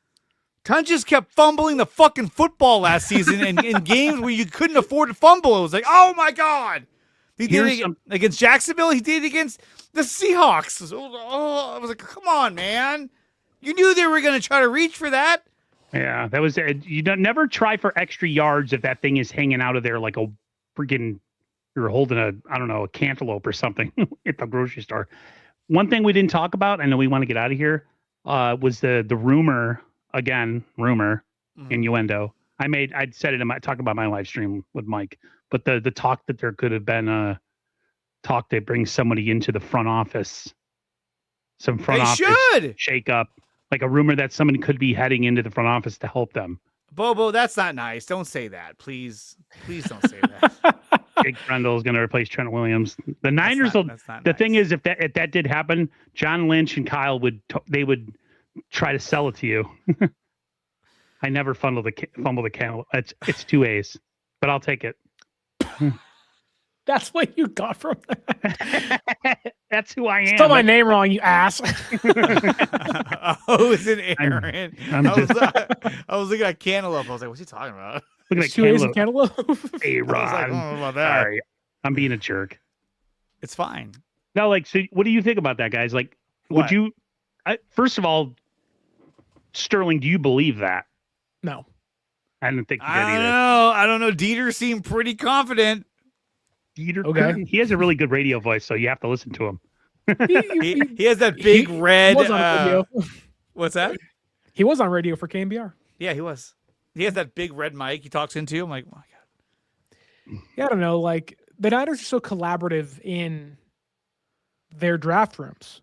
[SPEAKER 1] Tunges kept fumbling the fucking football last season in games where you couldn't afford to fumble. It was like, oh my God. He did it against Jacksonville. He did it against the Seahawks. I was like, come on, man. You knew they were going to try to reach for that.
[SPEAKER 3] Yeah, that was you don't never try for extra yards if that thing is hanging out of there like a freaking you're holding a cantaloupe or something at the grocery store. One thing we didn't talk about, I know we want to get out of here, was the rumor, innuendo. I said it in my talk about my live stream with Mike, but the talk that there could have been talk that brings somebody into the front office, some front office shake up, like a rumor that somebody could be heading into the front office to help them.
[SPEAKER 1] Bobo, that's not nice. Don't say that, please. Please don't say that.
[SPEAKER 3] Jake Brendel is going to replace Trent Williams. The Niners thing is, if that did happen, John Lynch and Kyle would try to sell it to you. I never fumble the camel. It's 2 A's, but I'll take it.
[SPEAKER 2] That's what you got from that.
[SPEAKER 3] That's who I am.
[SPEAKER 2] Spell my name wrong, you ass.
[SPEAKER 1] Oh, is it Aaron? I was looking at cantaloupe. I was like, what's he talking about?
[SPEAKER 3] Looking at
[SPEAKER 2] 2 A's and cantaloupe.
[SPEAKER 3] Hey, Ron.
[SPEAKER 1] I don't know about that.
[SPEAKER 3] Sorry. I'm being a jerk.
[SPEAKER 1] It's fine.
[SPEAKER 3] Now, so what do you think about that, guys? Would you, first of all, Sterling, do you believe that?
[SPEAKER 2] No.
[SPEAKER 3] I didn't think you did either.
[SPEAKER 1] I don't know. Dieter seemed pretty confident.
[SPEAKER 3] Dieter, okay. He has a really good radio voice, so you have to listen to him.
[SPEAKER 1] he has that big red.
[SPEAKER 2] Was on radio.
[SPEAKER 1] What's that?
[SPEAKER 2] He was on radio for KMBR.
[SPEAKER 1] Yeah, he was. He has that big red mic he talks into. I'm like, oh my God.
[SPEAKER 2] Yeah, I don't know. The Niners are so collaborative in their draft rooms.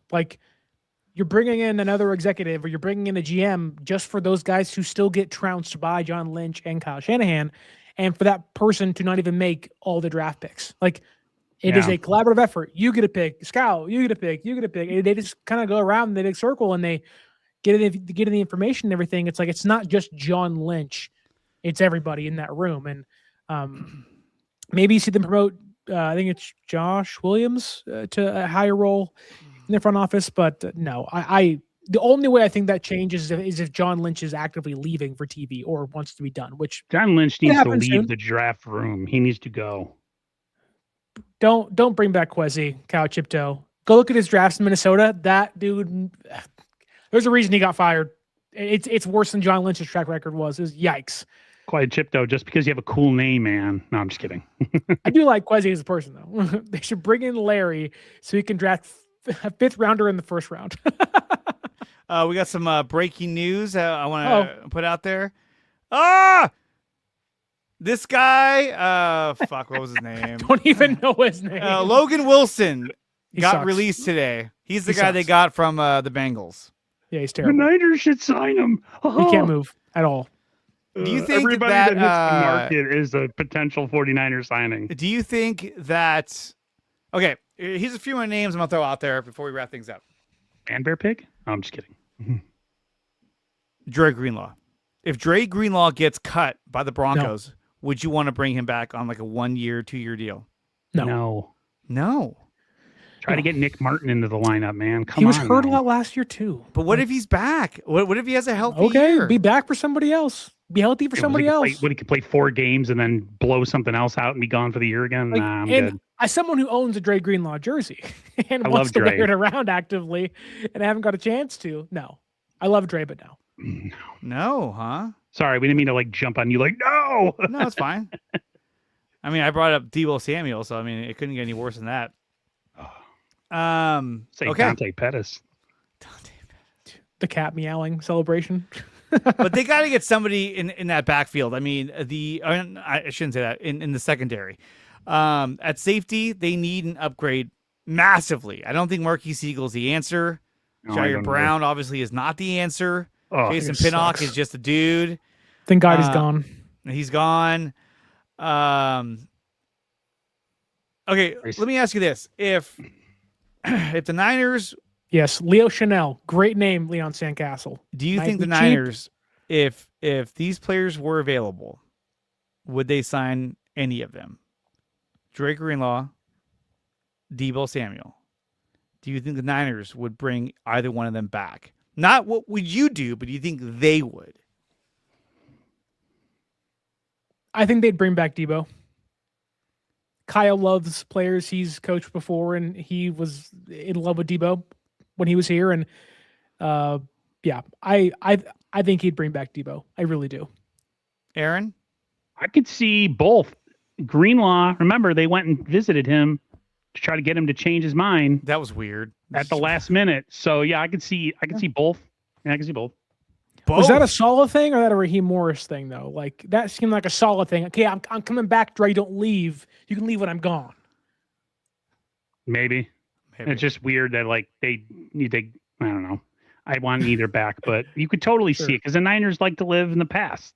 [SPEAKER 2] You're bringing in another executive or you're bringing in a GM just for those guys who still get trounced by John Lynch and Kyle Shanahan, and for that person to not even make all the draft picks. It is a collaborative effort. You get a pick, scout, you get a pick, you get a pick. And they just kind of go around in the big circle and they get in the information and everything. It's it's not just John Lynch. It's everybody in that room. And maybe you see them promote, I think it's Josh Williams to a higher role in the front office. But no, the only way I think that changes is if John Lynch is actively leaving for TV or wants to be done, which
[SPEAKER 3] John Lynch needs to leave the draft room. He needs to go.
[SPEAKER 2] Don't bring back Kwesi, Kyle Chipto. Go look at his drafts in Minnesota. That dude, there's a reason he got fired. It's worse than John Lynch's track record was. Yikes.
[SPEAKER 3] Quiet Chipto, just because you have a cool name, man. No, I'm just kidding.
[SPEAKER 2] I do like Kwesi as a person, though. They should bring in Larry so he can draft a 5th rounder in the 1st round.
[SPEAKER 1] We got some breaking news I want to put out there. This guy, fuck, what was his name?
[SPEAKER 2] Don't even know his name.
[SPEAKER 1] Logan Wilson
[SPEAKER 2] He
[SPEAKER 1] got
[SPEAKER 2] sucks.
[SPEAKER 1] released today. He's the
[SPEAKER 2] He
[SPEAKER 1] guy they
[SPEAKER 2] sucks.
[SPEAKER 1] got from the Bengals.
[SPEAKER 2] Yeah, he's
[SPEAKER 3] The
[SPEAKER 2] terrible.
[SPEAKER 3] Niners should sign him.
[SPEAKER 2] He can't move at all.
[SPEAKER 1] Do you think
[SPEAKER 3] everybody
[SPEAKER 1] that,
[SPEAKER 3] that hits the market is a potential 49er signing?
[SPEAKER 1] Do you think that? Okay, here's a few more names I'm gonna throw out there before we wrap things up.
[SPEAKER 3] And Bear Pig? Oh, I'm just kidding.
[SPEAKER 1] Dre Greenlaw. If Dre Greenlaw gets cut by the Broncos, would you want to bring him back on like a 1 year, 2 year deal?
[SPEAKER 2] No.
[SPEAKER 1] No.
[SPEAKER 3] Try to get Nick Martin into the lineup, man. Come on.
[SPEAKER 2] He was hurt
[SPEAKER 3] man.
[SPEAKER 2] a lot last year too.
[SPEAKER 1] But what if he's back? What if he has a healthy
[SPEAKER 2] Okay,
[SPEAKER 1] year?
[SPEAKER 2] be back for somebody else. Be healthy for somebody else.
[SPEAKER 3] He could play 4 games and then blow something else out and be gone for the year again?
[SPEAKER 2] Like,
[SPEAKER 3] Nah, I'm
[SPEAKER 2] and
[SPEAKER 3] good.
[SPEAKER 2] as someone who owns a Dre Greenlaw jersey and
[SPEAKER 3] I
[SPEAKER 2] wants
[SPEAKER 3] love
[SPEAKER 2] to
[SPEAKER 3] Dre.
[SPEAKER 2] wear it around actively, and I haven't got a chance to. No, I love Dre, but no.
[SPEAKER 1] No, huh?
[SPEAKER 3] Sorry, we didn't mean to like jump on you like, no.
[SPEAKER 1] No, it's fine. I mean, I brought up Deebo Samuel, so I mean, it couldn't get any worse than that.
[SPEAKER 3] Say
[SPEAKER 1] Okay.
[SPEAKER 3] Dante Pettis.
[SPEAKER 2] The cat meowing celebration.
[SPEAKER 1] But they got to get somebody in that backfield. I mean, I shouldn't say that in the secondary. At safety, they need an upgrade massively. I don't think Marquise Siegel is the answer.
[SPEAKER 3] No, I
[SPEAKER 1] Jair
[SPEAKER 3] don't
[SPEAKER 1] Brown obviously is not the answer.
[SPEAKER 3] Oh,
[SPEAKER 1] Jason
[SPEAKER 2] it
[SPEAKER 1] Pinnock
[SPEAKER 2] sucks.
[SPEAKER 1] is just a dude.
[SPEAKER 2] Thank God he's
[SPEAKER 1] Uh,
[SPEAKER 2] gone.
[SPEAKER 1] He's gone. Okay, let me ask you this: if the Niners,
[SPEAKER 2] Yes, Leo Chanel. Great name, Leon Sandcastle.
[SPEAKER 1] do you
[SPEAKER 2] Might
[SPEAKER 1] think the
[SPEAKER 2] be cheap.
[SPEAKER 1] Niners, if these players were available, would they sign any of them? Drake Greenlaw, Deebo Samuel. Do you think the Niners would bring either one of them back? Not what would you do, but do you think they would?
[SPEAKER 2] I think they'd bring back Debo. Kyle loves players he's coached before, and he was in love with Debo when he was here. And yeah, I think he'd bring back Debo. I really do.
[SPEAKER 1] Aaron?
[SPEAKER 3] I could see both. Greenlaw, remember, they went and visited him to try to get him to change his mind
[SPEAKER 1] That was weird.
[SPEAKER 3] at the last minute. So yeah, I could see both. Yeah, I can see both.
[SPEAKER 2] Was that a
[SPEAKER 1] Both.
[SPEAKER 2] Saleh thing or that a Raheem Morris thing though? Like that seemed like a Saleh thing. Okay, I'm coming back, Dre. Don't leave. You can leave when I'm gone.
[SPEAKER 3] Maybe.
[SPEAKER 1] Maybe.
[SPEAKER 3] It's just weird that like they I don't know. I want neither back, but you could totally
[SPEAKER 2] Sure.
[SPEAKER 3] see it because the Niners like to live in the past.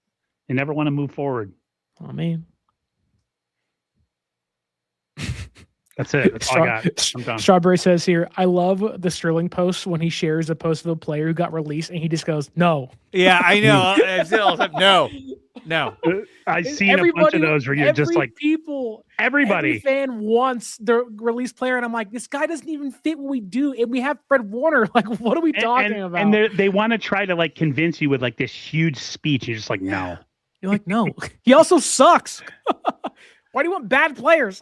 [SPEAKER 3] They never want to move forward.
[SPEAKER 2] Oh man.
[SPEAKER 3] That's it. That's all I got. I'm done.
[SPEAKER 2] Strawberry says here, I love the Sterling post when he shares a post of a player who got released and he just goes, no.
[SPEAKER 1] Yeah, I know. I said all the time, no.
[SPEAKER 3] I've seen a bunch of those where you're just like
[SPEAKER 2] every
[SPEAKER 3] everybody.
[SPEAKER 2] fan wants the released player, and I'm like, this guy doesn't even fit what we do, and we have Fred Warner. Like, what are we talking about?
[SPEAKER 3] And they want to try to like convince you with like this huge speech. You're just like, no.
[SPEAKER 2] You're like, no. He also sucks. Why do you want bad players?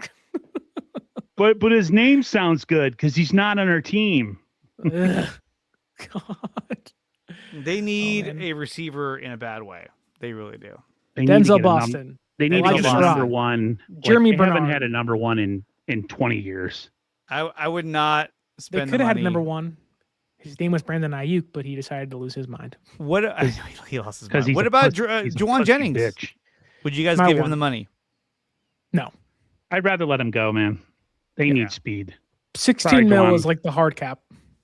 [SPEAKER 3] But his name sounds good because he's not on our team.
[SPEAKER 2] Ugh. God.
[SPEAKER 1] They need
[SPEAKER 2] man.
[SPEAKER 1] a receiver in a bad way. They really do.
[SPEAKER 3] They need to
[SPEAKER 2] Denzel
[SPEAKER 3] get
[SPEAKER 2] Boston.
[SPEAKER 3] They need
[SPEAKER 2] Like
[SPEAKER 3] to get a
[SPEAKER 2] Stroud.
[SPEAKER 3] number one.
[SPEAKER 2] Jeremy
[SPEAKER 3] they haven't
[SPEAKER 2] Bernard.
[SPEAKER 3] had a number one in 20 years.
[SPEAKER 1] I would not
[SPEAKER 2] They
[SPEAKER 1] spend
[SPEAKER 2] could
[SPEAKER 1] the
[SPEAKER 2] have had
[SPEAKER 1] money.
[SPEAKER 2] a number one. His name was Brandon Ayuk, but he decided to lose his mind.
[SPEAKER 1] What? He lost his
[SPEAKER 3] Because
[SPEAKER 1] mind. What about Juwan Jennings?
[SPEAKER 3] Bitch.
[SPEAKER 1] Would you guys
[SPEAKER 2] My
[SPEAKER 1] give him
[SPEAKER 2] one.
[SPEAKER 1] the money?
[SPEAKER 2] No.
[SPEAKER 3] I'd rather let him go, man. They
[SPEAKER 1] Yeah.
[SPEAKER 3] need speed.
[SPEAKER 2] 16
[SPEAKER 3] Sorry,
[SPEAKER 2] mil
[SPEAKER 3] Juwan.
[SPEAKER 2] is like the hard cap.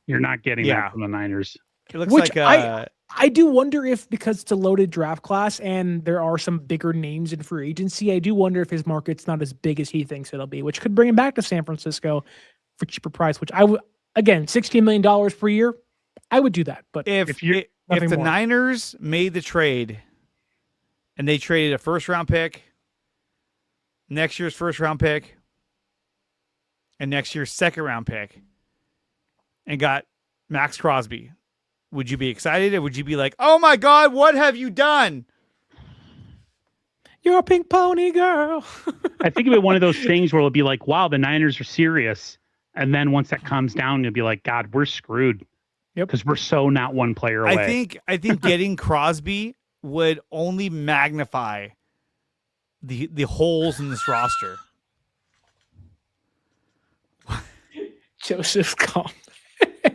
[SPEAKER 3] You're not getting
[SPEAKER 1] Yeah.
[SPEAKER 3] that from the Niners.
[SPEAKER 1] It looks
[SPEAKER 2] Which
[SPEAKER 1] like
[SPEAKER 2] I do wonder if, because it's a loaded draft class and there are some bigger names in free agency, I do wonder if his market's not as big as he thinks it'll be, which could bring him back to San Francisco for cheaper price, which I would, again, $16 million per year, I would do that. But
[SPEAKER 1] if
[SPEAKER 3] you're-
[SPEAKER 1] if the
[SPEAKER 2] nothing more.
[SPEAKER 1] Niners made the trade and they traded a first round pick, next year's first round pick, and next year's second round pick, and got Maxx Crosby, would you be excited or would you be like, oh my God, what have you done?
[SPEAKER 2] you're a pink pony girl.
[SPEAKER 3] I think it'd be one of those things where it'll be like, wow, the Niners are serious. And then once that comes down, you'll be like, God, we're screwed.
[SPEAKER 2] Yep.
[SPEAKER 3] Because we're so not one player away.
[SPEAKER 1] I think getting Crosby would only magnify the holes in this roster.
[SPEAKER 2] Joseph Comp.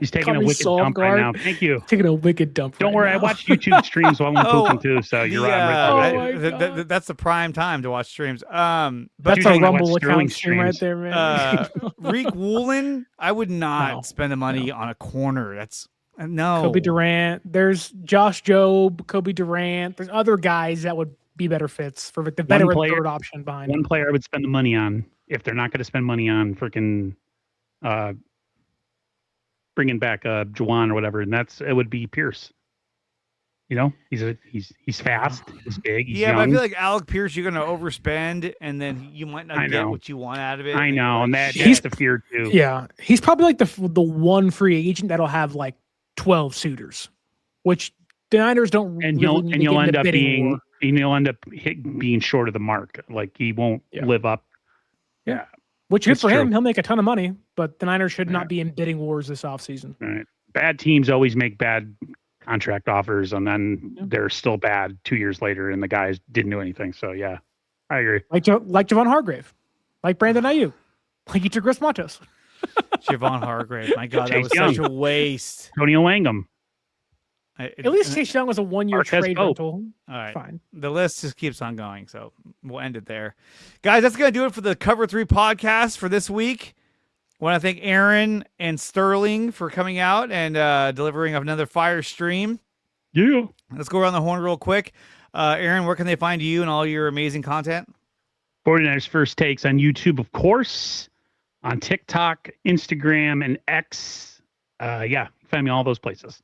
[SPEAKER 3] He's taking
[SPEAKER 2] Call
[SPEAKER 3] a
[SPEAKER 2] me
[SPEAKER 3] wicked
[SPEAKER 2] Soul
[SPEAKER 3] dump right
[SPEAKER 2] Guard.
[SPEAKER 3] now. Thank you.
[SPEAKER 2] Taking a wicked dump.
[SPEAKER 3] Don't
[SPEAKER 2] right
[SPEAKER 3] worry, I
[SPEAKER 2] now.
[SPEAKER 3] watch YouTube streams while I'm pooping too. So you're right.
[SPEAKER 2] Oh my God.
[SPEAKER 1] That's the prime time to watch streams.
[SPEAKER 2] That's
[SPEAKER 3] usually
[SPEAKER 2] a
[SPEAKER 3] I watch
[SPEAKER 2] Rumble
[SPEAKER 3] Sterling
[SPEAKER 2] account stream right
[SPEAKER 3] streams.
[SPEAKER 2] there, man.
[SPEAKER 1] Reek Woolen, I would not
[SPEAKER 2] No.
[SPEAKER 1] spend the money on a corner. That's no.
[SPEAKER 2] Kobe Durant. There's Josh Jobe, Kobe Durant. There's other guys that would be better fits for the veteran
[SPEAKER 3] player-
[SPEAKER 2] third option behind
[SPEAKER 3] One
[SPEAKER 2] him.
[SPEAKER 3] player I would spend the money on if they're not going to spend money on freaking bringing back Juwan or whatever, and it would be Pierce. You know, he's fast, he's big, he's
[SPEAKER 1] yeah,
[SPEAKER 3] young.
[SPEAKER 1] but I feel like Alec Pierce, you're going to overspend, and then you might not get what you want out of it.
[SPEAKER 3] I know, and that's the fear too.
[SPEAKER 2] Yeah, he's probably like the one free agent that'll have like 12 suitors, which the Niners don't.
[SPEAKER 3] And
[SPEAKER 2] really
[SPEAKER 3] you'll end up
[SPEAKER 2] being
[SPEAKER 3] being short of the mark. Like he won't live up.
[SPEAKER 2] Yeah. Which good
[SPEAKER 3] It's
[SPEAKER 2] for him.
[SPEAKER 3] true.
[SPEAKER 2] He'll make a ton of money, but the Niners should not be in bidding wars this offseason.
[SPEAKER 3] Right. Bad teams always make bad contract offers, and then they're still bad 2 years later, and the guys didn't do anything. So yeah, I agree.
[SPEAKER 2] Like Javon Hargrave, like Brandon Ayuk, like he took Chris Matos.
[SPEAKER 1] Javon Hargrave. My God, that
[SPEAKER 3] Chase
[SPEAKER 1] was
[SPEAKER 3] Young.
[SPEAKER 1] such a waste.
[SPEAKER 3] Tony Langam.
[SPEAKER 2] At least Chase Young was a 1-year
[SPEAKER 3] Marquez
[SPEAKER 2] trade
[SPEAKER 3] Pope.
[SPEAKER 2] rental.
[SPEAKER 1] All right.
[SPEAKER 2] Fine.
[SPEAKER 1] The list just keeps on going, so we'll end it there. Guys, that's going to do it for the Cover 3 podcast for this week. I want to thank Aaron and Sterling for coming out and delivering another fire stream.
[SPEAKER 3] Yeah.
[SPEAKER 1] Let's go around the horn real quick. Aaron, where can they find you and all your amazing content?
[SPEAKER 3] 49ers First Takes on YouTube, of course, on TikTok, Instagram, and X. Find me all those places.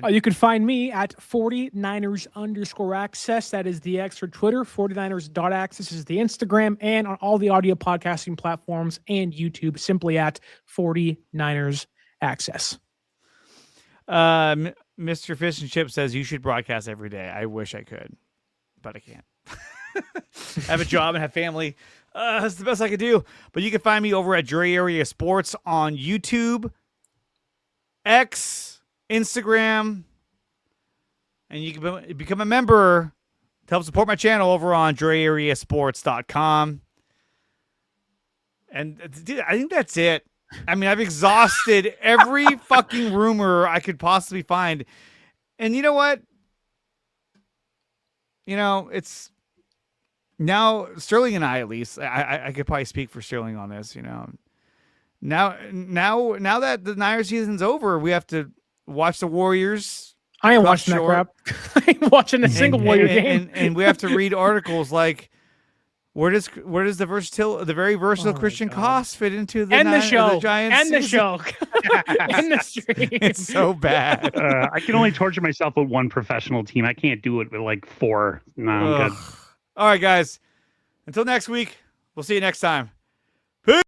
[SPEAKER 2] You can find me at 49ers_access. That is the X for Twitter. 49ers.access is the Instagram, and on all the audio podcasting platforms and YouTube, simply at 49ers access.
[SPEAKER 1] Mr. Fish and Chip says you should broadcast every day. I wish I could, but I can't. I have a job and have family. That's the best I could do. But you can find me over at Dre Area Sports on YouTube, X, Instagram, and you can become a member to help support my channel over on DreAreaSports.com. And dude, I think that's it. I mean, I've exhausted every fucking rumor I could possibly find. And you know what? You know, it's now Sterling and I, at least, I could probably speak for Sterling on this, you know. Now that the Niners season's over, we have to watch the Warriors.
[SPEAKER 2] I ain't watching that crap. I ain't watching a single Warrior game.
[SPEAKER 1] And we have to read articles like, where does the very versatile Christian Koss fit into the the Giants?
[SPEAKER 2] End the show. End the stream.
[SPEAKER 1] It's so bad.
[SPEAKER 3] I can only torture myself with one professional team. I can't do it with like four. No, I'm good.
[SPEAKER 1] All right, guys. Until next week, we'll see you next time. Peace.